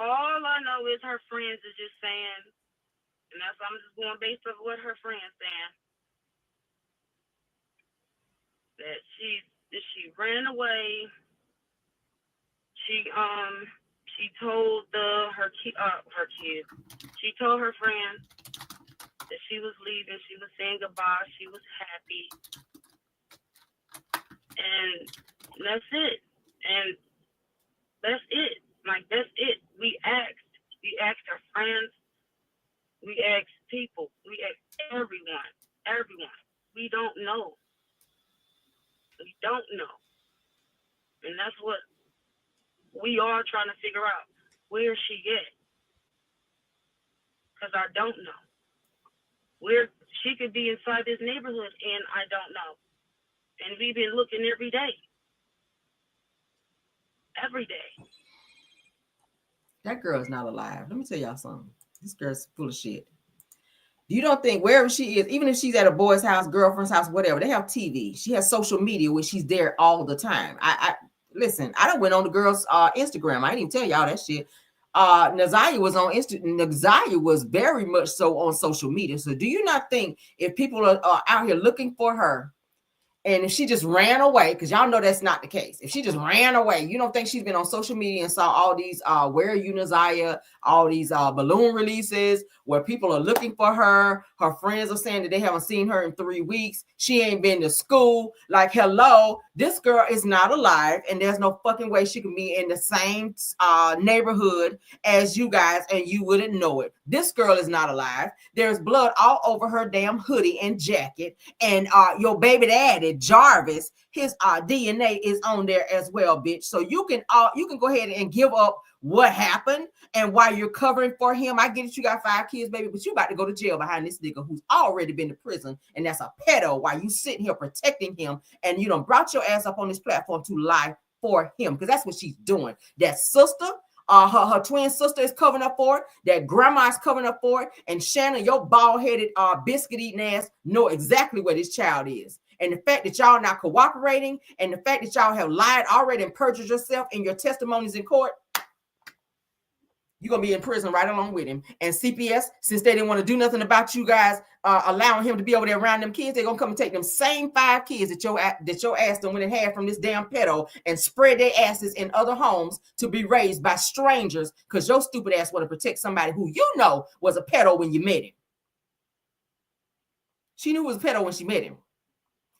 All I know is her friends are just saying, and that's I'm just going based off what her friends saying, that she ran away. She told her kids. She told her friends that she was leaving. She was saying goodbye. She was happy. And that's it. And that's it. Like, that's it. We asked our friends, we asked people, we asked everyone. We don't know. We don't know. And that's what we are trying to figure out. Where is she at? Because I don't know. She could be inside this neighborhood, and I don't know. And we've been looking every day. Every day. That girl is not alive. Let me tell y'all something. This girl's full of shit. You don't think wherever she is, even if she's at a boy's house, girlfriend's house, whatever, they have TV. She has social media where she's there all the time. I listen, I done went on the girl's Instagram. I didn't even tell y'all that shit. Naziah was on Naziah was very much so on social media. So do you not think if people are out here looking for her, and if she just ran away, because y'all know that's not the case. If she just ran away, you don't think she's been on social media and saw all these where are you, Naziah, all these balloon releases where people are looking for her. Her friends are saying that they haven't seen her in 3 weeks. She ain't been to school. Like, hello, this girl is not alive, and there's no fucking way she can be in the same neighborhood as you guys, and you wouldn't know it. This girl is not alive. There's blood all over her damn hoodie and jacket, and your baby daddy Jarvis, his DNA is on there as well, bitch. So you can go ahead and give up what happened and why you're covering for him. I get it, you got 5 kids, baby, but you about to go to jail behind this nigga who's already been to prison, and that's a pedo while you sitting here protecting him, and you done brought your ass up on this platform to lie for him, because that's what she's doing. That sister, her twin sister is covering up for it. That grandma is covering up for it. And Shannon, your bald-headed biscuit eating ass know exactly where this child is. And the fact that y'all not cooperating, and the fact that y'all have lied already and perjured yourself in your testimonies in court, you're going to be in prison right along with him. And CPS, since they didn't want to do nothing about you guys allowing him to be over there around them kids, they're going to come and take them same 5 kids that your ass done went and had from this damn pedo and spread their asses in other homes to be raised by strangers, because your stupid ass want to protect somebody who you know was a pedo when you met him. She knew he was a pedo when she met him.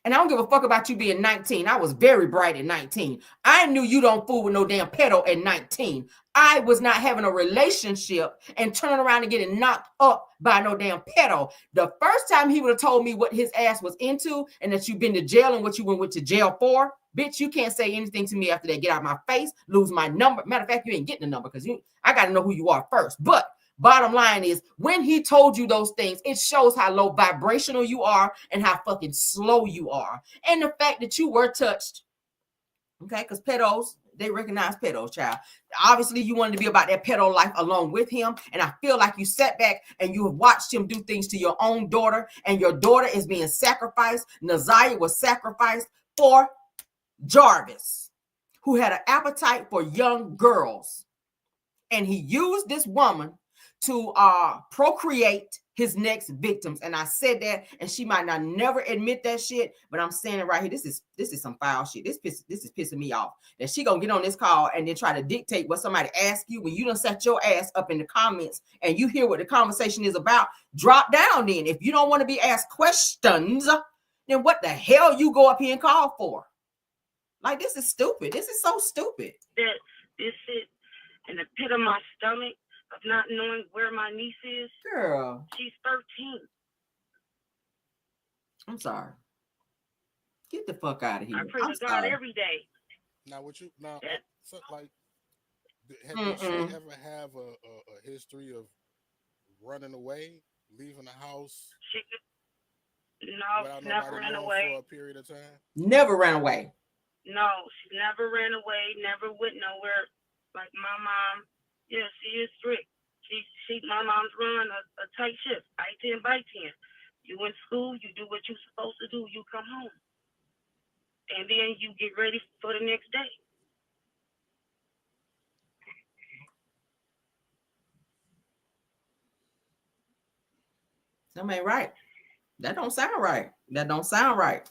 And I don't give a fuck about you being 19. I was very bright at 19. I knew you don't fool with no damn pedo at 19. I was not having a relationship and turning around and getting knocked up by no damn pedo. The first time he would have told me what his ass was into and that you've been to jail and what you went to jail for, bitch, you can't say anything to me after that. Get out of my face, lose my number. Matter of fact, you ain't getting the number because I got to know who you are first. But bottom line is, when he told you those things, it shows how low vibrational you are and how fucking slow you are. And the fact that you were touched, okay, because pedos, they recognize pedos, child. Obviously, you wanted to be about that pedo life along with him. And I feel like you sat back and you have watched him do things to your own daughter, and your daughter is being sacrificed. Naziah was sacrificed for Jarvis, who had an appetite for young girls. And he used this woman to procreate his next victims. And I said that, and she might not never admit that shit, but I'm saying it right here. This is some foul shit. This is pissing me off. That she gonna get on this call and then try to dictate what somebody asks you when you done set your ass up in the comments and you hear what the conversation is about. Drop down then. If you don't want to be asked questions, then what the hell you go up here and call for? Like, this is stupid. This is so stupid. That this is in the pit of my stomach of not knowing where my niece is. Girl. She's 13. I'm sorry. Get the fuck out of here. I pray to God every day. Now, what you now? So, like, did she ever have a history of running away, leaving the house? No, never ran away for a period of time. Never ran away. No, she never ran away. Never went nowhere. Like my mom, yeah, she is strict. My mom's run a tight ship, 10 by 10. You in school, you do what you're supposed to do, you come home. And then you get ready for the next day. That ain't right. That don't sound right. That don't sound right.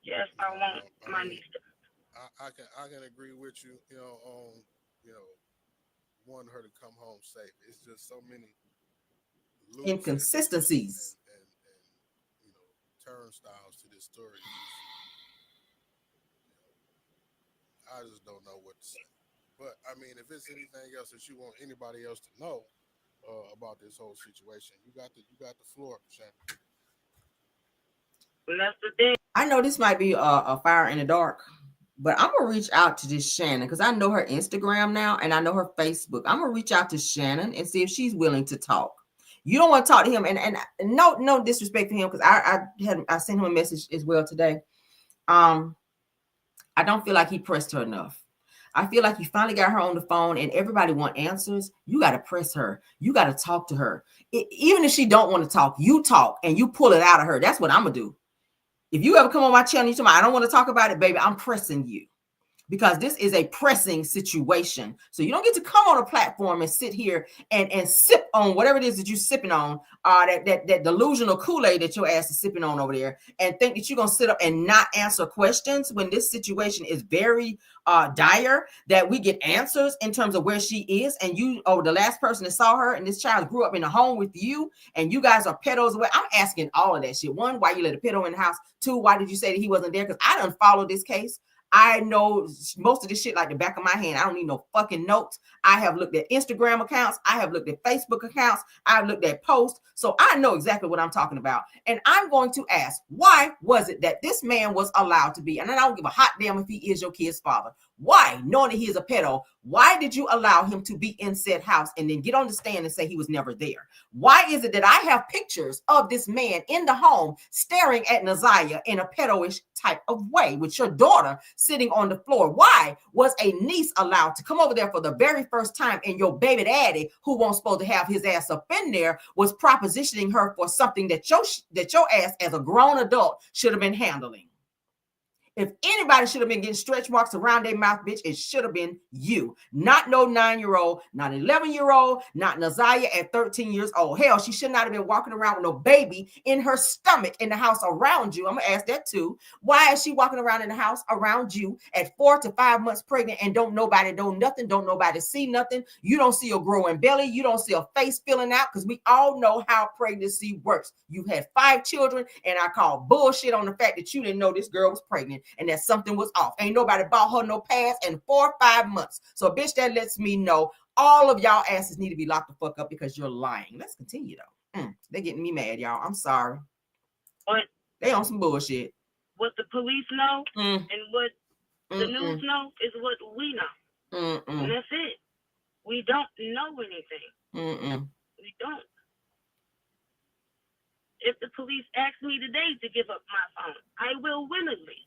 Yes, I want my niece to. I can agree with you, on, wanting her to come home safe. It's just so many inconsistencies and turnstiles to this story. I just don't know what to say. But I mean, if it's anything else that you want anybody else to know about this whole situation, you got the floor, Shannon. That's the thing. I know this might be a fire in the dark, but I'm gonna reach out to this Shannon because I know her Instagram now and I know her Facebook. I'm gonna reach out to Shannon and see if she's willing to talk. You don't want to talk to him, and no disrespect to him because I sent him a message as well today. I don't feel like he pressed her enough. I feel like you finally got her on the phone and everybody want answers. You got to press her. You got to talk to her. Even if she don't want to talk, you talk and you pull it out of her. That's what I'm going to do. If you ever come on my channel, you tell me, I don't want to talk about it, baby. I'm pressing you. Because this is a pressing situation. So you don't get to come on a platform and sit here and sip on whatever it is that you're sipping on, that delusional Kool-Aid that your ass is sipping on over there, and think that you're going to sit up and not answer questions when this situation is very dire, that we get answers in terms of where she is. And you, the last person that saw her, and this child grew up in a home with you, and you guys are pedos away. I'm asking all of that shit. One, why you let a pedo in the house? Two, why did you say that he wasn't there? Because I done followed this case. I know most of this shit like the back of my hand. I don't need no fucking notes. I have looked at Instagram accounts. I have looked at Facebook accounts. I've looked at posts. So I know exactly what I'm talking about. And I'm going to ask, why was it that this man was allowed to be? And I don't give a hot damn if he is your kid's father. Why, knowing that he is a pedo, why did you allow him to be in said house and then get on the stand and say he was never there? Why is it that I have pictures of this man in the home staring at Naziah in a pedo-ish type of way with your daughter sitting on the floor? Why was a niece allowed to come over there for the very first time and your baby daddy, who wasn't supposed to have his ass up in there, was propositioning her for something that your ass as a grown adult should have been handling? If anybody should have been getting stretch marks around their mouth, bitch, it should have been you. Not no 9-year-old, not 11-year-old, not Naziah at 13 years old. Hell, she should not have been walking around with no baby in her stomach in the house around you. I'm going to ask that too. Why is she walking around in the house around you at 4 to 5 months pregnant and don't nobody know nothing, don't nobody see nothing? You don't see a growing belly. You don't see a face filling out, because we all know how pregnancy works. You had 5 children, and I call bullshit on the fact that you didn't know this girl was pregnant and that something was off. Ain't nobody bought her no pass in 4 or 5 months. So, bitch, that lets me know all of y'all asses need to be locked the fuck up because you're lying. Let's continue, though. They're getting me mad, y'all. I'm sorry. But they on some bullshit. What the police know and what the news know is what we know. And that's it. We don't know anything. We don't. If the police ask me today to give up my phone, I will willingly.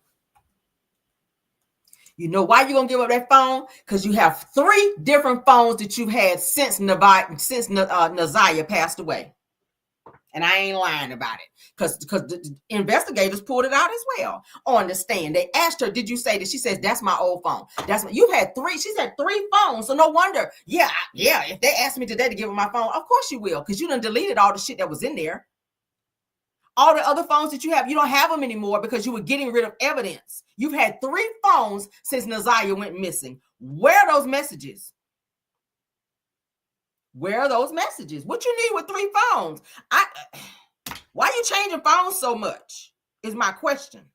You know why you're going to give up that phone? Because you have 3 different phones that you've had since Naziah passed away. And I ain't lying about it. Because the investigators pulled it out as well on the stand. They asked her, did you say that? She says, that's my old phone. You had 3. She said 3 phones. So no wonder. Yeah. If they asked me today to give them my phone, of course you will. Because you done deleted all the shit that was in there. All the other phones that you have, you don't have them anymore because you were getting rid of evidence. You've had 3 phones since Naziah went missing. Where are those messages? Where are those messages? What you need with 3 phones? Why are you changing phones so much is my question.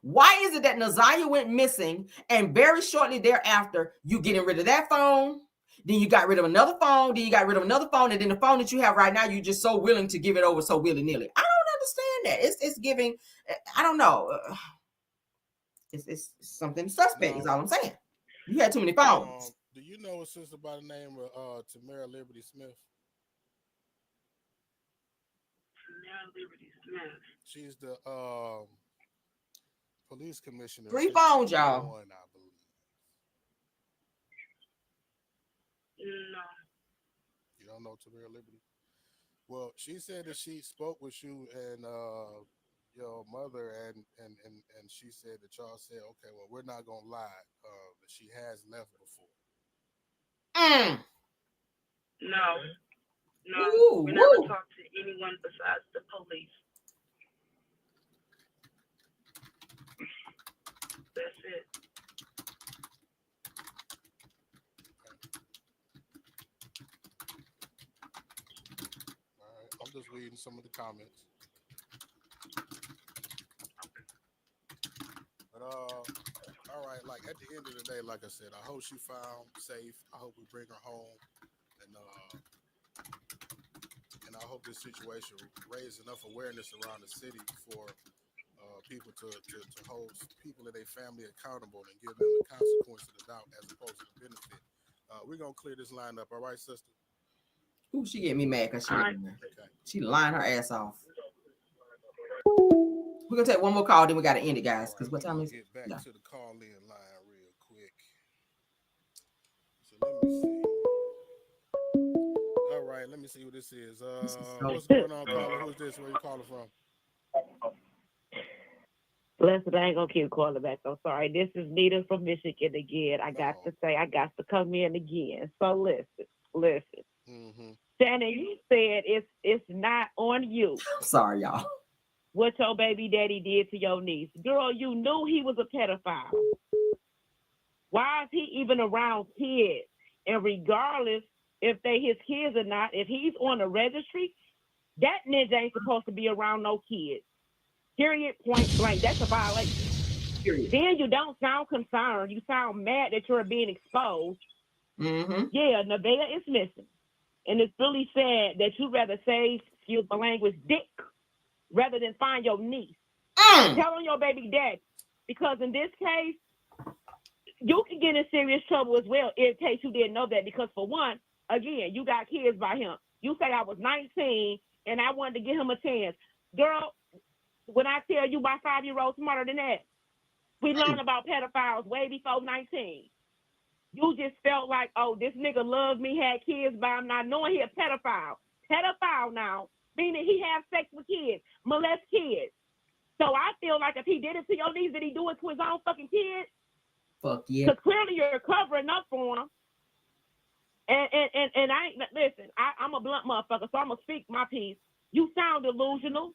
Why is it that Naziah went missing and very shortly thereafter, you getting rid of that phone? Then you got rid of another phone. Then you got rid of another phone. And then the phone that you have right now, you're just so willing to give it over so willy-nilly. I don't understand that. It's giving, I don't know. It's something suspect is all I'm saying. You had too many phones. Do you know a sister by the name of Tamara Liberty Smith? Tamara Liberty Smith. She's the police commissioner. 3 phones, y'all. I believe. No. You don't know Tamara Liberty? Well, she said that she spoke with you and your mother, and she said that y'all said, okay, well, we're not gonna lie, that she has left before. No. Ooh, we never talked to anyone besides the police. That's it. All right, I'm just reading some of the comments. But all right, like at the end of the day, like I said, I hope she found safe. I hope we bring her home, and I hope this situation raised enough awareness around the city for people to hold people in their family accountable and give them the consequence of the doubt as opposed to the benefit. We're gonna clear this line up, all right, sister? Ooh, she get me mad because Okay. she lying her ass off. We're gonna take one more call, then we gotta end it, guys. Because what time is it? Get back to the call-in line real quick. So let me see. All right, let me see who this is. What's going on, caller? Who's this? Where you calling from? Listen, I ain't gonna keep calling back. I'm sorry. This is Nita from Michigan again. I got to say, I got to come in again. So listen. Mm-hmm. Shannon, you said it's not on you. Sorry, y'all. What your baby daddy did to your niece. Girl, you knew he was a pedophile. Why is he even around kids? And regardless if they his kids or not, if he's on the registry, that ninja ain't supposed to be around no kids. Period, point blank. That's a violation. Period. Then you don't sound concerned. You sound mad that you're being exposed. Mm-hmm. Yeah, Nevaeh is missing. And it's really sad that you'd rather say, excuse my language, dick, rather than find your niece. Tell on your baby daddy. Because in this case, you can get in serious trouble as well in case you didn't know that. Because for one, again, you got kids by him. You say I was 19 and I wanted to give him a chance. Girl, when I tell you my 5-year-old smarter than that, we learned about pedophiles way before 19. You just felt like, oh, this nigga loved me, had kids by him, not knowing he a pedophile. Pedophile now, meaning he have sex with kids, molest kids. So I feel like if he did it to your niece, did he do it to his own fucking kids? Fuck yeah. Because clearly you're covering up for him. And I ain't, listen, I'm a blunt motherfucker, so I'm going to speak my piece. You sound delusional.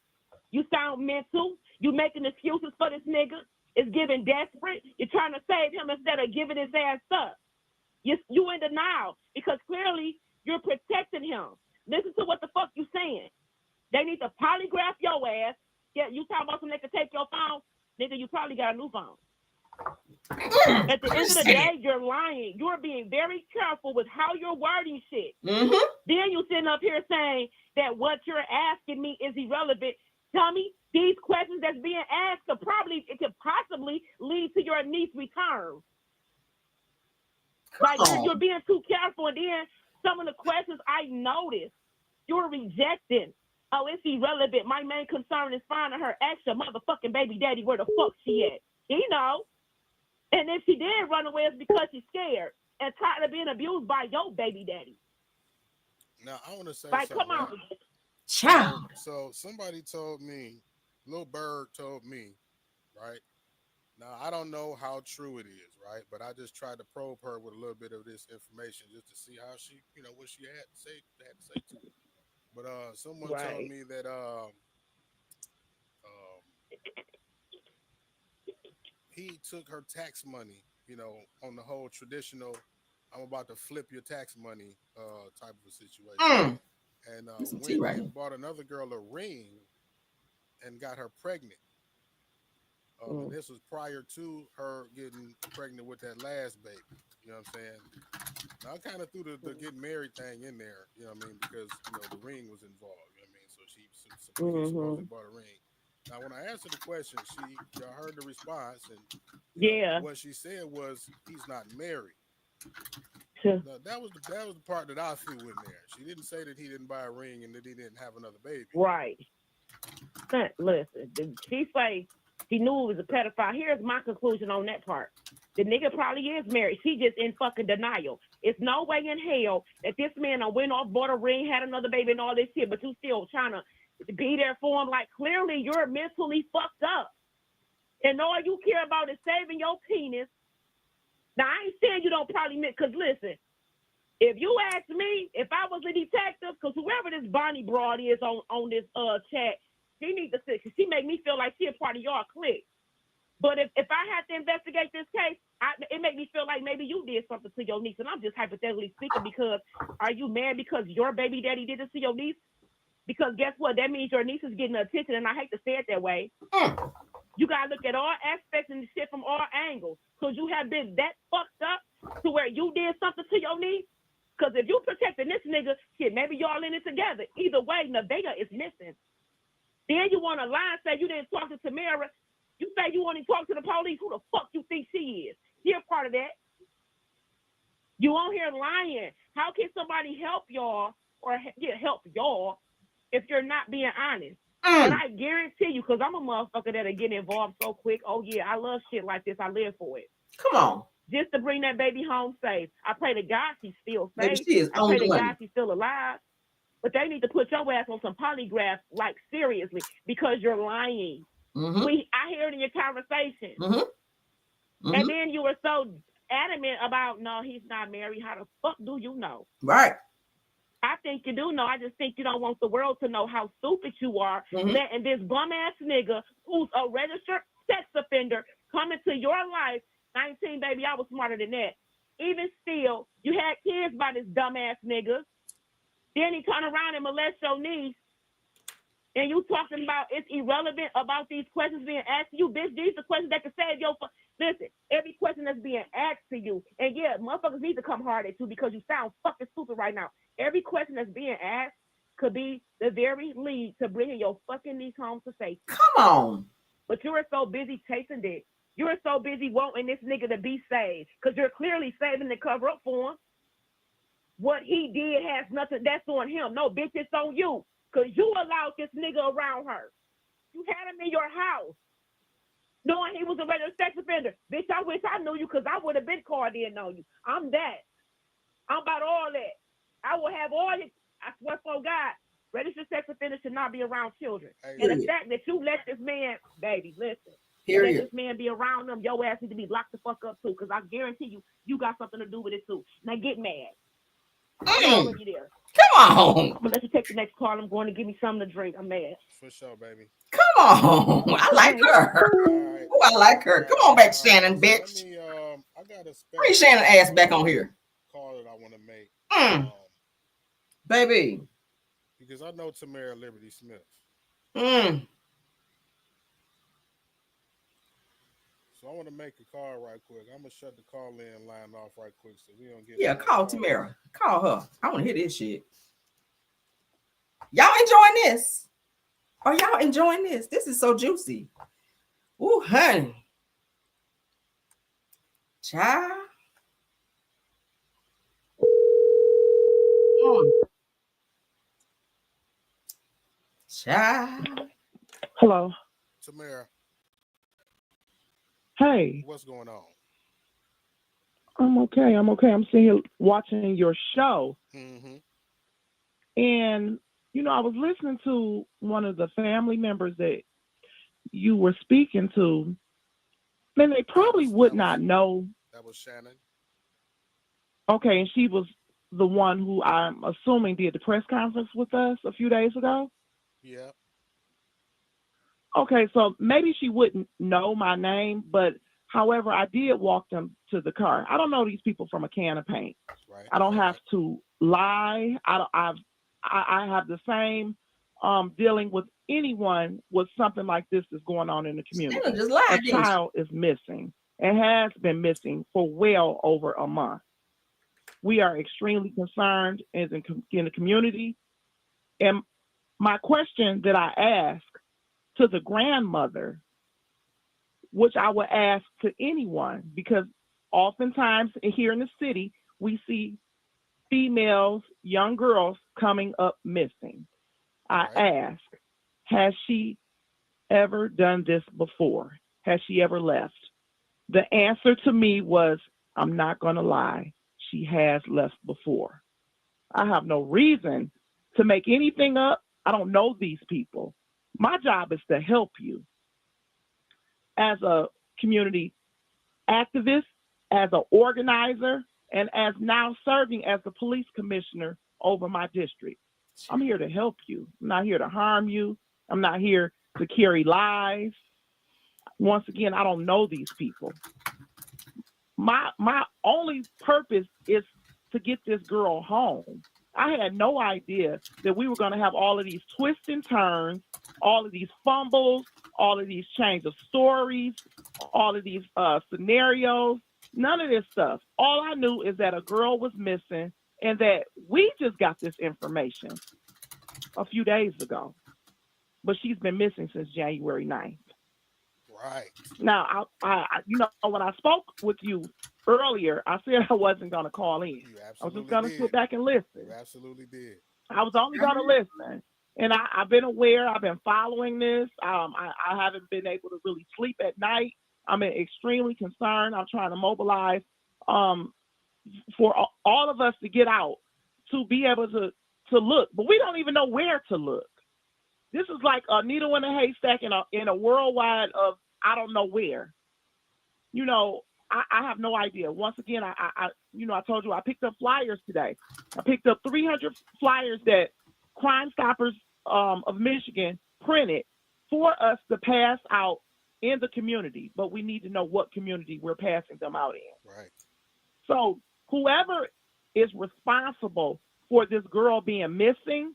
You sound mental. You making excuses for this nigga. It's giving desperate. You're trying to save him instead of giving his ass up. You in denial because clearly you're protecting him. Listen to what the fuck you saying. They need to polygraph your ass. Yeah, you talking about something that can take your phone? Nigga, you probably got a new phone. At the end of the day, you're lying. You're being very careful with how you're wording shit. Mm-hmm. Then you sitting up here saying that what you're asking me is irrelevant. Tell me, these questions that's being asked could possibly lead to your niece return. Like you're being too careful, and then some of the questions I noticed, you're rejecting. Oh, it's irrelevant. My main concern is finding her. Ask your motherfucking baby daddy where the fuck she at. He know. And if she did run away, it's because she's scared and tired of being abused by your baby daddy. Now I want to say like, something. Come on, child. So somebody told me, Lil Bird told me, right? Now I don't know how true it is, right? But I just tried to probe her with a little bit of this information just to see how she, what she had to say to it. But someone told me that he took her tax money, on the whole traditional, I'm about to flip your tax money type of a situation. And went and bought another girl a ring and got her pregnant. And this was prior to her getting pregnant with that last baby. You know what I'm saying? Now, I kind of threw the getting married thing in there, you know what I mean? Because, the ring was involved, you know what I mean? So she supposedly bought a ring. Now, when I answered the question, y'all heard the response, and what she said was, he's not married. Now, that was the part that I threw in there. She didn't say that he didn't buy a ring and that he didn't have another baby. Right. Listen, she say he knew it was a pedophile. Here's my conclusion on that part. The nigga probably is married. She just in fucking denial. It's no way in hell that this man went off, bought a ring, had another baby and all this shit, but you still trying to be there for him. Like, clearly you're mentally fucked up. And all you care about is saving your penis. Now, I ain't saying you don't probably miss, because listen, if you ask me, if I was a detective, because whoever this Bonnie broad is on this chat, she needs to sit, because she make me feel like she a part of y'all clique. But if I had to investigate this case, it make me feel like maybe you did something to your niece. And I'm just hypothetically speaking, because are you mad because your baby daddy did this to your niece? Because guess what? That means your niece is getting attention, and I hate to say it that way. You gotta look at all aspects and the shit from all angles. Cause you have been that fucked up to where you did something to your niece. Cause if you protecting this nigga, shit, maybe y'all in it together. Either way, Nevaeh is missing. Then you want to lie and say you didn't talk to Tamara. You say you only talk to the police. Who the fuck you think she is? She a part of that. You on here lying. How can somebody help y'all or help y'all if you're not being honest? And I guarantee you, because I'm a motherfucker that'll get involved so quick. Oh, yeah, I love shit like this. I live for it. Come on. Just to bring that baby home safe. I pray to God she's still safe. Maybe she is I pray to God she's still alive. But they need to put your ass on some polygraph, like, seriously, because you're lying. Mm-hmm. I hear it in your conversation. Mm-hmm. Mm-hmm. And then you were so adamant about, no, he's not married. How the fuck do you know? Right. I think you do know. I just think you don't want the world to know how stupid you are. Mm-hmm. Letting this bum-ass nigga who's a registered sex offender come into your life. 19, baby, I was smarter than that. Even still, you had kids by this dumbass nigga. Then he turn around and molest your niece. And you talking about it's irrelevant about these questions being asked to you. Bitch, these are questions that can save your... Listen, every question that's being asked to you, and yeah, motherfuckers need to come hard at you because you sound fucking stupid right now. Every question that's being asked could be the very lead to bringing your fucking niece home to safety. Come on. But you are so busy chasing dick. You are so busy wanting this nigga to be saved because you're clearly saving to cover up for him. What he did has nothing, that's on him. No, bitch, it's on you. Because you allowed this nigga around her. You had him in your house. Knowing he was a regular sex offender. Bitch, I wish I knew you because I would have been called in on you. I'm that. I'm about all that. I will have all this. I swear for God, registered sex offenders should not be around children. And the fact that you let this man, baby, listen. Let this man be around them, your ass need to be locked the fuck up too. Because I guarantee you, you got something to do with it too. Now get mad. I'm already there. Come on. I'm gonna let you take the next call. I'm going to give me something to drink. I'm mad. For sure, baby. Come on. I like her. Right. Oh, I like her. Come on back, Shannon, bitch. I got a bring Shannon ass back on here. Call that I want to make. Baby. Because I know Tamara Liberty Smith. So I want to make a call right quick. I'm going to shut the call in line off right quick so we don't get... Yeah, call Tamara. Call her. I want to hear this shit. Y'all enjoying this? Are y'all enjoying this? This is so juicy. Ooh, honey. Child. Child. Hello. Tamara. Hey. What's going on? I'm okay. I'm sitting here watching your show. Mm-hmm. And, you know, I was listening to one of the family members that you were speaking to. And they probably would not know. That was Shannon. Okay, and she was the one who I'm assuming did the press conference with us a few days ago? Yeah. Okay, so maybe she wouldn't know my name, but however, I did walk them to the car. I don't know these people from a can of paint. Right. I don't have to lie. I have the same dealing with anyone with something like this is going on in the community. Just lie, a child is missing and has been missing for well over a month. We are extremely concerned in the community. And my question that I ask to the grandmother, which I would ask to anyone, because oftentimes here in the city, we see females, young girls coming up missing. I ask, has she ever done this before? Has she ever left? The answer to me was, I'm not going to lie, she has left before. I have no reason to make anything up. I don't know these people. My job is to help you as a community activist, as an organizer, and as now serving as the police commissioner over my district. I'm here to help you. I'm not here to harm you. I'm not here to carry lies. Once again, I don't know these people. My only purpose is to get this girl home. I had no idea that we were going to have all of these twists and turns, all of these fumbles, all of these change of stories, all of these scenarios, none of this stuff. All I knew is that a girl was missing and that we just got this information a few days ago. But she's been missing since January 9th. Right. Now, I when I spoke with you earlier, I said I wasn't going to call in. I was just going to sit back and listen. You absolutely did. I was only going to listen. And I've been aware. I've been following this. I haven't been able to really sleep at night. I'm extremely concerned. I'm trying to mobilize for all of us to get out to be able to look. But we don't even know where to look. This is like a needle in a haystack in a worldwide of I don't know where. You know, I have no idea. Once again, I told you I picked up flyers today. I picked up 300 flyers that Crime Stoppers of Michigan printed for us to pass out in the community, but we need to know what community we're passing them out in. Right. So whoever is responsible for this girl being missing,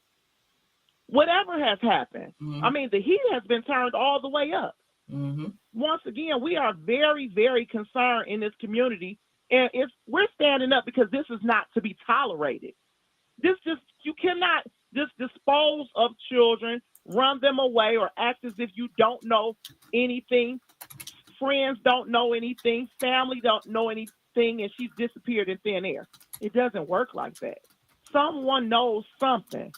whatever has happened, I mean, the heat has been turned all the way up. Once again, we are very, very concerned in this community, and we're standing up because this is not to be tolerated. You cannot just dispose of children, run them away, or act as if you don't know anything. Friends don't know anything. Family don't know anything, and she's disappeared in thin air. It doesn't work like that. Someone knows something,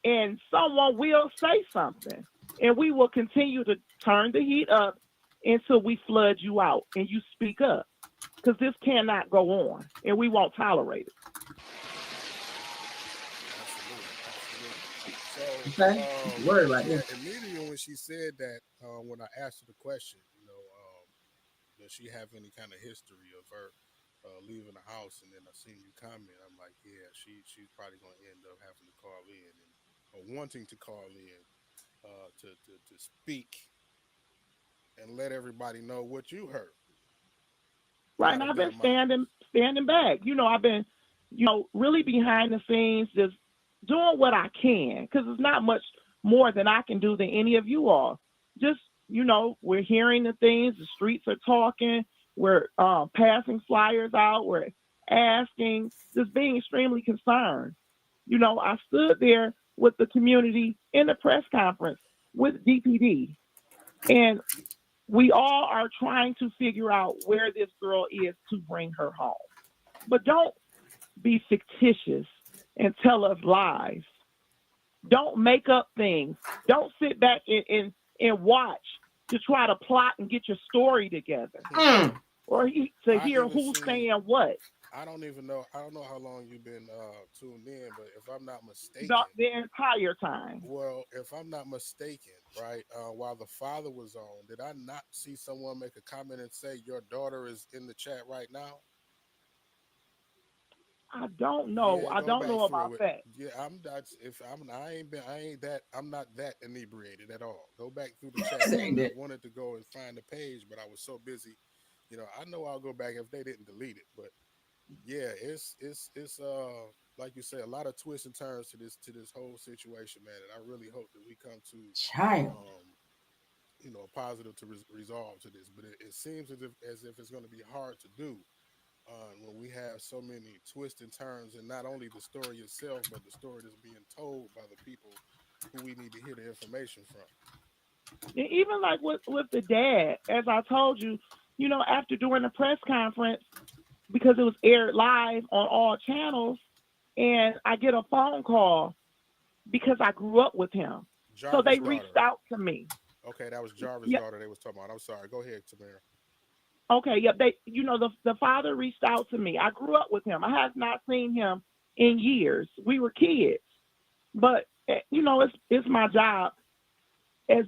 and someone will say something, and we will continue to turn the heat up until we flood you out and you speak up, because this cannot go on, and we won't tolerate it. Word right there. Immediately when she said that, when I asked her the question, does she have any kind of history of her leaving the house, and then I seen you comment, I'm like, yeah, she's probably going to end up having to call in or wanting to call in to speak and let everybody know what you heard. Right, and I've been standing back. I've been, really behind the scenes, just doing what I can, because it's not much more than I can do than any of you all. Just, we're hearing the things, the streets are talking, we're passing flyers out, we're asking, just being extremely concerned. I stood there with the community in the press conference with DPD, and we all are trying to figure out where this girl is to bring her home. But don't be fictitious and tell us lies. Don't make up things. Don't sit back and watch to try to plot and get your story together. Or to hear who's saying what. I don't even know. I don't know how long you've been tuned in, but if I'm not mistaken, the entire time. Well, if I'm not mistaken, right, while the father was on, did I not see someone make a comment and say your daughter is in the chat right now? I don't know. Yeah, I don't know about that. Yeah, I'm not. I'm not that inebriated at all. Go back through the chat. I wanted to go and find the page, but I was so busy. I know I'll go back if they didn't delete it, but yeah, it's like you say, a lot of twists and turns to this whole situation, man. And I really hope that we come to a positive to resolve to this. But it seems as if it's going to be hard to do when we have so many twists and turns, and not only the story itself, but the story that's being told by the people who we need to hear the information from. And even like with the dad, as I told you, after during the press conference, because it was aired live on all channels, and I get a phone call because I grew up with him. So they reached out to me. Okay, that was Jarvis' daughter they was talking about. I'm sorry. Go ahead, Tamara. Okay, they, the father reached out to me. I grew up with him. I have not seen him in years. We were kids, but it's my job as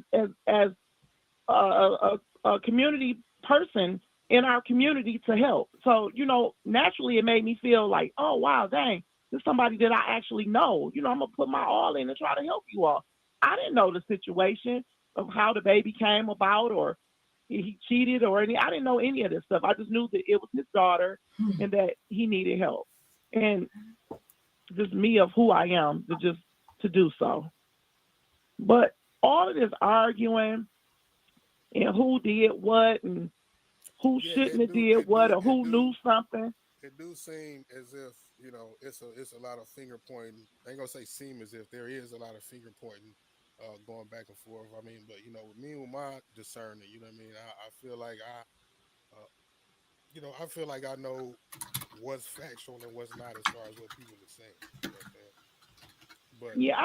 a community person in our community to help. So, naturally it made me feel like, oh, wow, dang, this is somebody that I actually know. I'm going to put my all in and try to help you all. I didn't know the situation of how the baby came about, or he cheated or any. I didn't know any of this stuff. I just knew that it was his daughter and that he needed help. And just me of who I am to do so. But all of this arguing, and who did what and who shouldn't have did what or who knew something. It do seem as if, you know, it's a lot of finger pointing. I ain't gonna say seem as if there is a lot of finger pointing going back and forth. I mean, but you know, with me with my discerning, you know what I mean. I feel like you know, I feel like I know what's factual and what's not as far as what people are saying. You know what I'm saying? But Yeah,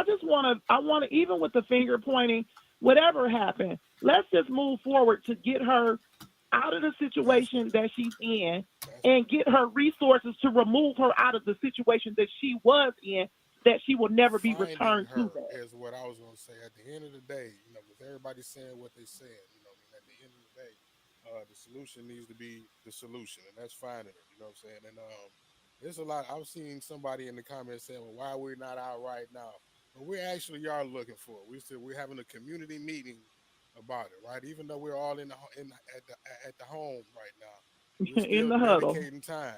I want to, even with the finger pointing, whatever happened, let's just move forward to get her out of the situation that she's in and get her resources to remove her out of the situation that she was in, that she will never be returned to that. is what I was gonna say. At the end of the day, you know, with everybody saying what they saying, you know, I mean, at the end of the day, the solution needs to be the solution, and that's finding her. You know what I'm saying? And there's a lot. I've seen somebody in the comments saying, "Well, why are we not out right now?" But we actually are looking for it. We're having a community meeting about it, right? Even though we're all at the home right now, we're In still the huddle. dedicating time,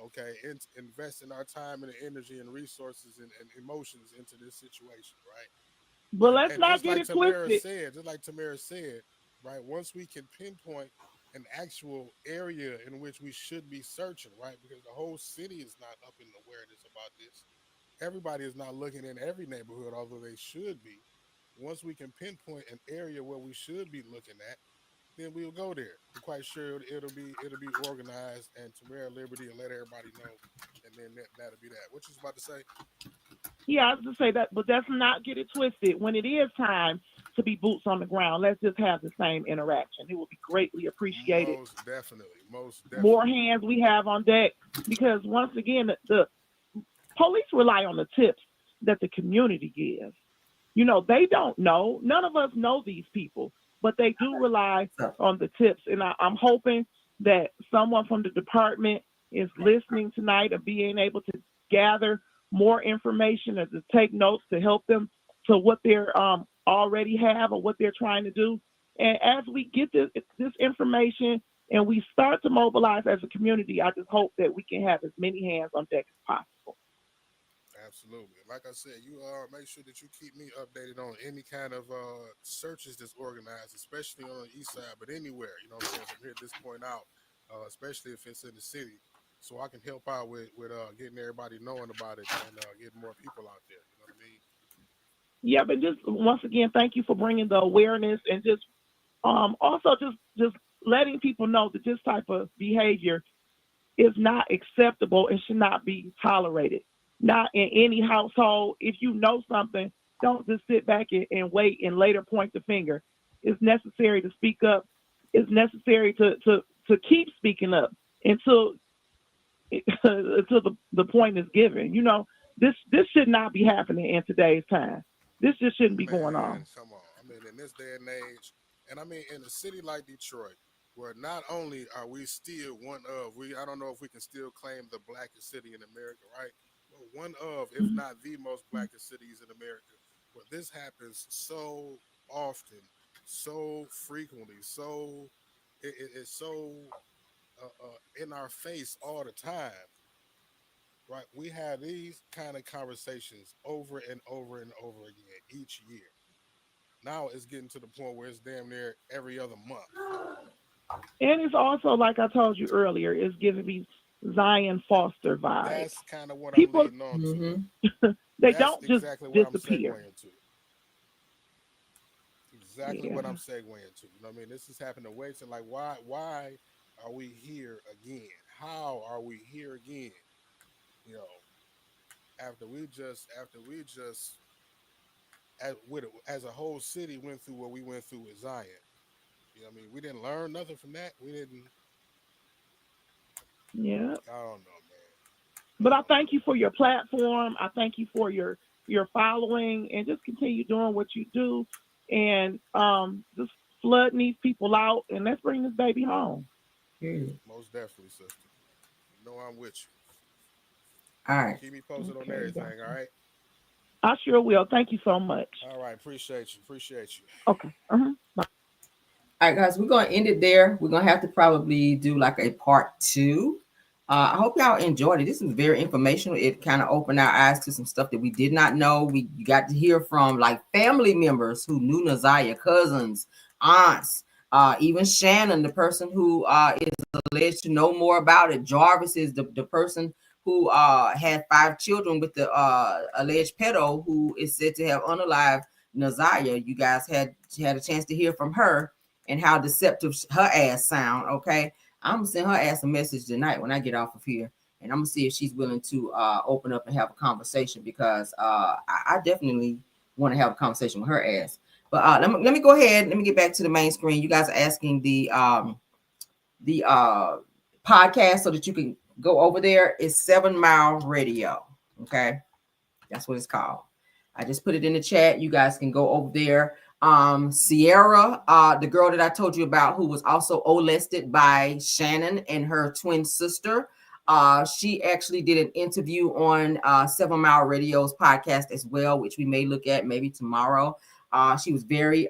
okay, investing our time and energy and resources and emotions into this situation, right? But let's And not just get like it Tamara twisted. said, right? Once we can pinpoint an actual area in which we should be searching, right? Because the whole city is not up in awareness about this. Everybody is not looking in every neighborhood, although they should be. Once we can pinpoint an area where we should be looking at, then we'll go there. I'm quite sure it'll be organized and Tamara Liberty and let everybody know, and then that'll be that. What you was about to say? Yeah, I was to say that, but let's not get it twisted. When it is time to be boots on the ground, let's just have the same interaction. It will be greatly appreciated. Most definitely. More hands we have on deck, because once again, the police rely on the tips that the community gives. You know, they don't know. None of us know these people, but they do rely on the tips. And I'm hoping that someone from the department is listening tonight and being able to gather more information and to take notes to help them to what they're already have or what they're trying to do. And as we get this information and we start to mobilize as a community, I just hope that we can have as many hands on deck as possible. Absolutely. Like I said, you make sure that you keep me updated on any kind of searches that's organized, especially on the east side, but anywhere, you know what I'm saying, from here at this point out, especially if it's in the city, so I can help out with getting everybody knowing about it and getting more people out there. You know what I mean? Yeah, but just once again, thank you for bringing the awareness and just also just letting people know that this type of behavior is not acceptable and should not be tolerated. Not in any household. If you know something, don't just sit back and wait and later point the finger. It's necessary to speak up. It's necessary to keep speaking up until until the point is given. You know, this should not be happening in today's time. This just shouldn't be going on. Come on. I mean, in this day and age, and I mean, in a city like Detroit, where not only are we still one of, I don't know if we can still claim the blackest city in America, right? But one of, if not the most blackest cities in America, where this happens so often, so frequently, it's so in our face all the time, right? We have these kind of conversations over and over and over again each year. Now it's getting to the point where it's damn near every other month. And it's also, like I told you earlier, it's giving me Zion Foster vibes. That's kind of what People, I'm leading on to. They That's don't just exactly what disappear. I'm segueing to. Exactly what I'm segueing to. You know what I mean? This is happening way too. Like, why are we here again? How are we here again? You know, after we just as a whole city went through what we went through with Zion. You know what I mean? We didn't learn nothing from that. We didn't. Yeah. I don't know, man. But I thank you for your platform. I thank you for your following, and just continue doing what you do, and just flooding these people out, and let's bring this baby home. Most definitely, sister. You know I'm with you. All right. Keep me posted on everything, all right? I sure will. Thank you so much. All right. Appreciate you. Okay. Bye. All right, guys, we're going to end it there. We're going to have to probably do like a part 2. I hope y'all enjoyed it. This was very informational. It kind of opened our eyes to some stuff that we did not know. You got to hear from like family members who knew Naziah, cousins, aunts, Even Shannon, the person who is alleged to know more about it. Jarvis is the person who had 5 children with the alleged pedo who is said to have unalived Naziah. You guys had a chance to hear from her and how deceptive her ass sound. Okay, I'm gonna send her ass a message tonight when I get off of here, and I'm gonna see if she's willing to open up and have a conversation, because I definitely want to have a conversation with her ass. But let me go ahead. Let me get back to the main screen. You guys are asking the podcast so that you can go over there. It's 7 Mile Radio. Okay, that's what it's called. I just put it in the chat. You guys can go over there. Sierra, the girl that I told you about, who was also molested by Shannon and her twin sister. She actually did an interview on 7 Mile Radio's podcast as well, which we may look at maybe tomorrow. She was very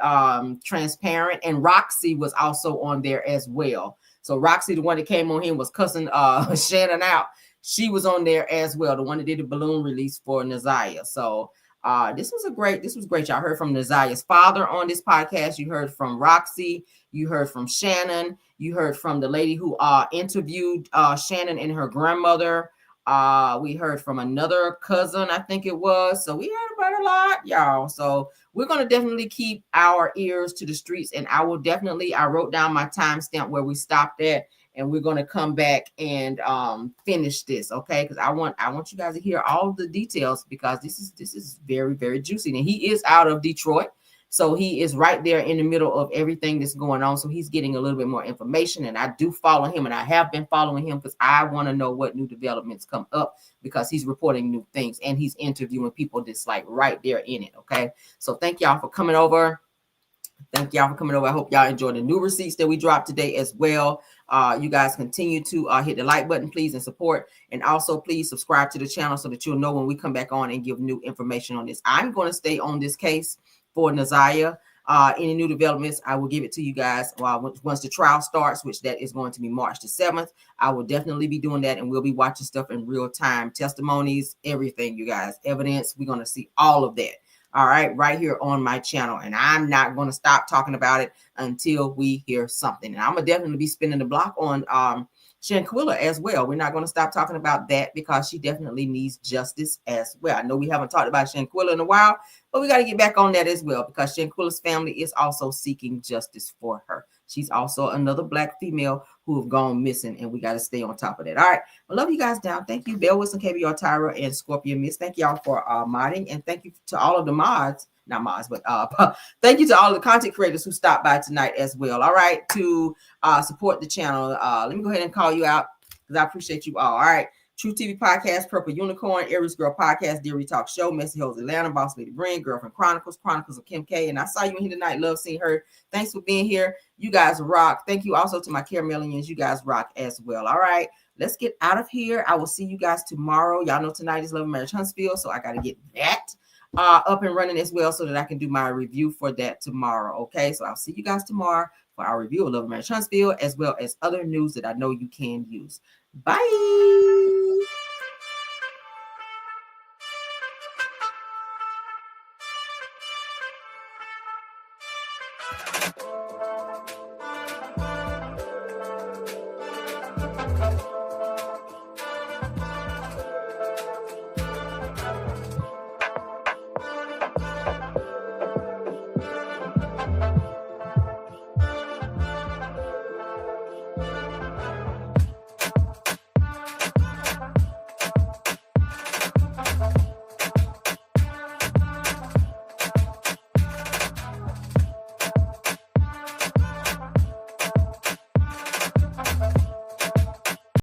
transparent, and Roxy was also on there as well. So Roxy, the one that came on here and was cussing Shannon out, she was on there as well, the one that did the balloon release for Naziah. So this was great. Y'all heard from Naziah's father on this podcast. You heard from Roxy. You heard from Shannon. You heard from the lady who interviewed Shannon and her grandmother. We heard from another cousin, I think it was. So we heard about a lot, y'all. So we're going to definitely keep our ears to the streets, and I wrote down my timestamp where we stopped at, and we're going to come back and finish this, okay? Because I want you guys to hear all the details, because this is very, very juicy. And he is out of Detroit, so he is right there in the middle of everything that's going on. So he's getting a little bit more information, and I do follow him, and I have been following him because I want to know what new developments come up, because he's reporting new things and he's interviewing people that's like right there in it, okay? So thank y'all for coming over. Thank y'all for coming over. I hope y'all enjoyed the new receipts that we dropped today as well. You guys continue to hit the like button, please, and support. And also, please subscribe to the channel so that you'll know when we come back on and give new information on this. I'm going to stay on this case for Naziah. Any new developments, I will give it to you guys once the trial starts, which that is going to be March the 7th. I will definitely be doing that, and we'll be watching stuff in real time. Testimonies, everything, you guys. Evidence, we're going to see all of that. All right, right here on my channel. And I'm not going to stop talking about it until we hear something. And I'm going to definitely be spinning the block on Shanquilla as well. We're not going to stop talking about that, because she definitely needs justice as well. I know we haven't talked about Shanquilla in a while, but we got to get back on that as well, because Shanquilla's family is also seeking justice for her. She's also another Black female who have gone missing, and we got to stay on top of that. All right. I love you guys down. Thank you, Bell Wilson, KBR, Tyra, and Scorpion Miss. Thank y'all for modding, and thank you to all of the mods. Not mods, but thank you to all the content creators who stopped by tonight as well. All right. To support the channel. Let me go ahead and call you out, because I appreciate you all. All right. True TV Podcast, Purple Unicorn, Aries Girl Podcast, Deary Talk Show, Messy Hoes Atlanta, Boss Lady Brand, Girlfriend Chronicles, Chronicles of Kim K. And I saw you in here tonight. Love seeing her. Thanks for being here. You guys rock. Thank you also to my Caramelians. You guys rock as well. All right. Let's get out of here. I will see you guys tomorrow. Y'all know tonight is Love and Marriage Huntsville, so I got to get that up and running as well, so that I can do my review for that tomorrow. Okay. So I'll see you guys tomorrow for our review of Love and Marriage Huntsville, as well as other news that I know you can use. Bye.